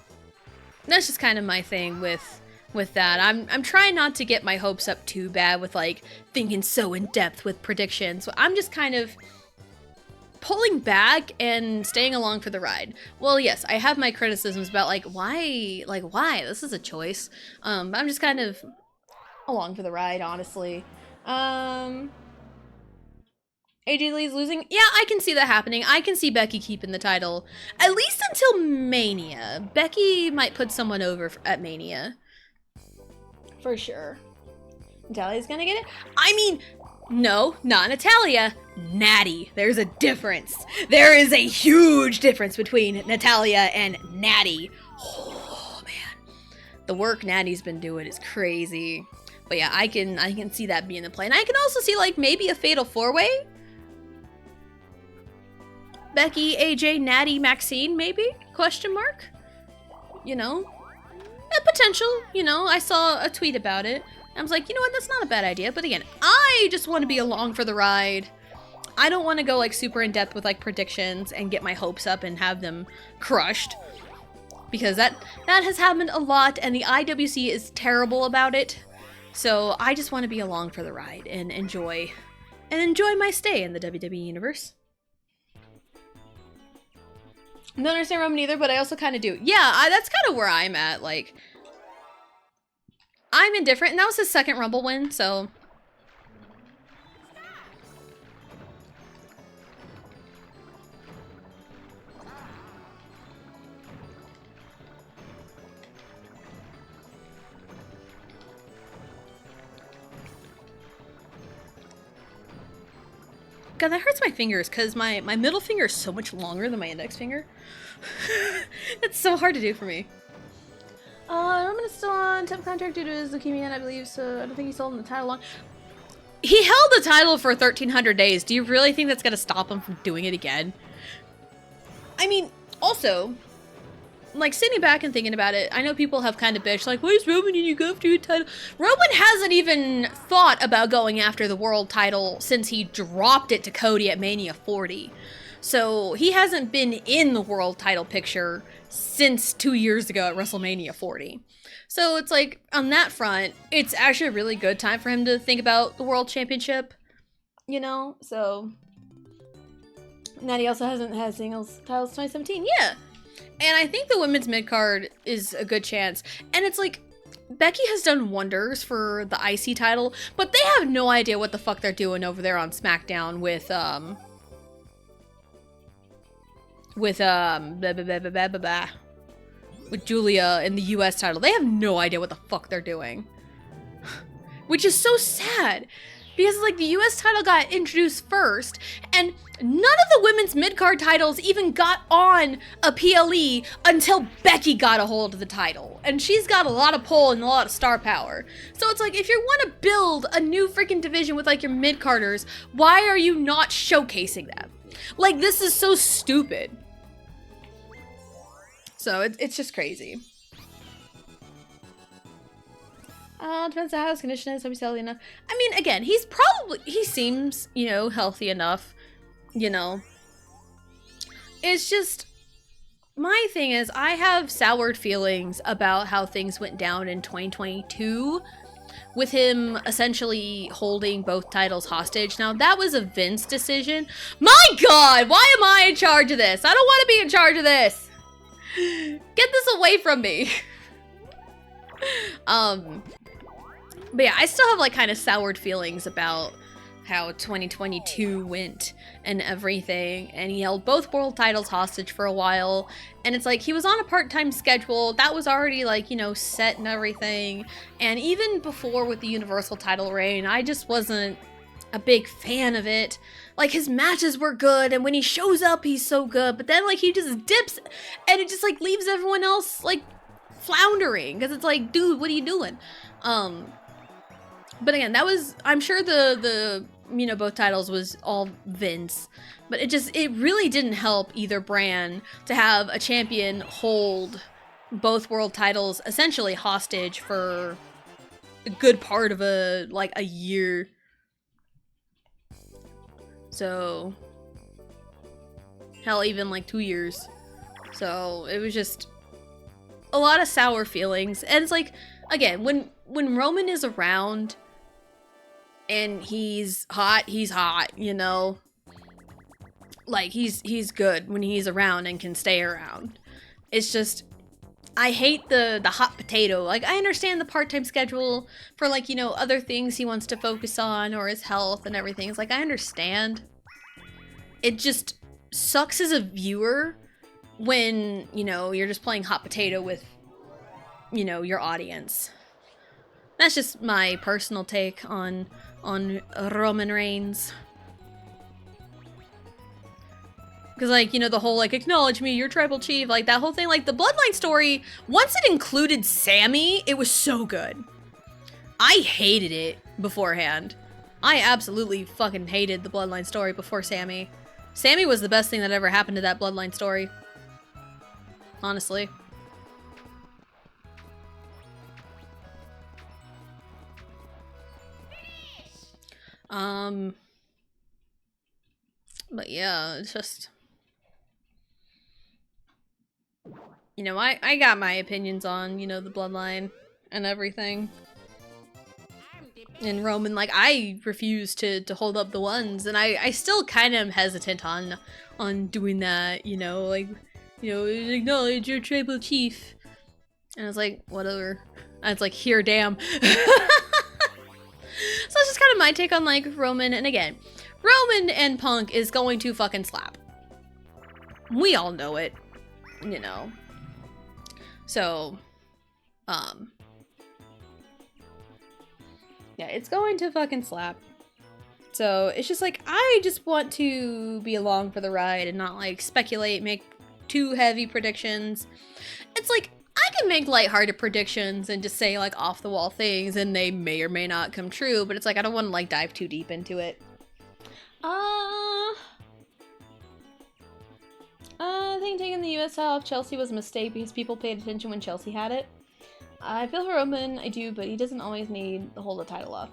that's just kind of my thing with that. I'm trying not to get my hopes up too bad with like thinking so in depth with predictions. So I'm just kind of pulling back and staying along for the ride. Well, yes, I have my criticisms about like why this is a choice. But I'm just kind of along for the ride, honestly. AJ Lee's losing. Yeah, I can see that happening. I can see Becky keeping the title at least until Mania. Becky might put someone over at Mania for sure. Natalia's gonna get it. I mean, no, not Natalia. Natty. There's a difference. There is a huge difference between Natalia and Natty. Oh man, the work Natty's been doing is crazy. But yeah, I can see that being the play, and I can also see like maybe a fatal four-way. Becky, AJ, Natty, Maxine, maybe? Question mark? You know, a potential. You know, I saw a tweet about it. I was like, you know what, that's not a bad idea. But again, I just want to be along for the ride. I don't want to go like super in depth with like predictions and get my hopes up and have them crushed. Because that has happened a lot, and the IWC is terrible about it. So I just want to be along for the ride and enjoy my stay in the WWE universe. I don't understand Roman either, but I also kind of do. Yeah, that's kind of where I'm at. Like, I'm indifferent, and that was his second Rumble win, so... God, that hurts my fingers, because my middle finger is so much longer than my index finger. It's so hard to do for me. Roman is still on temp contract due to his leukemia, I believe, so I don't think he's holding the title long. He held the title for 1,300 days. Do you really think that's going to stop him from doing it again? I mean, also, like, sitting back and thinking about it, I know people have kind of bitched, like, why is Roman need to go after a title? Roman hasn't even thought about going after the world title since he dropped it to Cody at Mania 40. So he hasn't been in the world title picture since 2 years ago at WrestleMania 40. So it's like, on that front, it's actually a really good time for him to think about the world championship, you know? So, Natty also hasn't had singles titles 2017, yeah. And I think the women's mid-card is a good chance. And it's like, Becky has done wonders for the IC title, but they have no idea what the fuck they're doing over there on SmackDown with Julia in the US title. They have no idea what the fuck they're doing. Which is so sad. Because, like, the US title got introduced first, and none of the women's mid-card titles even got on a PLE until Becky got a hold of the title. And she's got a lot of pull and a lot of star power. So it's like, if you want to build a new freaking division with, like, your mid-carders, why are you not showcasing them? Like, this is so stupid. So, it's just crazy. Depends on how his condition is, hope he's healthy enough. I mean, again, he seems, you know, healthy enough, you know. It's just, my thing is, I have soured feelings about how things went down in 2022, with him essentially holding both titles hostage. Now, that was a Vince decision. My God, why am I in charge of this? I don't want to be in charge of this. Get this away from me. But yeah, I still have, like, kind of soured feelings about how 2022 went and everything, and he held both world titles hostage for a while, and it's like, he was on a part-time schedule, that was already, like, you know, set and everything, and even before with the Universal title reign, I just wasn't a big fan of it. Like, his matches were good, and when he shows up, he's so good, but then, like, he just dips, and it just, like, leaves everyone else, like, floundering, because it's like, dude, what are you doing? But again, that was, I'm sure the you know, both titles was all Vince, but it really didn't help either brand to have a champion hold both world titles essentially hostage for a good part of a year. So, hell, even like 2 years. So, it was just a lot of sour feelings. And it's like, again, when Roman is around and he's hot, you know? Like, he's good when he's around and can stay around. It's just, I hate the hot potato. Like, I understand the part-time schedule for, like, you know, other things he wants to focus on or his health and everything. It's like, I understand. It just sucks as a viewer when, you know, you're just playing hot potato with, you know, your audience. That's just my personal take on Roman Reigns. Because, like, you know, the whole, like, acknowledge me, you're tribal chief, like, that whole thing, like, the Bloodline story, once it included Sammy, it was so good. I hated it beforehand. I absolutely fucking hated the Bloodline story before Sammy. Sammy was the best thing that ever happened to that Bloodline story. Honestly. But yeah, it's just, you know, I got my opinions on, you know, the Bloodline and everything. And Roman, like, I refuse to hold up the ones, and I still kind of am hesitant on doing that, you know, acknowledge your tribal chief. And I was like, whatever. And it's like, here, damn. So it's just kind of my take on like Roman. And again, Roman and Punk is going to fucking slap. We all know it, you know. So, yeah, it's going to fucking slap. So it's just like, I just want to be along for the ride and not like speculate, make too heavy predictions. It's like, I can make lighthearted predictions and just say like off the wall things and they may or may not come true, but it's like, I don't want to like dive too deep into it. I think taking the US off Chelsea was a mistake because people paid attention when Chelsea had it. I feel for Roman, I do, but he doesn't always need to hold the title off.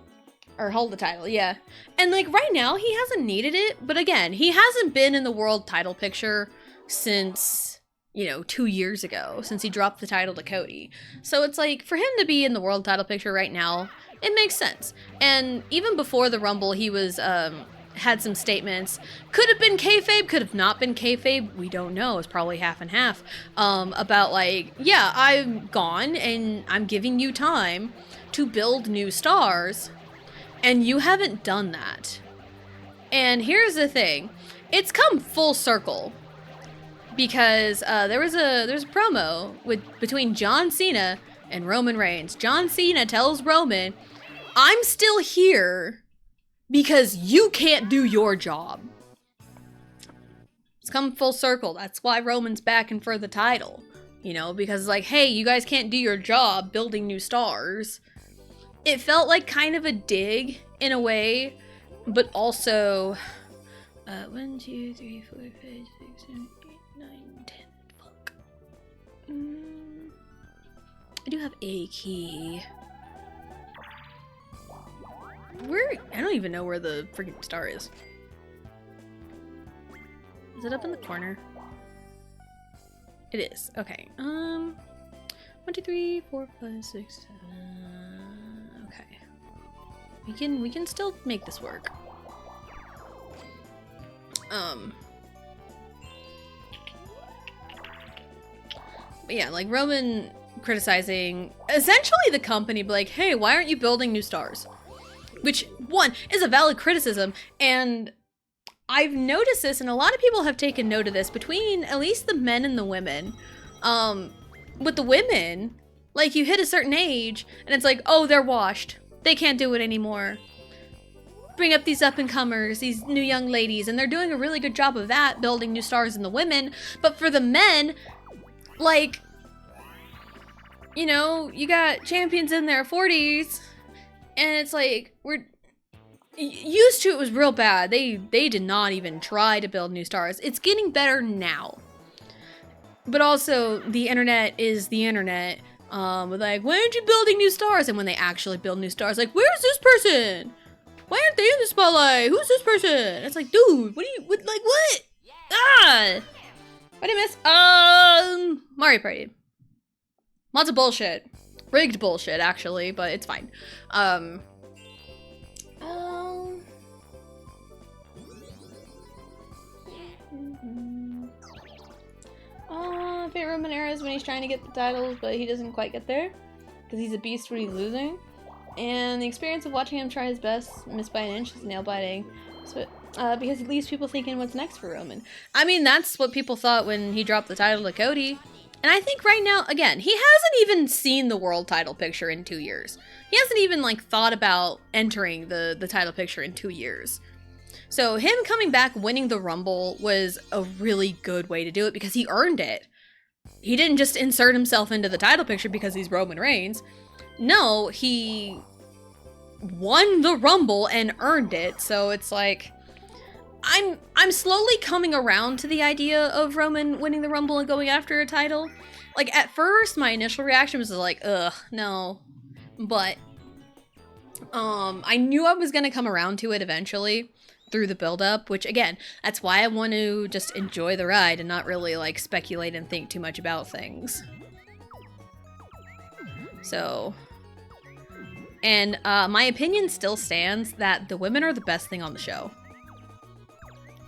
Or hold the title, yeah. And like right now, he hasn't needed it, but again, he hasn't been in the world title picture since, you know, 2 years ago, since he dropped the title to Cody. So it's like, for him to be in the world title picture right now, it makes sense. And even before the Rumble, he was, had some statements. Could have been kayfabe, could have not been kayfabe. We don't know. It's probably half and half. About like, yeah, I'm gone and I'm giving you time to build new stars, and you haven't done that. And here's the thing. It's come full circle because there was a promo between John Cena and Roman Reigns. John Cena tells Roman, "I'm still here because you can't do your job." It's come full circle. That's why Roman's backing for the title. You know, because like, hey, you guys can't do your job building new stars. It felt like kind of a dig in a way, but also 1, 2, 3, 4, 5, 6, 7, 8, 9, 10. Fuck. I do have a key. I don't even know where the freaking star is. Is it up in the corner? It is. Okay. 1, 2, 3, 4, 5, 6, 7. Okay. We can still make this work. But yeah, like Roman criticizing essentially the company, but like, hey, why aren't you building new stars? Which, one, is a valid criticism, and I've noticed this, and a lot of people have taken note of this, between at least the men and the women. With the women, like, you hit a certain age, and it's like, oh, they're washed. They can't do it anymore. Bring up these up-and-comers, these new young ladies, and they're doing a really good job of that, building new stars in the women. But for the men, like, you know, you got champions in their 40s, and it's like, we're used to, it was real bad. They did not even try to build new stars. It's getting better now. But also, the internet is the internet. With like, why aren't you building new stars? And when they actually build new stars, like, where's this person? Why aren't they in the spotlight? Who's this person? It's like, dude, what? Ah! What did I miss? Mario Party. Lots of bullshit. Rigged bullshit, actually, but it's fine. Favorite Roman era is when he's trying to get the titles, but he doesn't quite get there. Because he's a beast when he's losing. And the experience of watching him try his best, miss by an inch, is nail-biting. So, because it leaves people thinking what's next for Roman. I mean, that's what people thought when he dropped the title to Cody. And I think right now, again, he hasn't even seen the world title picture in 2 years. He hasn't even, like, thought about entering the title picture in 2 years. So him coming back, winning the Rumble, was a really good way to do it because he earned it. He didn't just insert himself into the title picture because he's Roman Reigns. No, he won the Rumble and earned it. So it's like, I'm slowly coming around to the idea of Roman winning the Rumble and going after a title. Like, at first, my initial reaction was like, ugh, no. But, I knew I was gonna come around to it eventually through the build-up, which, again, that's why I want to just enjoy the ride and not really, like, speculate and think too much about things. So, and my opinion still stands that the women are the best thing on the show.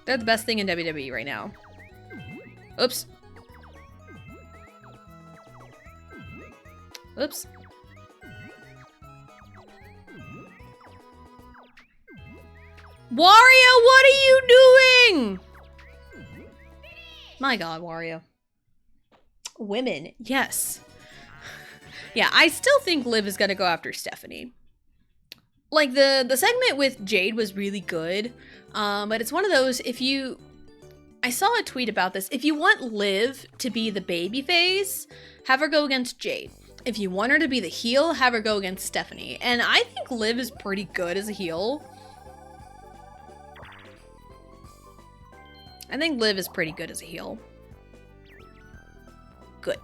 They're the best thing in WWE right now. Oops. Oops. Wario, what are you doing? My god, Wario. Women, yes. Yeah, I still think Liv is gonna go after Stephanie. Like, the segment with Jade was really good, but it's one of those, I saw a tweet about this. If you want Liv to be the baby face, have her go against Jade. If you want her to be the heel, have her go against Stephanie. And I think Liv is pretty good as a heel. I think Liv is pretty good as a heel. Good.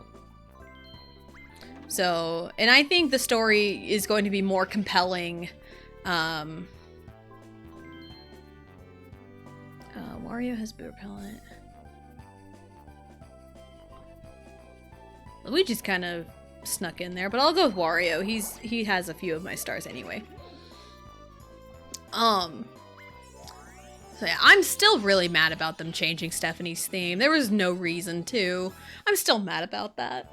So, and I think the story is going to be more compelling. Wario has boot repellent. Luigi's kind of snuck in there, but I'll go with Wario. He has a few of my stars anyway. So yeah, I'm still really mad about them changing Stephanie's theme. There was no reason to. I'm still mad about that.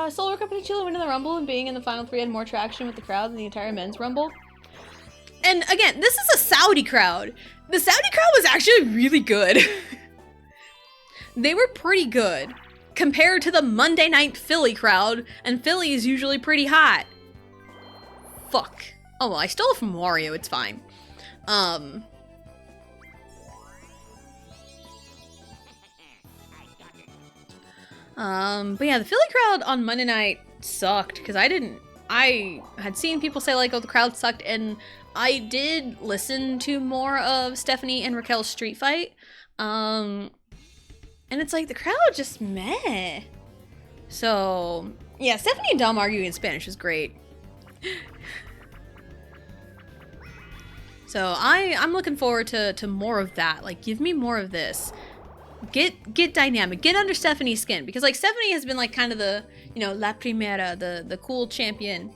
Solar Company Chile winning the Rumble and being in the final three had more traction with the crowd than the entire men's Rumble. And again, this is a Saudi crowd. The Saudi crowd was actually really good. They were pretty good compared to the Monday night Philly crowd, and Philly is usually pretty hot. Fuck. Oh, well, I stole it from Wario, it's fine. But yeah, the Philly crowd on Monday night sucked, because I had seen people say, like, oh, the crowd sucked, and I did listen to more of Stephanie and Raquel's street fight, and it's like, the crowd just meh. So, yeah, Stephanie and Dom arguing in Spanish is great. So I'm looking forward to more of that. Like, give me more of this. Get dynamic. Get under Stephanie's skin. Because, like, Stephanie has been, like, kind of the, you know, La Primera, the cool champion.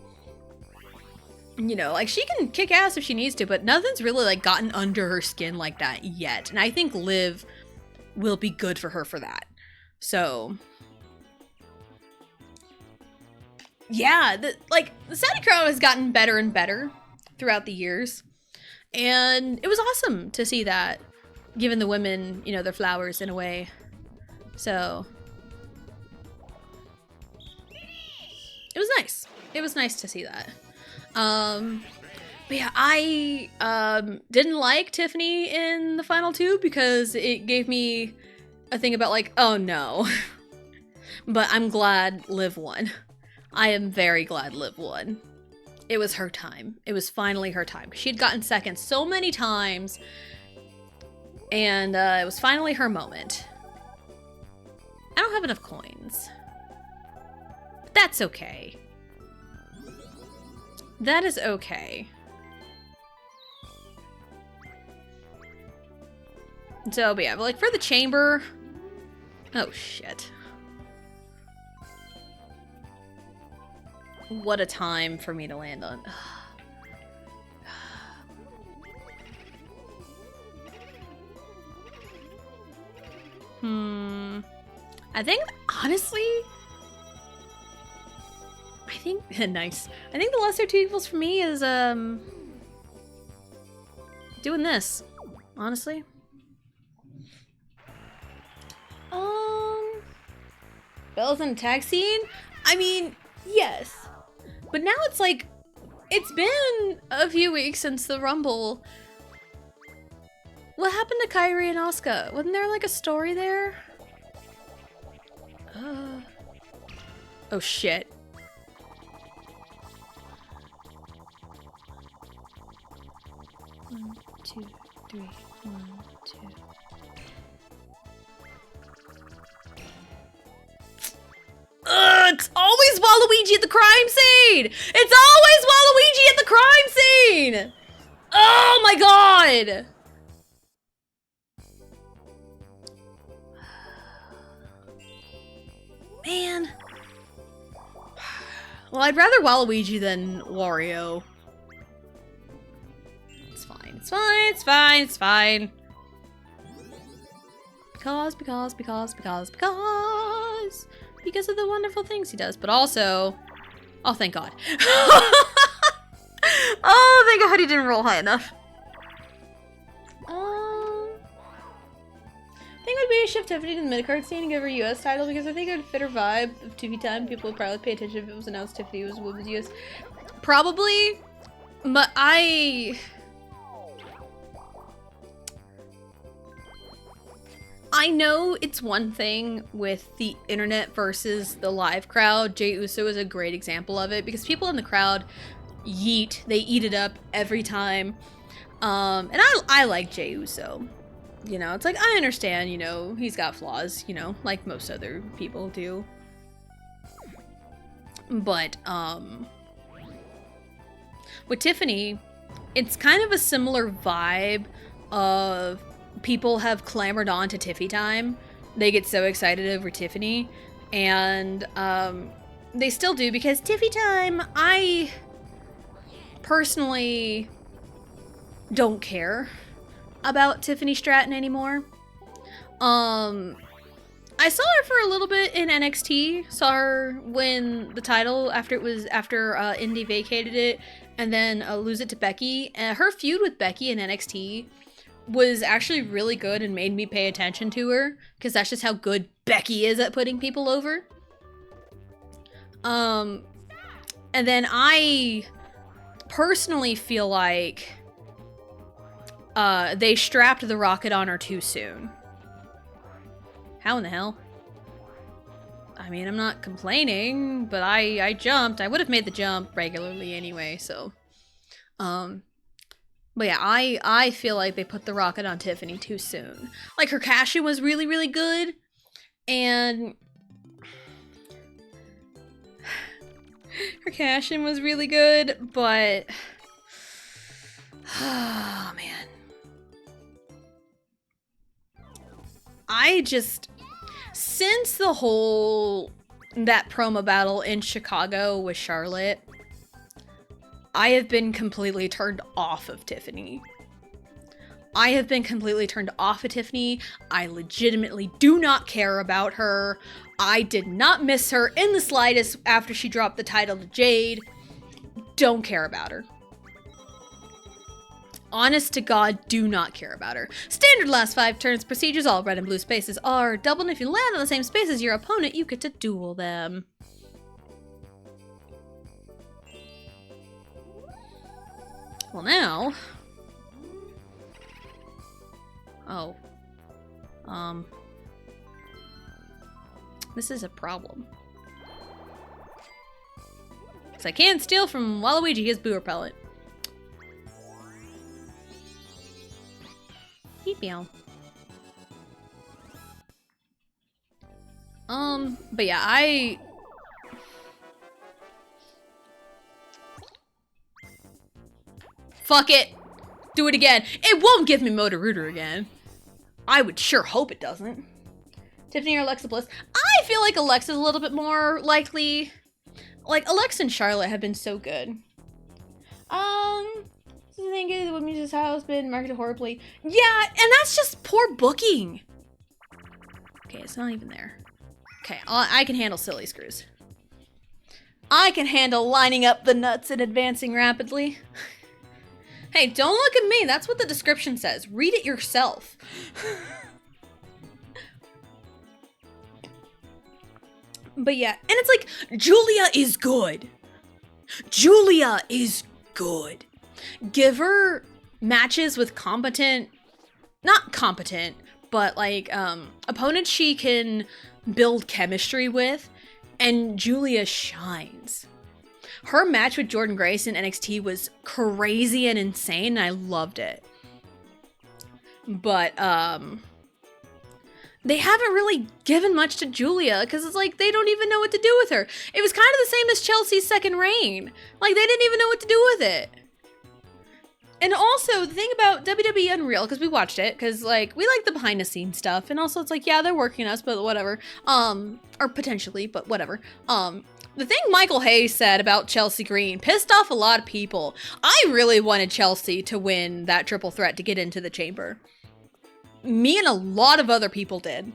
You know, like, she can kick ass if she needs to, but nothing's really, like, gotten under her skin like that yet. And I think Liv will be good for her for that. So, yeah, the Saudi crowd has gotten better and better throughout the years. And it was awesome to see that, giving the women, you know, their flowers in a way. So, it was nice. It was nice to see that. But yeah, I didn't like Tiffany in the final two because it gave me a thing about, like, oh no. But I'm glad Liv won. I am very glad Liv won. It was her time. It was finally her time. She'd gotten second so many times, and it was finally her moment. I don't have enough coins, but that's okay. That is okay. So, but yeah, but like for the chamber, oh shit. What a time for me to land on. I think, honestly, nice. I think the lesser two evils for me is, doing this, honestly. Bella's in a tag scene? I mean, yes. But now it's like, it's been a few weeks since the Rumble. What happened to Kairi and Asuka? Wasn't there like a story there? Oh shit. One, two, three, 1, 2. It's always Waluigi at the crime scene! It's always Waluigi at the crime scene! Oh my god! Man. Well, I'd rather Waluigi than Wario. It's fine, it's fine, it's fine, it's fine. Because of the wonderful things he does. But also, Oh, thank God. Oh, thank God he didn't roll high enough. I think it would be a shift Tiffany to the mid-card scene and give her a US title because I think it would fit her vibe of 2v time. People would probably pay attention if it was announced Tiffany was Women's US. Probably, but I know it's one thing with the internet versus the live crowd. Jey Uso is a great example of it because people in the crowd they eat it up every time. And I like Jey Uso. You know, it's like, I understand, you know, he's got flaws, you know, like most other people do. But, with Tiffany, it's kind of a similar vibe of people have clamored on to Tiffy time. They get so excited over Tiffany. And, they still do because Tiffy time, I personally don't care about Tiffany Stratton anymore. I saw her for a little bit in NXT. Saw her win the title after Indy vacated it, and then lose it to Becky. And her feud with Becky in NXT was actually really good and made me pay attention to her because that's just how good Becky is at putting people over. And then I personally feel like they strapped the rocket on her too soon. How in the hell? I mean, I'm not complaining, but I jumped. I would have made the jump regularly anyway, so. But yeah, I feel like they put the rocket on Tiffany too soon. Like, her cash-in was really, really good, and her cash-in was really good, but oh man. Since that promo battle in Chicago with Charlotte, I have been completely turned off of Tiffany. I legitimately do not care about her. I did not miss her in the slightest after she dropped the title to Jade. Don't care about her. Honest to God, do not care about her. Standard last 5 turns procedures, all red and blue spaces are doubled, and if you land on the same space as your opponent, you get to duel them. Well now... Oh. This is a problem. Because I can't steal from Waluigi his boo repellent. But yeah, fuck it! Do it again! It won't give me Motor again. I would sure hope it doesn't. Tiffany or Alexa Bliss? I feel like Alexa's a little bit more likely. Like, Alexa and Charlotte have been so good. I think the women's house been marketed horribly. Yeah, and that's just poor booking. Okay, it's not even there. Okay, I can handle silly screws. I can handle lining up the nuts and advancing rapidly. Hey, don't look at me. That's what the description says. Read it yourself. But yeah, and it's like, Julia is good. Julia is good. Give her matches with not competent, but like, opponents she can build chemistry with, and Julia shines. Her match with Jordynne Grace in NXT was crazy and insane, and I loved it. But, they haven't really given much to Julia, because it's like, they don't even know what to do with her. It was kind of the same as Chelsea's second reign. Like, they didn't even know what to do with it. And also, the thing about WWE Unreal, because we watched it, because, like, we like the behind-the-scenes stuff, and also it's like, yeah, they're working us, but whatever. Or potentially, but whatever. The thing Michael Hayes said about Chelsea Green pissed off a lot of people. I really wanted Chelsea to win that triple threat to get into the chamber. Me and a lot of other people did.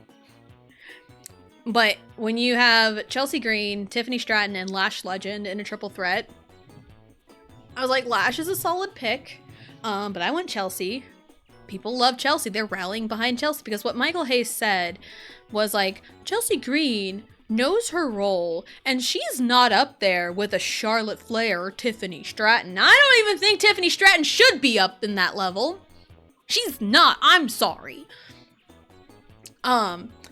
But when you have Chelsea Green, Tiffany Stratton, and Lash Legend in a triple threat, I was like, Lash is a solid pick, but I went Chelsea. People love Chelsea. They're rallying behind Chelsea because what Michael Hayes said was like, Chelsea Green knows her role, and she's not up there with a Charlotte Flair or Tiffany Stratton. I don't even think Tiffany Stratton should be up in that level. She's not. I'm sorry.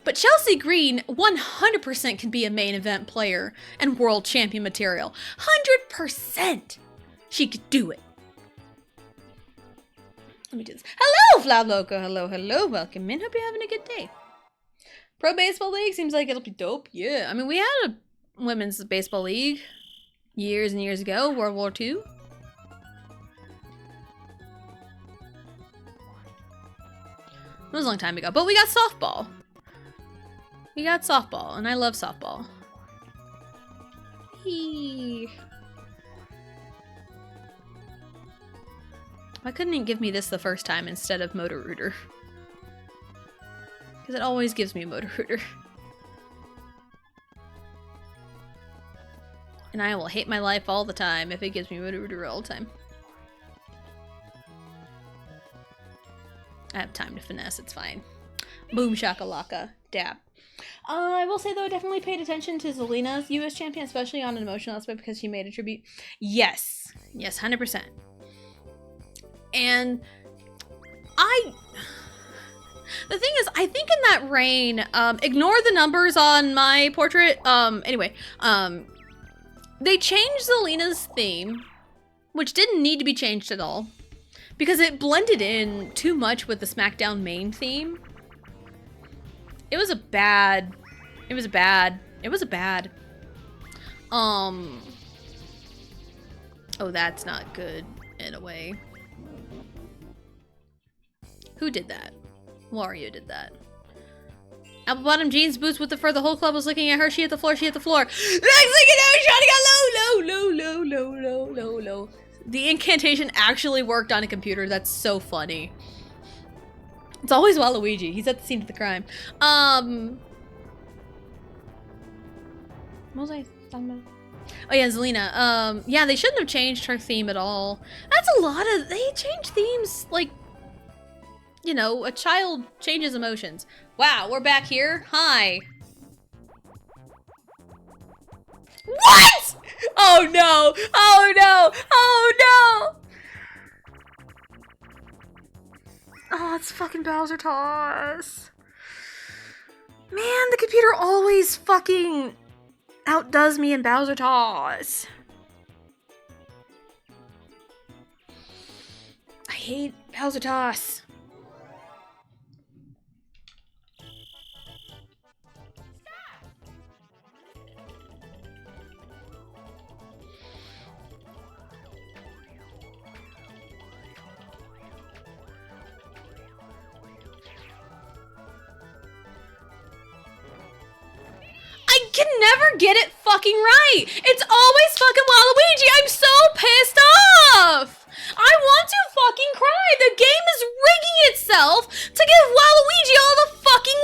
But Chelsea Green 100% can be a main event player and world champion material. 100%. She could do it. Let me do this. Hello, Floud Loco. Hello, hello. Welcome in. Hope you're having a good day. Pro Baseball League seems like it'll be dope. Yeah. I mean, we had a women's baseball league years and years ago. World War II. It was a long time ago. But we got softball. We got softball. And I love softball. Eee. Why couldn't it give me this the first time instead of Motor Rooter? Because it always gives me a Motor Rooter. And I will hate my life all the time if it gives me Motor Rooter all the time. I have time to finesse, it's fine. Boom shakalaka. Dab. I will say though, I definitely paid attention to Zelina's US champion, especially on an emotional aspect because she made a tribute. Yes. Yes, 100%. And the thing is, I think in that reign, ignore the numbers on my portrait. They changed Zelina's theme, which didn't need to be changed at all, because it blended in too much with the SmackDown main theme. It was a bad. Oh, that's not good in a way. Who did that? Wario did that. Apple bottom jeans boots with the fur. The whole club was looking at her. She hit the floor. She hit the floor. Next thing you know, Shotty got low. The incantation actually worked on a computer. That's so funny. It's always Waluigi. He's at the scene of the crime. What was I talking about? Oh yeah, Zelina. Yeah, they shouldn't have changed her theme at all. That's a lot of. They change themes like. You know, a child changes emotions. Wow, we're back here. Hi. What? Oh no! Oh no! Oh no! Oh, it's fucking Bowser Toss. Man, the computer always fucking outdoes me in Bowser Toss. I hate Bowser Toss. I can never get it fucking right. It's always fucking Waluigi. I'm so pissed off. I want to fucking cry. The game is rigging itself to give Waluigi all the fucking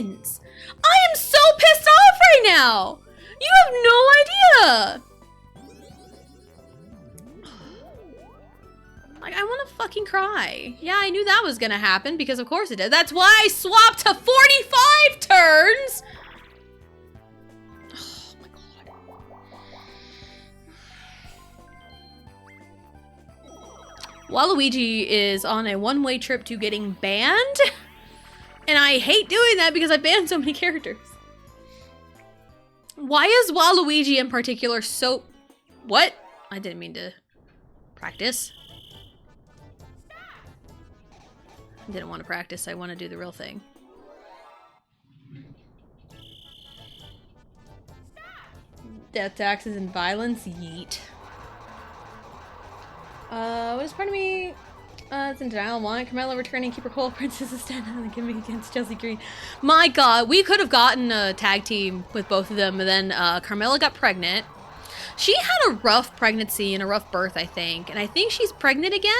wins. I am so pissed off right now. You have no idea. Like, I want to fucking cry. Yeah, I knew that was gonna happen because of course it did. That's why I swapped to 45 turns. Waluigi is on a one-way trip to getting banned, and I hate doing that because I banned so many characters. Why is Waluigi in particular so... What? I didn't mean to practice. I didn't want to practice, I want to do the real thing. Death, taxes, and violence? Yeet. What is part of me? It's in denial. Want Carmella returning, keep her cool. Princess is stand up and give me against Chelsea Green. My God, we could have gotten a tag team with both of them, and then Carmella got pregnant. She had a rough pregnancy and a rough birth, I think, and I think she's pregnant again.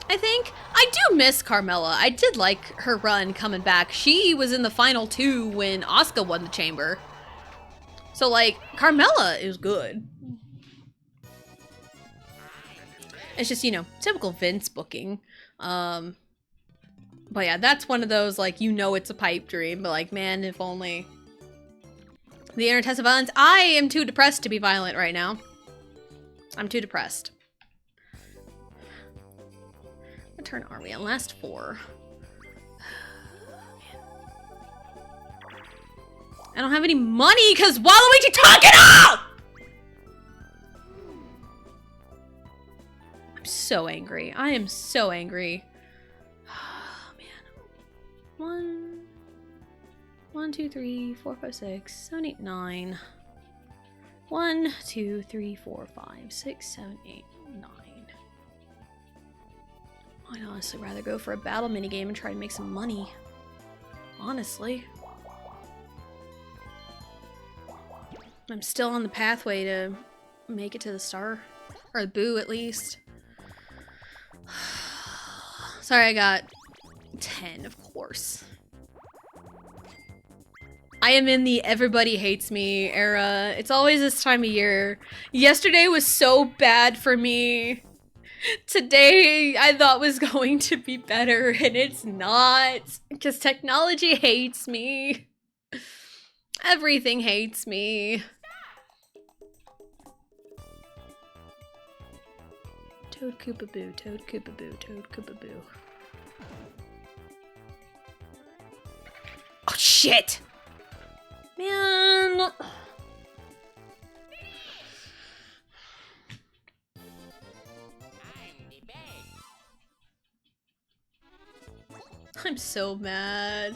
I think. I do miss Carmella. I did like her run coming back. She was in the final 2 when Asuka won the chamber. So, like, Carmella is good. It's just, you know, typical Vince booking. But yeah, that's one of those, like, you know it's a pipe dream, but like, man, if only. The inner test of violence. I am too depressed to be violent right now. I'm too depressed. What turn are we on? Last 4. I don't have any money because Waluigi took it all! I'm so angry. I am so angry. Oh, man. 1, 2, 3, 4, 5, 6, 7, 8, 9. 1, 2, 3, 4, 5, 6, 7, 8, 9. I'd honestly rather go for a battle minigame and try to make some money. Honestly. I'm still on the pathway to make it to the star. Or the boo, at least. Sorry, I got 10, of course. I am in the everybody hates me era. It's always this time of year. Yesterday was so bad for me. Today I thought was going to be better, and it's not. Because technology hates me. Everything hates me. Toad Koopa Boo, Toad Koopa Boo, Toad Koopa Boo. Oh shit! Man! I'm so mad.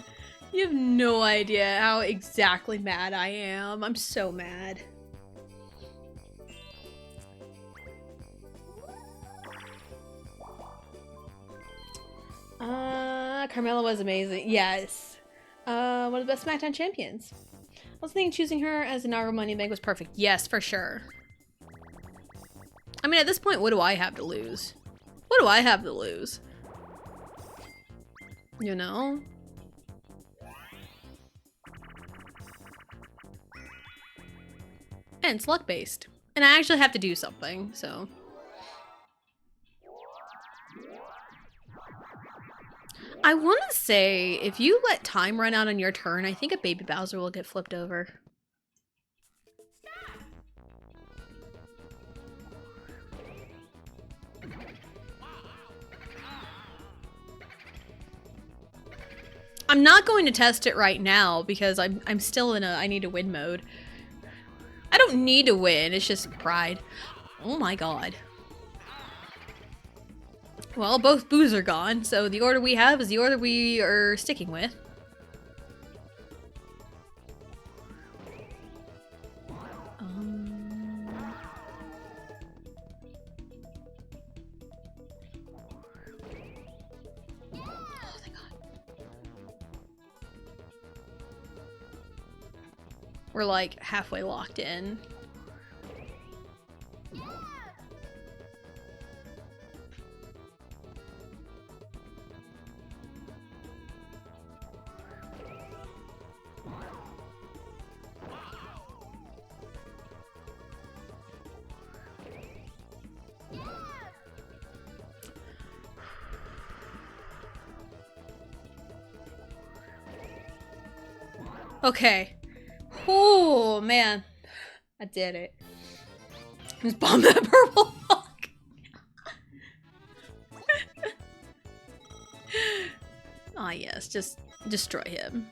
You have no idea how exactly mad I am. I'm so mad. Carmella was amazing. Yes. One of the best SmackDown champions. I was thinking choosing her as an Naga Money Bank was perfect. Yes, for sure. I mean, at this point, what do I have to lose? What do I have to lose? You know? And it's luck-based. And I actually have to do something, so... I want to say, if you let time run out on your turn, I think a Baby Bowser will get flipped over. I'm not going to test it right now because I'm still in a I need to win mode. I don't need to win, it's just pride. Oh my god. Well, both boos are gone, so the order we have is the order we are sticking with. Oh, thank God. We're like halfway locked in. Okay. Oh, man. I did it. Just bomb that purple hawk. Ah, yes. Just destroy him.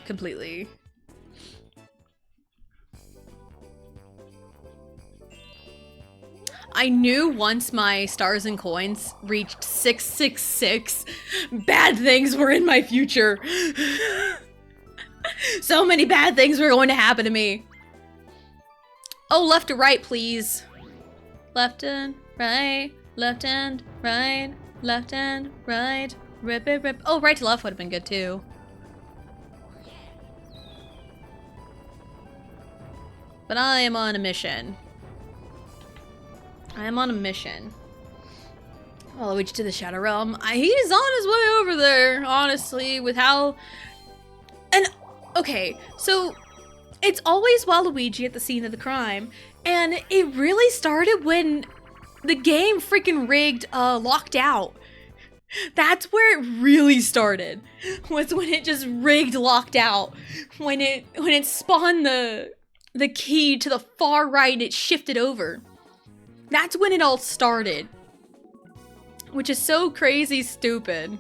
Completely. I knew once my stars and coins reached 666, bad things were in my future. So many bad things were going to happen to me. Oh, left to right, please. Left and right, left and right, left and right. Rip it, rip. Oh, right to left would have been good too. But I am on a mission. I am on a mission. Waluigi to the Shadow Realm. He's on his way over there, honestly, with how... And, okay, so it's always Waluigi at the scene of the crime, and it really started when the game freaking rigged Locked Out. That's where it really started, was when it just rigged Locked Out. When it spawned the key to the far right and it shifted over. That's when it all started. Which is so crazy stupid.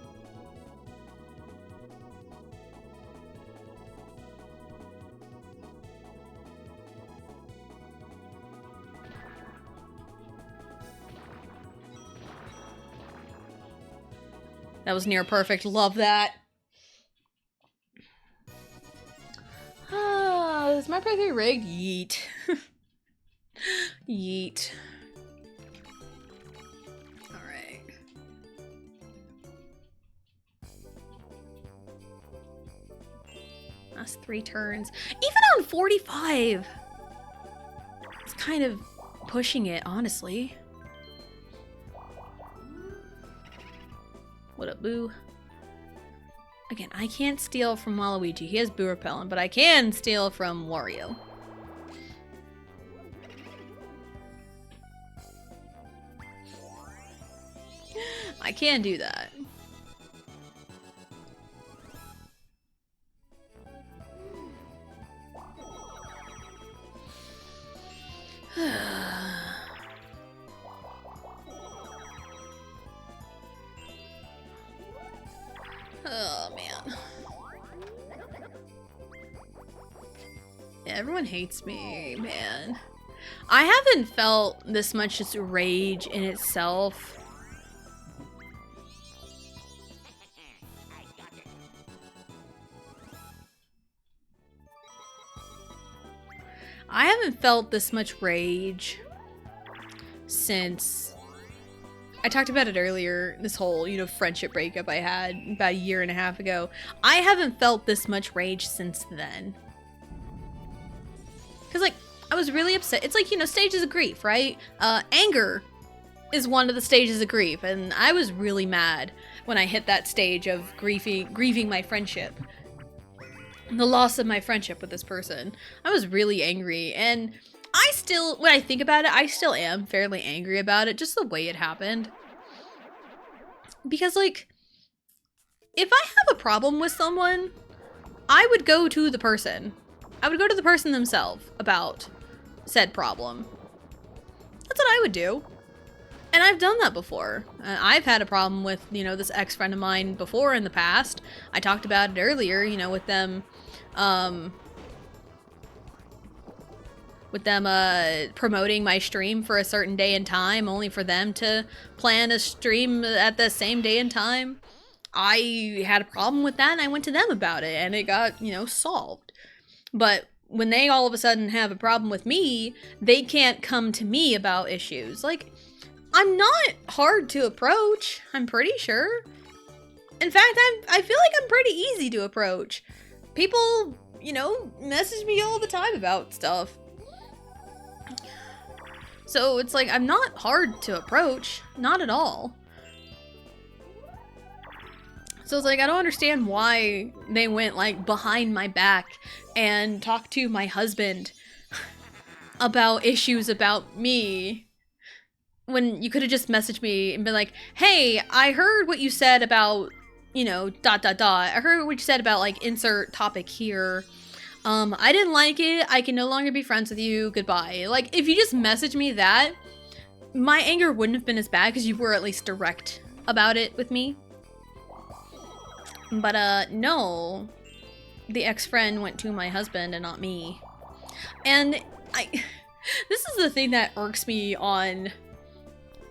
That was near perfect. Love that. Is my playthrough rigged? Yeet. Yeet. Alright. That's 3 turns. Even on 45! It's kind of pushing it, honestly. What up, Boo? Again, I can't steal from Waluigi. He has Boo Repellent, but I can steal from Wario. I can do that. Oh, man. Yeah, everyone hates me, man. I haven't felt this much just rage in itself. I haven't felt this much rage since... I talked about it earlier, this whole, friendship breakup I had about 1.5 years ago. I haven't felt this much rage since then. Because, like, I was really upset. It's like, stages of grief, right? Anger is one of the stages of grief, and I was really mad when I hit that stage of grieving my friendship. The loss of my friendship with this person. I was really angry, and I still, when I think about it, I still am fairly angry about it, just the way it happened. Because, like, if I have a problem with someone, I would go to the person. I would go to the person themselves about said problem. That's what I would do. And I've done that before. I've had a problem with, this ex-friend of mine before in the past. I talked about it earlier, with them, promoting my stream for a certain day and time, only for them to plan a stream at the same day and time. I had a problem with that, and I went to them about it, and it got, solved. But when they all of a sudden have a problem with me, they can't come to me about issues. Like, I'm not hard to approach, I'm pretty sure. In fact, I feel like I'm pretty easy to approach. People, message me all the time about stuff. So it's like, I'm not hard to approach. Not at all. So it's like, I don't understand why they went, like, behind my back and talked to my husband about issues about me, when you could have just messaged me and been like, hey, I heard what you said about, I heard what you said about, like, insert topic here. I didn't like it. I can no longer be friends with you. Goodbye. Like, if you just messaged me that, my anger wouldn't have been as bad because you were at least direct about it with me. But, no. The ex-friend went to my husband and not me. And this is the thing that irks me on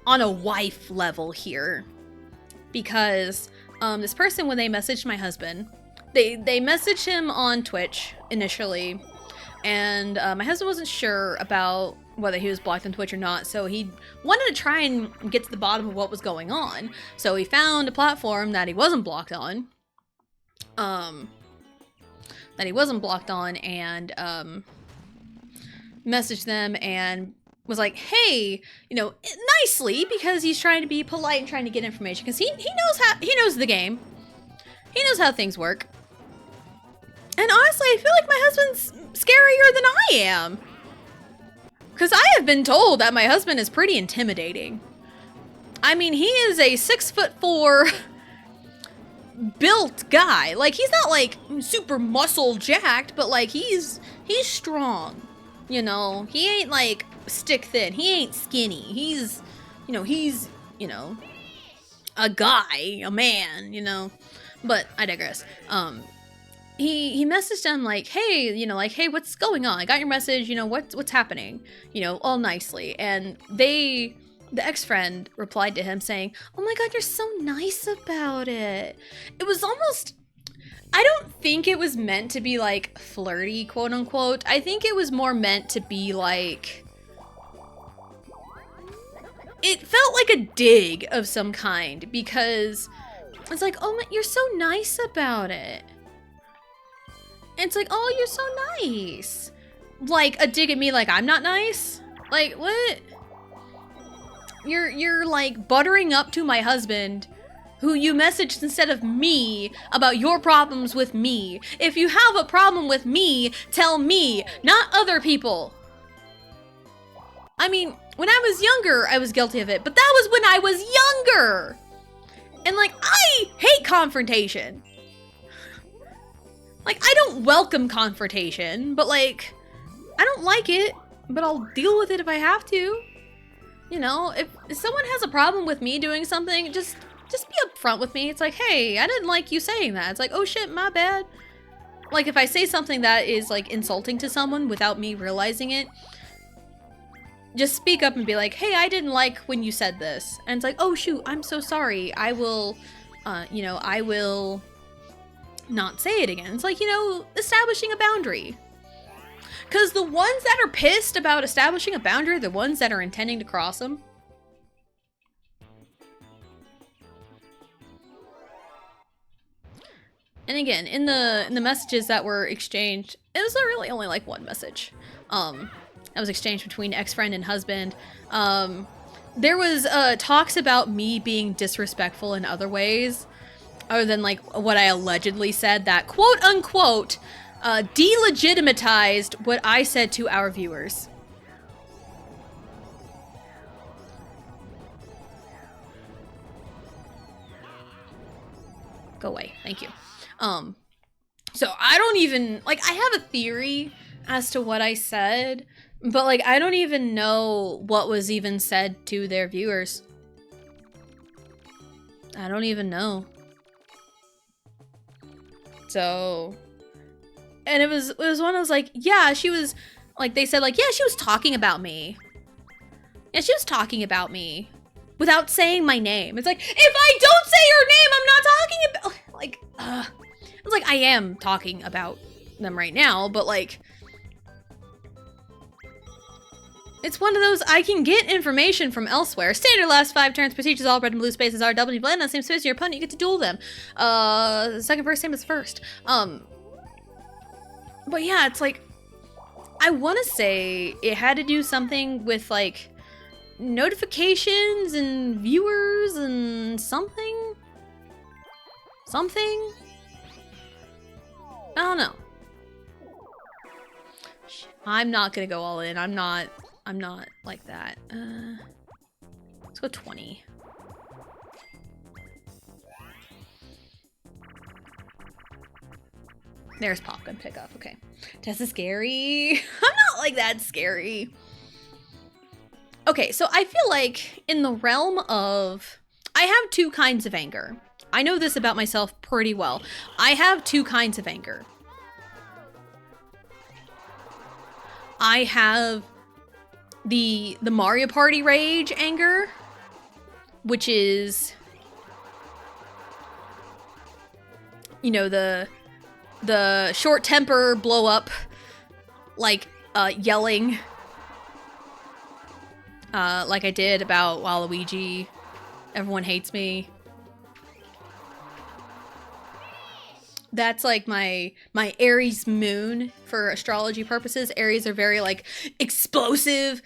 a wife level here. Because, this person, when they messaged my husband, they messaged him on Twitch initially, and my husband wasn't sure about whether he was blocked on Twitch or not, so he wanted to try and get to the bottom of what was going on. So he found a platform that he wasn't blocked on, and messaged them and was like, hey, you know, nicely, because he's trying to be polite and trying to get information, because he knows the game. He knows how things work. And honestly, I feel like my husband's scarier than I am. Because I have been told that my husband is pretty intimidating. I mean, he is a 6'4" built guy. Like, he's not like super muscle jacked, but like he's strong. You know, he ain't like stick thin. He ain't skinny. He's a guy, a man, you know. But I digress. He messaged him like, hey, you know, like, hey, what's going on? I got your message, you know, what's happening? You know, all nicely. And the ex-friend replied to him saying, oh my god, you're so nice about it. It was almost, I don't think it was meant to be like flirty, quote unquote. I think it was more meant to be like, it felt like a dig of some kind, because it's like, oh my, you're so nice about it. And it's like, oh, you're so nice. Like a dig at me like I'm not nice? Like, what? You're like buttering up to my husband, who you messaged instead of me about your problems with me. If you have a problem with me, tell me, not other people. I mean, when I was younger, I was guilty of it, but that was when I was younger. And like, I hate confrontation. Like, I don't welcome confrontation, but like, I don't like it, but I'll deal with it if I have to. You know, if someone has a problem with me doing something, just be upfront with me. It's like, hey, I didn't like you saying that. It's like, oh shit, my bad. Like, if I say something that is like insulting to someone without me realizing it, just speak up and be like, hey, I didn't like when you said this. And it's like, oh shoot, I'm so sorry. I will, I will not say it again. It's like, you know, establishing a boundary. Because the ones that are pissed about establishing a boundary are the ones that are intending to cross them. And again, in the messages that were exchanged, it was really only like one message. That was exchanged between ex-friend and husband. There was talks about me being disrespectful in other ways, other than like what I allegedly said that quote unquote delegitimatized what I said to our viewers. Go away, thank you. So I don't even, like, I have a theory as to what I said, but like, I don't even know what was even said to their viewers. I don't even know. So, and it was one I was like, yeah, she was, like, they said like, yeah, she was talking about me. Yeah, she was talking about me without saying my name. It's like, if I don't say her name, I'm not talking about, like, it's like, I am talking about them right now, but like, it's one of those, I can get information from elsewhere. Standard last 5 turns, procedures all red and blue spaces are double. You land on the same space as your opponent, you get to duel them. Second verse, same as first. But yeah, it's like, I want to say it had to do something with like notifications and viewers and something. Something? I don't know. I'm not gonna go all in. I'm not like that. Let's go 20. There's popgun pickup. Okay. Tessa scary. I'm not like that scary. Okay, so I feel like in the realm of, I have 2 kinds of anger. I know this about myself pretty well. I have 2 kinds of anger. I have the Mario Party rage anger, which is, you know, the short temper blow up, like yelling, like I did about Waluigi. Everyone hates me. That's like my Aries moon for astrology purposes. Aries are very like explosive,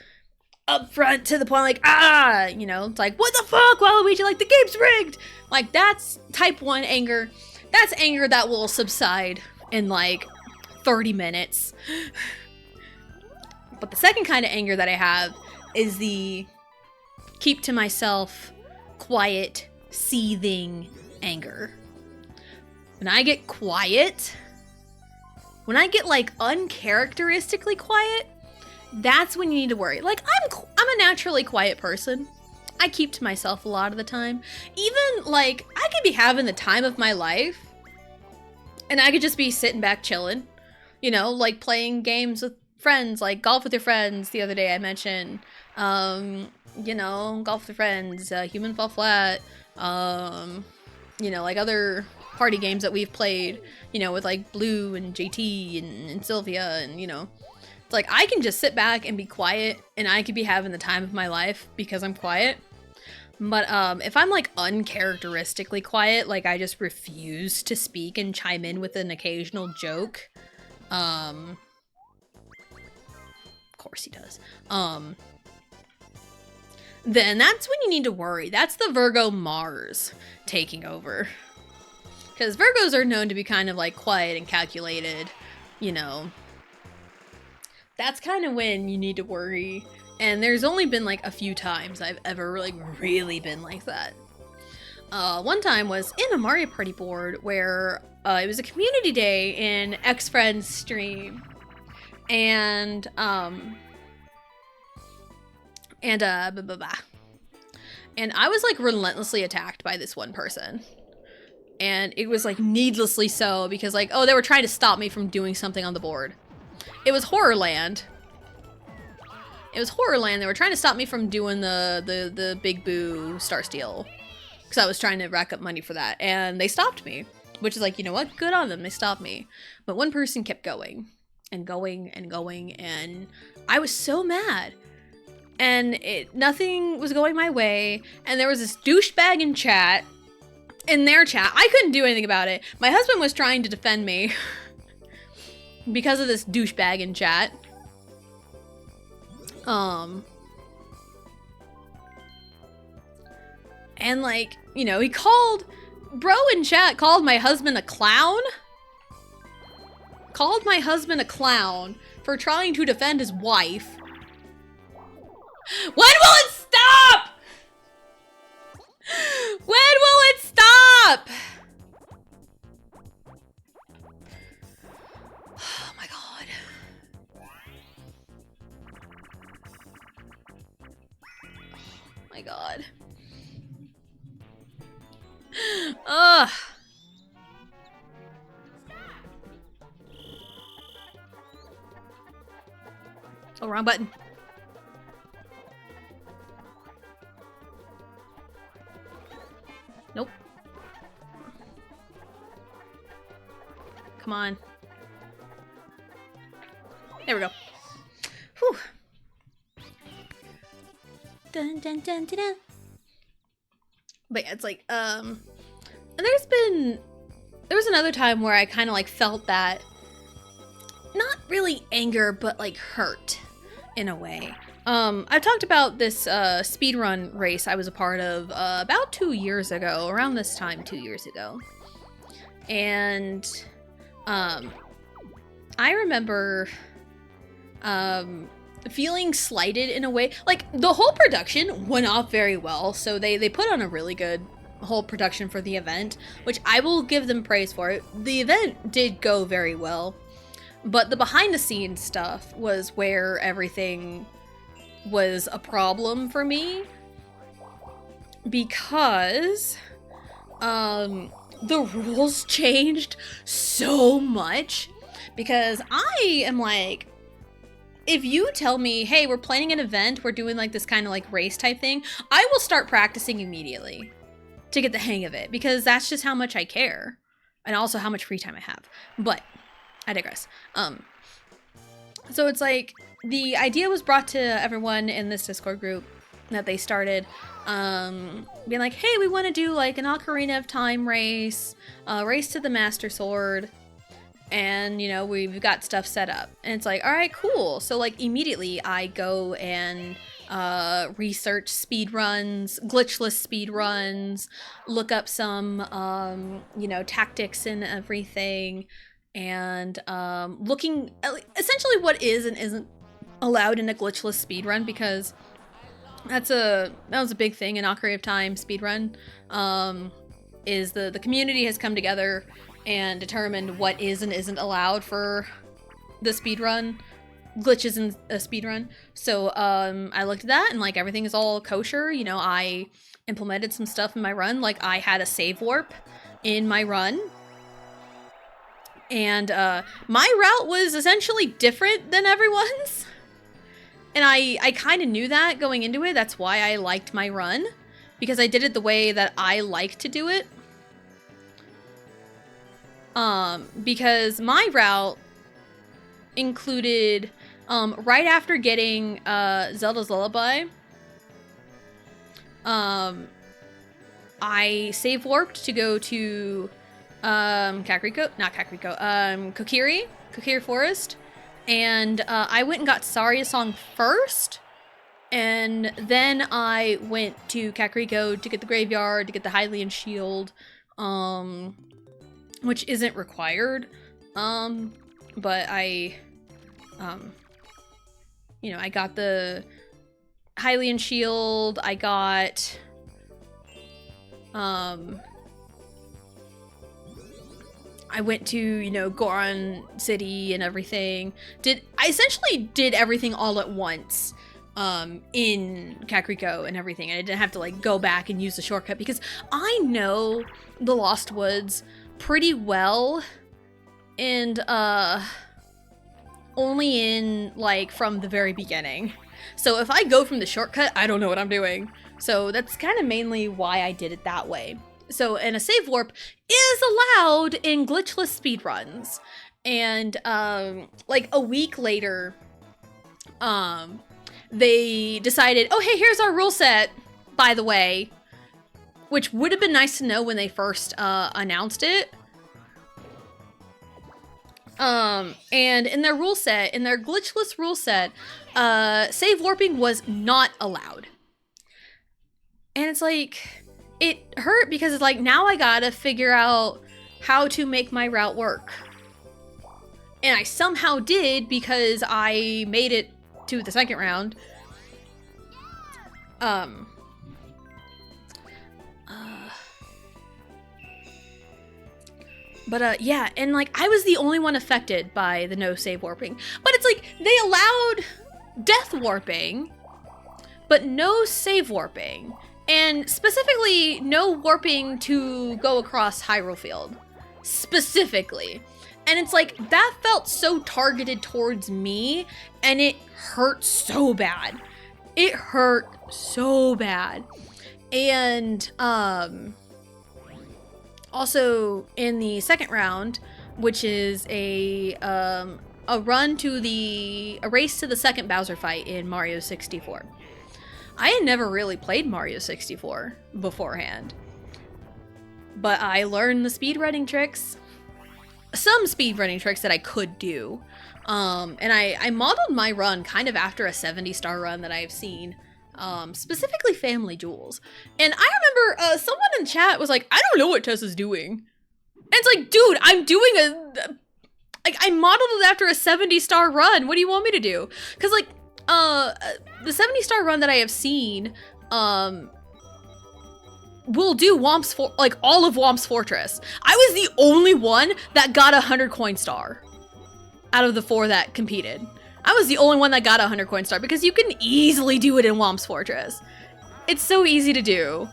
upfront to the point, like, ah, you know, it's like, what the fuck, Waluigi, like, the game's rigged. Like, that's type 1 anger. That's anger that will subside in like 30 minutes. But the second kind of anger that I have is the keep to myself, quiet, seething anger. When I get quiet, when I get like uncharacteristically quiet, that's when you need to worry. Like, I'm a naturally quiet person. I keep to myself a lot of the time. Even like, I could be having the time of my life and I could just be sitting back chilling, you know, like playing games with friends, like golf with your friends. The other day I mentioned, you know, golf with your friends, Human Fall Flat, you know, like other party games that we've played, you know, with like Blue and JT and Sylvia, and you know, it's like I can just sit back and be quiet and I could be having the time of my life because I'm quiet. But if I'm like uncharacteristically quiet, like I just refuse to speak and chime in with an occasional joke, of course he does, then that's when you need to worry. That's the Virgo Mars taking over. Because Virgos are known to be kind of like quiet and calculated, you know. That's kind of when you need to worry. And there's only been like a few times I've ever really been like that. One time was in a Mario Party board where it was a community day in X-Friend's stream. And I was like relentlessly attacked by this one person. And it was like needlessly so because like, oh, they were trying to stop me from doing something on the board. It was Horrorland. It was Horrorland. They were trying to stop me from doing the Big Boo Star Steel. Because I was trying to rack up money for that. And they stopped me. Which is like, you know what? Good on them. They stopped me. But one person kept going. And going and going. And I was so mad. And nothing was going my way. And there was this douchebag in chat. In their chat. I couldn't do anything about it. My husband was trying to defend me. Because of this douchebag in chat. And like, you know, bro in chat called my husband a clown. Called my husband a clown for trying to defend his wife. When will it stop? When will it stop? Oh my god. Oh my god. Ugh. Oh, wrong button. Nope. Come on. There we go. Whew. Dun dun dun dun dun. But yeah, it's like, and there was another time where I kind of like felt that, not really anger, but like hurt in a way. I talked about this speedrun race I was a part of about 2 years ago, around this time 2 years ago. And I remember feeling slighted in a way. Like, the whole production went off very well, so they put on a really good whole production for the event, which I will give them praise for it. The event did go very well, but the behind the scenes stuff was where everything was a problem for me, because the rules changed so much. Because I am like, if you tell me, hey, we're planning an event, we're doing like this kind of like race type thing, I will start practicing immediately to get the hang of it, because that's just how much I care, and also how much free time I have. But I digress. So it's like, the idea was brought to everyone in this Discord group that they started, being like, hey, we want to do like an Ocarina of Time race, race to the Master Sword, and you know, we've got stuff set up. And it's like, all right, cool. So like immediately I go and research speed runs, glitchless speed runs, look up some, you know, tactics and everything, and looking at essentially what is and isn't allowed in a glitchless speed run, because that was a big thing in Ocarina of Time speedrun. Is the community has come together and determined what is and isn't allowed for the speedrun, glitches in a speedrun. So I looked at that and like everything is all kosher. You know, I implemented some stuff in my run, like I had a save warp in my run. And my route was essentially different than everyone's. And I kind of knew that going into it. That's why I liked my run, because I did it the way that I like to do it. Because my route included, right after getting Zelda's Lullaby, I save warped to go to Kokiri Forest. And I went and got Saria Song first, and then I went to Kakariko to get the Graveyard, to get the Hylian Shield, which isn't required, but I, you know, I got the Hylian Shield, I got, I went to, you know, Goron City and everything. I essentially did everything all at once in Kakariko and everything. And I didn't have to like go back and use the shortcut, because I know the Lost Woods pretty well, and only in like from the very beginning. So if I go from the shortcut, I don't know what I'm doing. So that's kind of mainly why I did it that way. So, and a save warp is allowed in glitchless speedruns. And, like, a week later, they decided, oh, hey, here's our rule set, by the way. Which would have been nice to know when they first, announced it. And in their rule set, in their glitchless rule set, save warping was not allowed. And it's like, it hurt, because it's like, now I gotta figure out how to make my route work. And I somehow did, because I made it to the second round. Yeah, and like, I was the only one affected by the no save warping. But it's like, they allowed death warping, but no save warping. And specifically, no warping to go across Hyrule Field. Specifically. And it's like, that felt so targeted towards me, and it hurt so bad. It hurt so bad. And, also in the second round, which is a run to a race to the second Bowser fight in Mario 64. I had never really played Mario 64 beforehand, but I learned the speedrunning tricks, some speedrunning tricks that I could do, and I modeled my run kind of after a 70-star run that I've seen, specifically Family Jewels. And I remember someone in chat was like, I don't know what Tessa's doing. And it's like, dude, I'm doing I modeled it after a 70-star run. What do you want me to do? Because like, the 70-star run that I have seen, will do all of Whomp's Fortress. I was the only one that got 100 coin star out of the 4 that competed. I was the only one that got 100 coin star, because you can easily do it in Whomp's Fortress. It's so easy to do.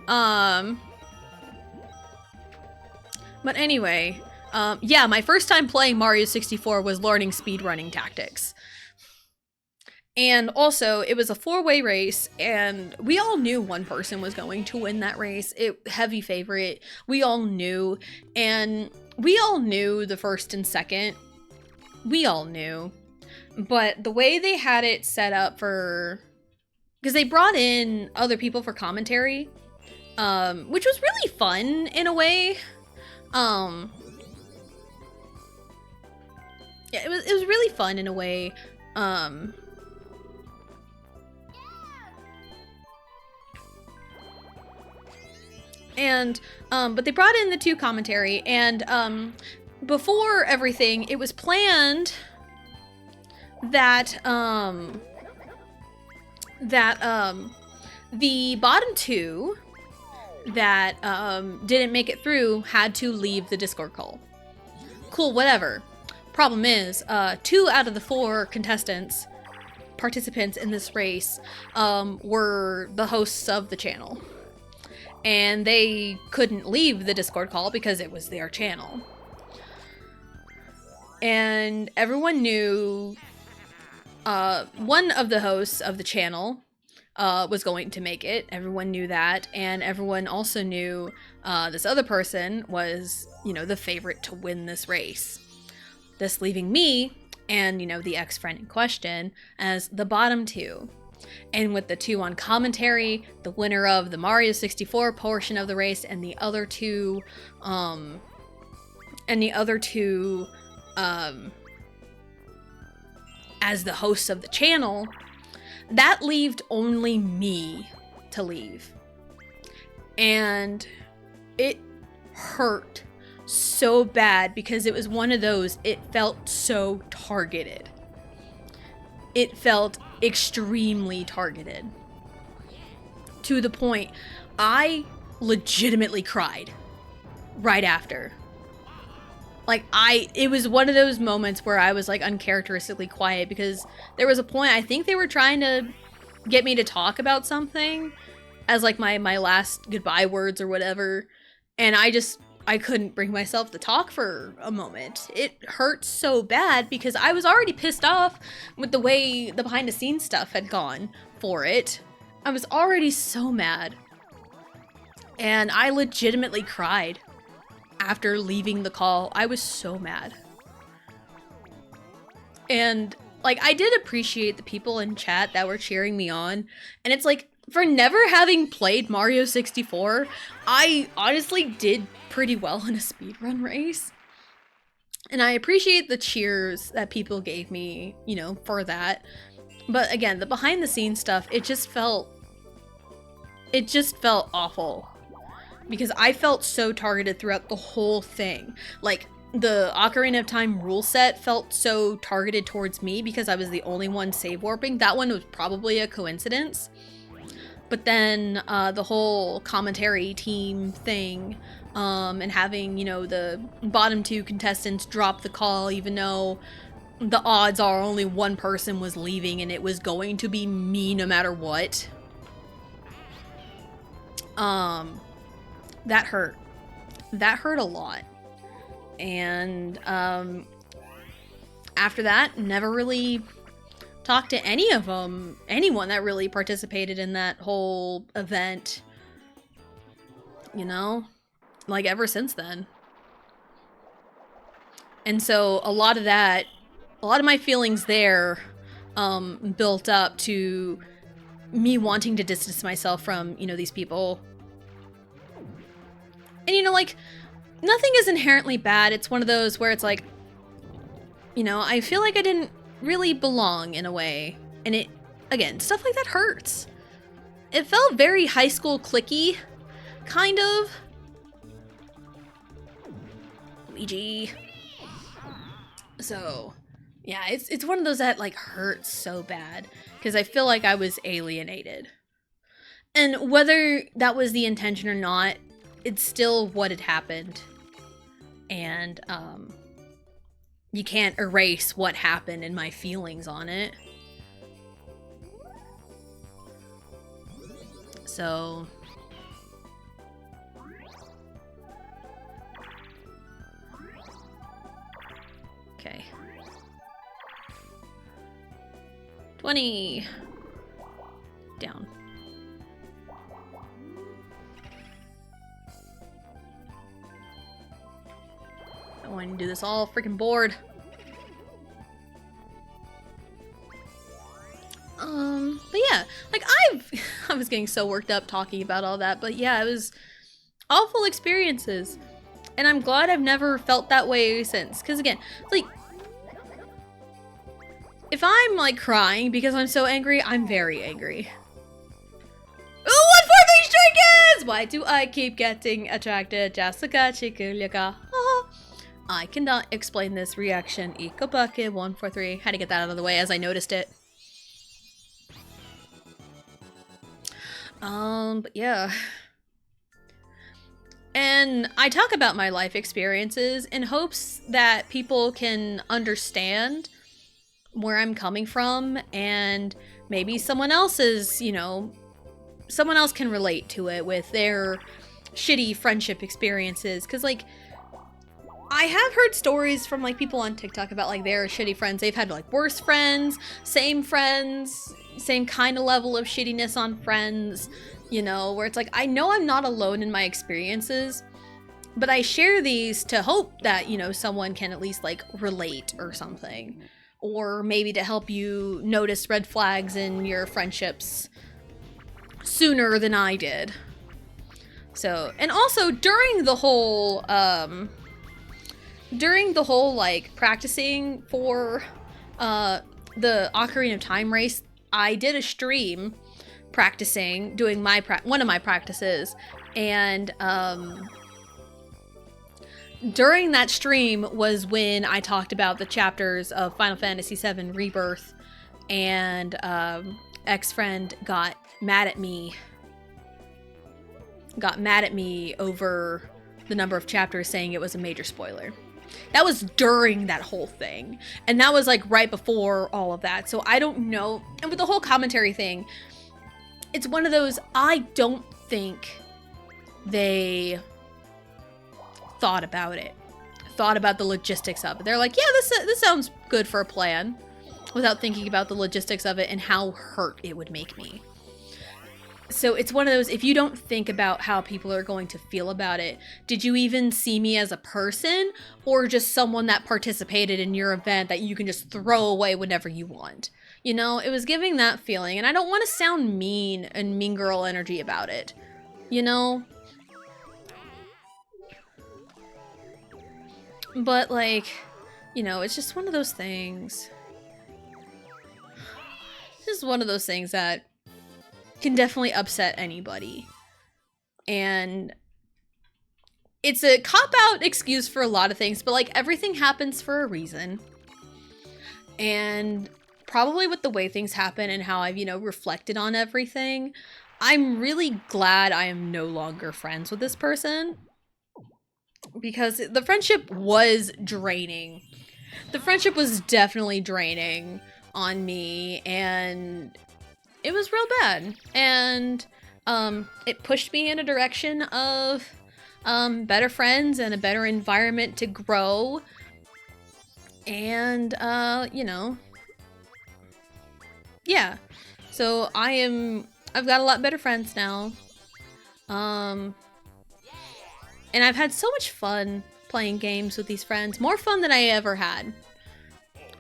But anyway, yeah, my first time playing Mario 64 was learning speedrunning tactics. And also, it was a 4-way race, and we all knew one person was going to win that race. Heavy favorite. We all knew. And we all knew the first and second. We all knew. But the way they had it set up because they brought in other people for commentary, which was really fun in a way. yeah, it was really fun in a way. And but they brought in the 2 commentary, and before everything, it was planned that the bottom 2 that didn't make it through had to leave the Discord call. Cool, whatever. Problem is, 2 out of the 4 participants in this race were the hosts of the channel. And they couldn't leave the Discord call because it was their channel. And everyone knew one of the hosts of the channel was going to make it. Everyone knew that. And everyone also knew this other person was, you know, the favorite to win this race. This leaving me and, you know, the ex-friend in question as the bottom 2. And with the 2 on commentary, the winner of the Mario 64 portion of the race, and the other two as the hosts of the channel, that left only me to leave. And it hurt so bad because it was one of those, it felt so targeted. It felt extremely targeted. To the point, I legitimately cried right after. Like, it was one of those moments where I was like uncharacteristically quiet because there was a point, I think they were trying to get me to talk about something as like my last goodbye words or whatever. And I couldn't bring myself to talk for a moment. It hurt so bad because I was already pissed off with the way the behind the scenes stuff had gone for it. I was already so mad. And I legitimately cried after leaving the call. I was so mad. And like, I did appreciate the people in chat that were cheering me on. And it's like, for never having played Mario 64, I honestly did pretty well in a speedrun race. And I appreciate the cheers that people gave me, you know, for that. But again, the behind the scenes stuff, it just felt awful. Because I felt so targeted throughout the whole thing. Like, the Ocarina of Time rule set felt so targeted towards me because I was the only one save warping. That one was probably a coincidence. But then the whole commentary team thing, and having, you know, the bottom 2 contestants drop the call even though the odds are only one person was leaving and it was going to be me no matter what. That hurt. That hurt a lot. And after that, never really talked to anyone that really participated in that whole event, you know, like ever since then. And so a lot of my feelings there built up to me wanting to distance myself from, you know, these people. And, you know, like, nothing is inherently bad. It's one of those where it's like, you know, I feel like I didn't really belong in a way. And it, again, stuff like that hurts. It felt very high school cliquey, kind of. Luigi. So, yeah, it's one of those that, like, hurts so bad. Because I feel like I was alienated. And whether that was the intention or not, it's still what had happened. And, you can't erase what happened and my feelings on it. So... okay. 20. Down. I want to do this all freaking board. But yeah, like I was getting so worked up talking about all that, but yeah, it was awful experiences. And I'm glad I've never felt that way since. Because again, like, if I'm like crying because I'm so angry, I'm very angry. Ooh, 143 Stray Kids! Why do I keep getting attracted? Jessica Chikulika. I cannot explain this reaction. Eco Bucket 143. Had to get that out of the way as I noticed it. But yeah. And I talk about my life experiences in hopes that people can understand where I'm coming from, and maybe someone else's, you know, someone else can relate to it with their shitty friendship experiences. Because, like, I have heard stories from, like, people on TikTok about, like, their shitty friends. They've had, like, worse friends, same kind of level of shittiness on friends, you know, where it's like, I know I'm not alone in my experiences, but I share these to hope that, you know, someone can at least, like, relate or something. Or maybe to help you notice red flags in your friendships sooner than I did. So, and also during the whole, like, practicing for, the Ocarina of Time race, I did a stream practicing, doing one of my practices, and, during that stream was when I talked about the chapters of Final Fantasy VII Rebirth, and ex-friend got mad at me over the number of chapters, saying it was a major spoiler. That was during that whole thing, and that was like right before all of that, so I don't know. And with the whole commentary thing, it's one of those, I don't think they thought about the logistics of it. They're like, yeah, this sounds good for a plan, without thinking about the logistics of it and how hurt it would make me. So it's one of those, if you don't think about how people are going to feel about it, did you even see me as a person, or just someone that participated in your event that you can just throw away whenever you want? You know, it was giving that feeling, and I don't want to sound mean and mean girl energy about it, you know? But, like, you know, it's just one of those things. This is one of those things that can definitely upset anybody. And it's a cop-out excuse for a lot of things, but, like, everything happens for a reason. And probably with the way things happen and how I've, you know, reflected on everything, I'm really glad I am no longer friends with this person. Because the friendship was draining. The friendship was definitely draining on me, and it was real bad. And it pushed me in a direction of better friends and a better environment to grow. And you know, yeah. So I've got a lot better friends now. And I've had so much fun playing games with these friends. More fun than I ever had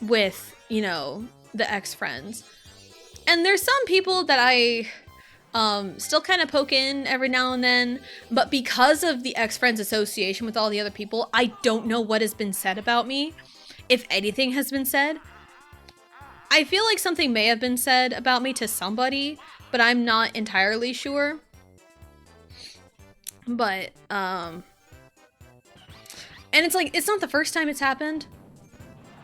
with, you know, the ex-friends. And there's some people that I still kind of poke in every now and then. But because of the ex-friends association with all the other people, I don't know what has been said about me. If anything has been said. I feel like something may have been said about me to somebody, but I'm not entirely sure. But, and it's like, it's not the first time it's happened.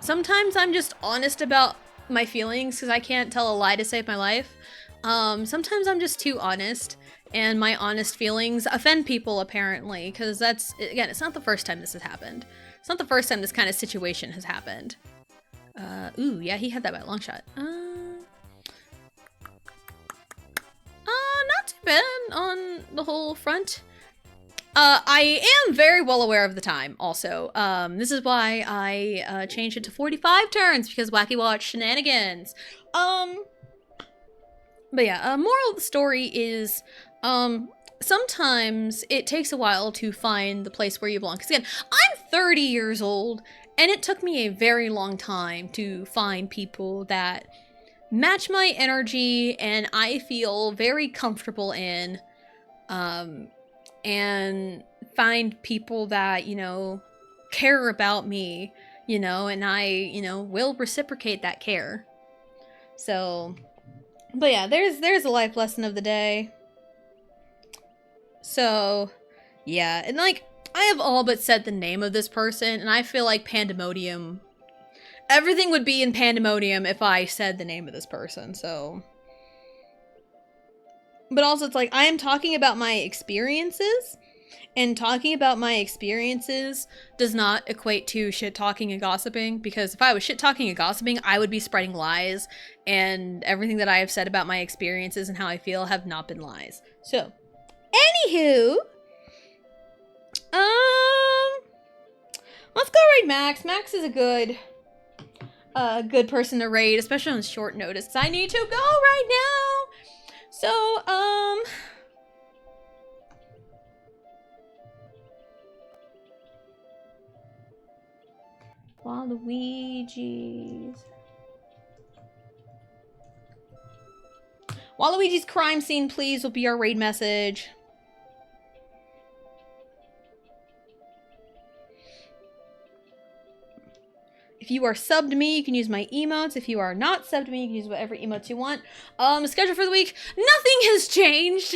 Sometimes I'm just honest about my feelings because I can't tell a lie to save my life. Sometimes I'm just too honest, and my honest feelings offend people, apparently, because that's, again, it's not the first time this has happened. It's not the first time this kind of situation has happened. Ooh, yeah, he had that by a long shot. Not too bad on the whole front. I am very well aware of the time, also. This is why I changed it to 45 turns, because Wacky Watch shenanigans. But yeah, moral of the story is, sometimes it takes a while to find the place where you belong. Because again, I'm 30 years old, and it took me a very long time to find people that match my energy and I feel very comfortable in. And find people that, you know, care about me, you know, and I, you know, will reciprocate that care. So, but yeah, there's a life lesson of the day. So, yeah, and like, I have all but said the name of this person, and I feel like Pandemonium, everything would be in Pandemonium if I said the name of this person, so. But also, it's like, I am talking about my experiences, and talking about my experiences does not equate to shit-talking and gossiping, because if I was shit-talking and gossiping, I would be spreading lies, and everything that I have said about my experiences and how I feel have not been lies. So, anywho, let's go raid Max. Max is a good person to raid, especially on short notice, 'cause I need to go right now. So, Waluigi's crime scene, please, will be our raid message. If you are subbed to me, you can use my emotes. If you are not subbed to me, you can use whatever emotes you want. Schedule for the week. Nothing has changed.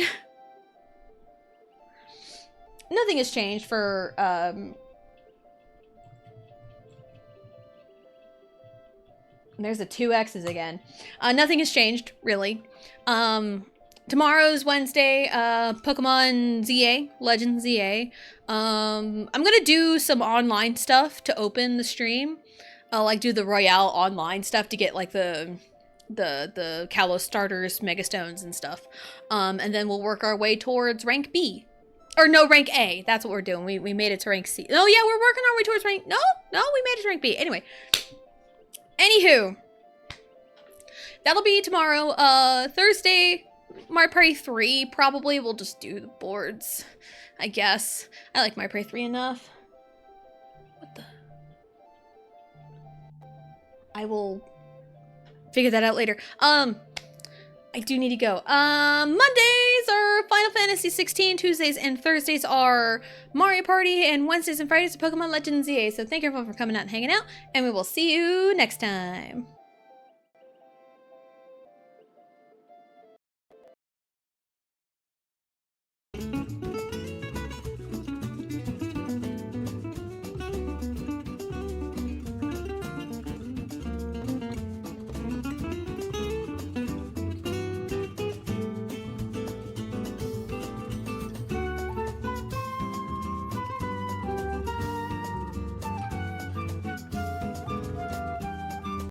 Nothing has changed for, there's the 2 X's again. Nothing has changed, really. Tomorrow's Wednesday, Pokemon ZA, Legends ZA. I'm gonna do some online stuff to open the stream. Like do the Royale online stuff to get like the Kalos starters, Megastones and stuff. And then we'll work our way towards rank B. Or no, rank A. That's what we're doing. We made it to rank C. Oh yeah, we're working our way towards rank... No, we made it to rank B. Anyway. Anywho. That'll be tomorrow. Thursday, Mario Party 3, probably. We'll just do the boards, I guess. I like Mario Party 3 enough. What the... I will figure that out later. I do need to go. Mondays are Final Fantasy 16, Tuesdays and Thursdays are Mario Party, and Wednesdays and Fridays are Pokemon Legends ZA. So thank you everyone for coming out and hanging out, and we will see you next time.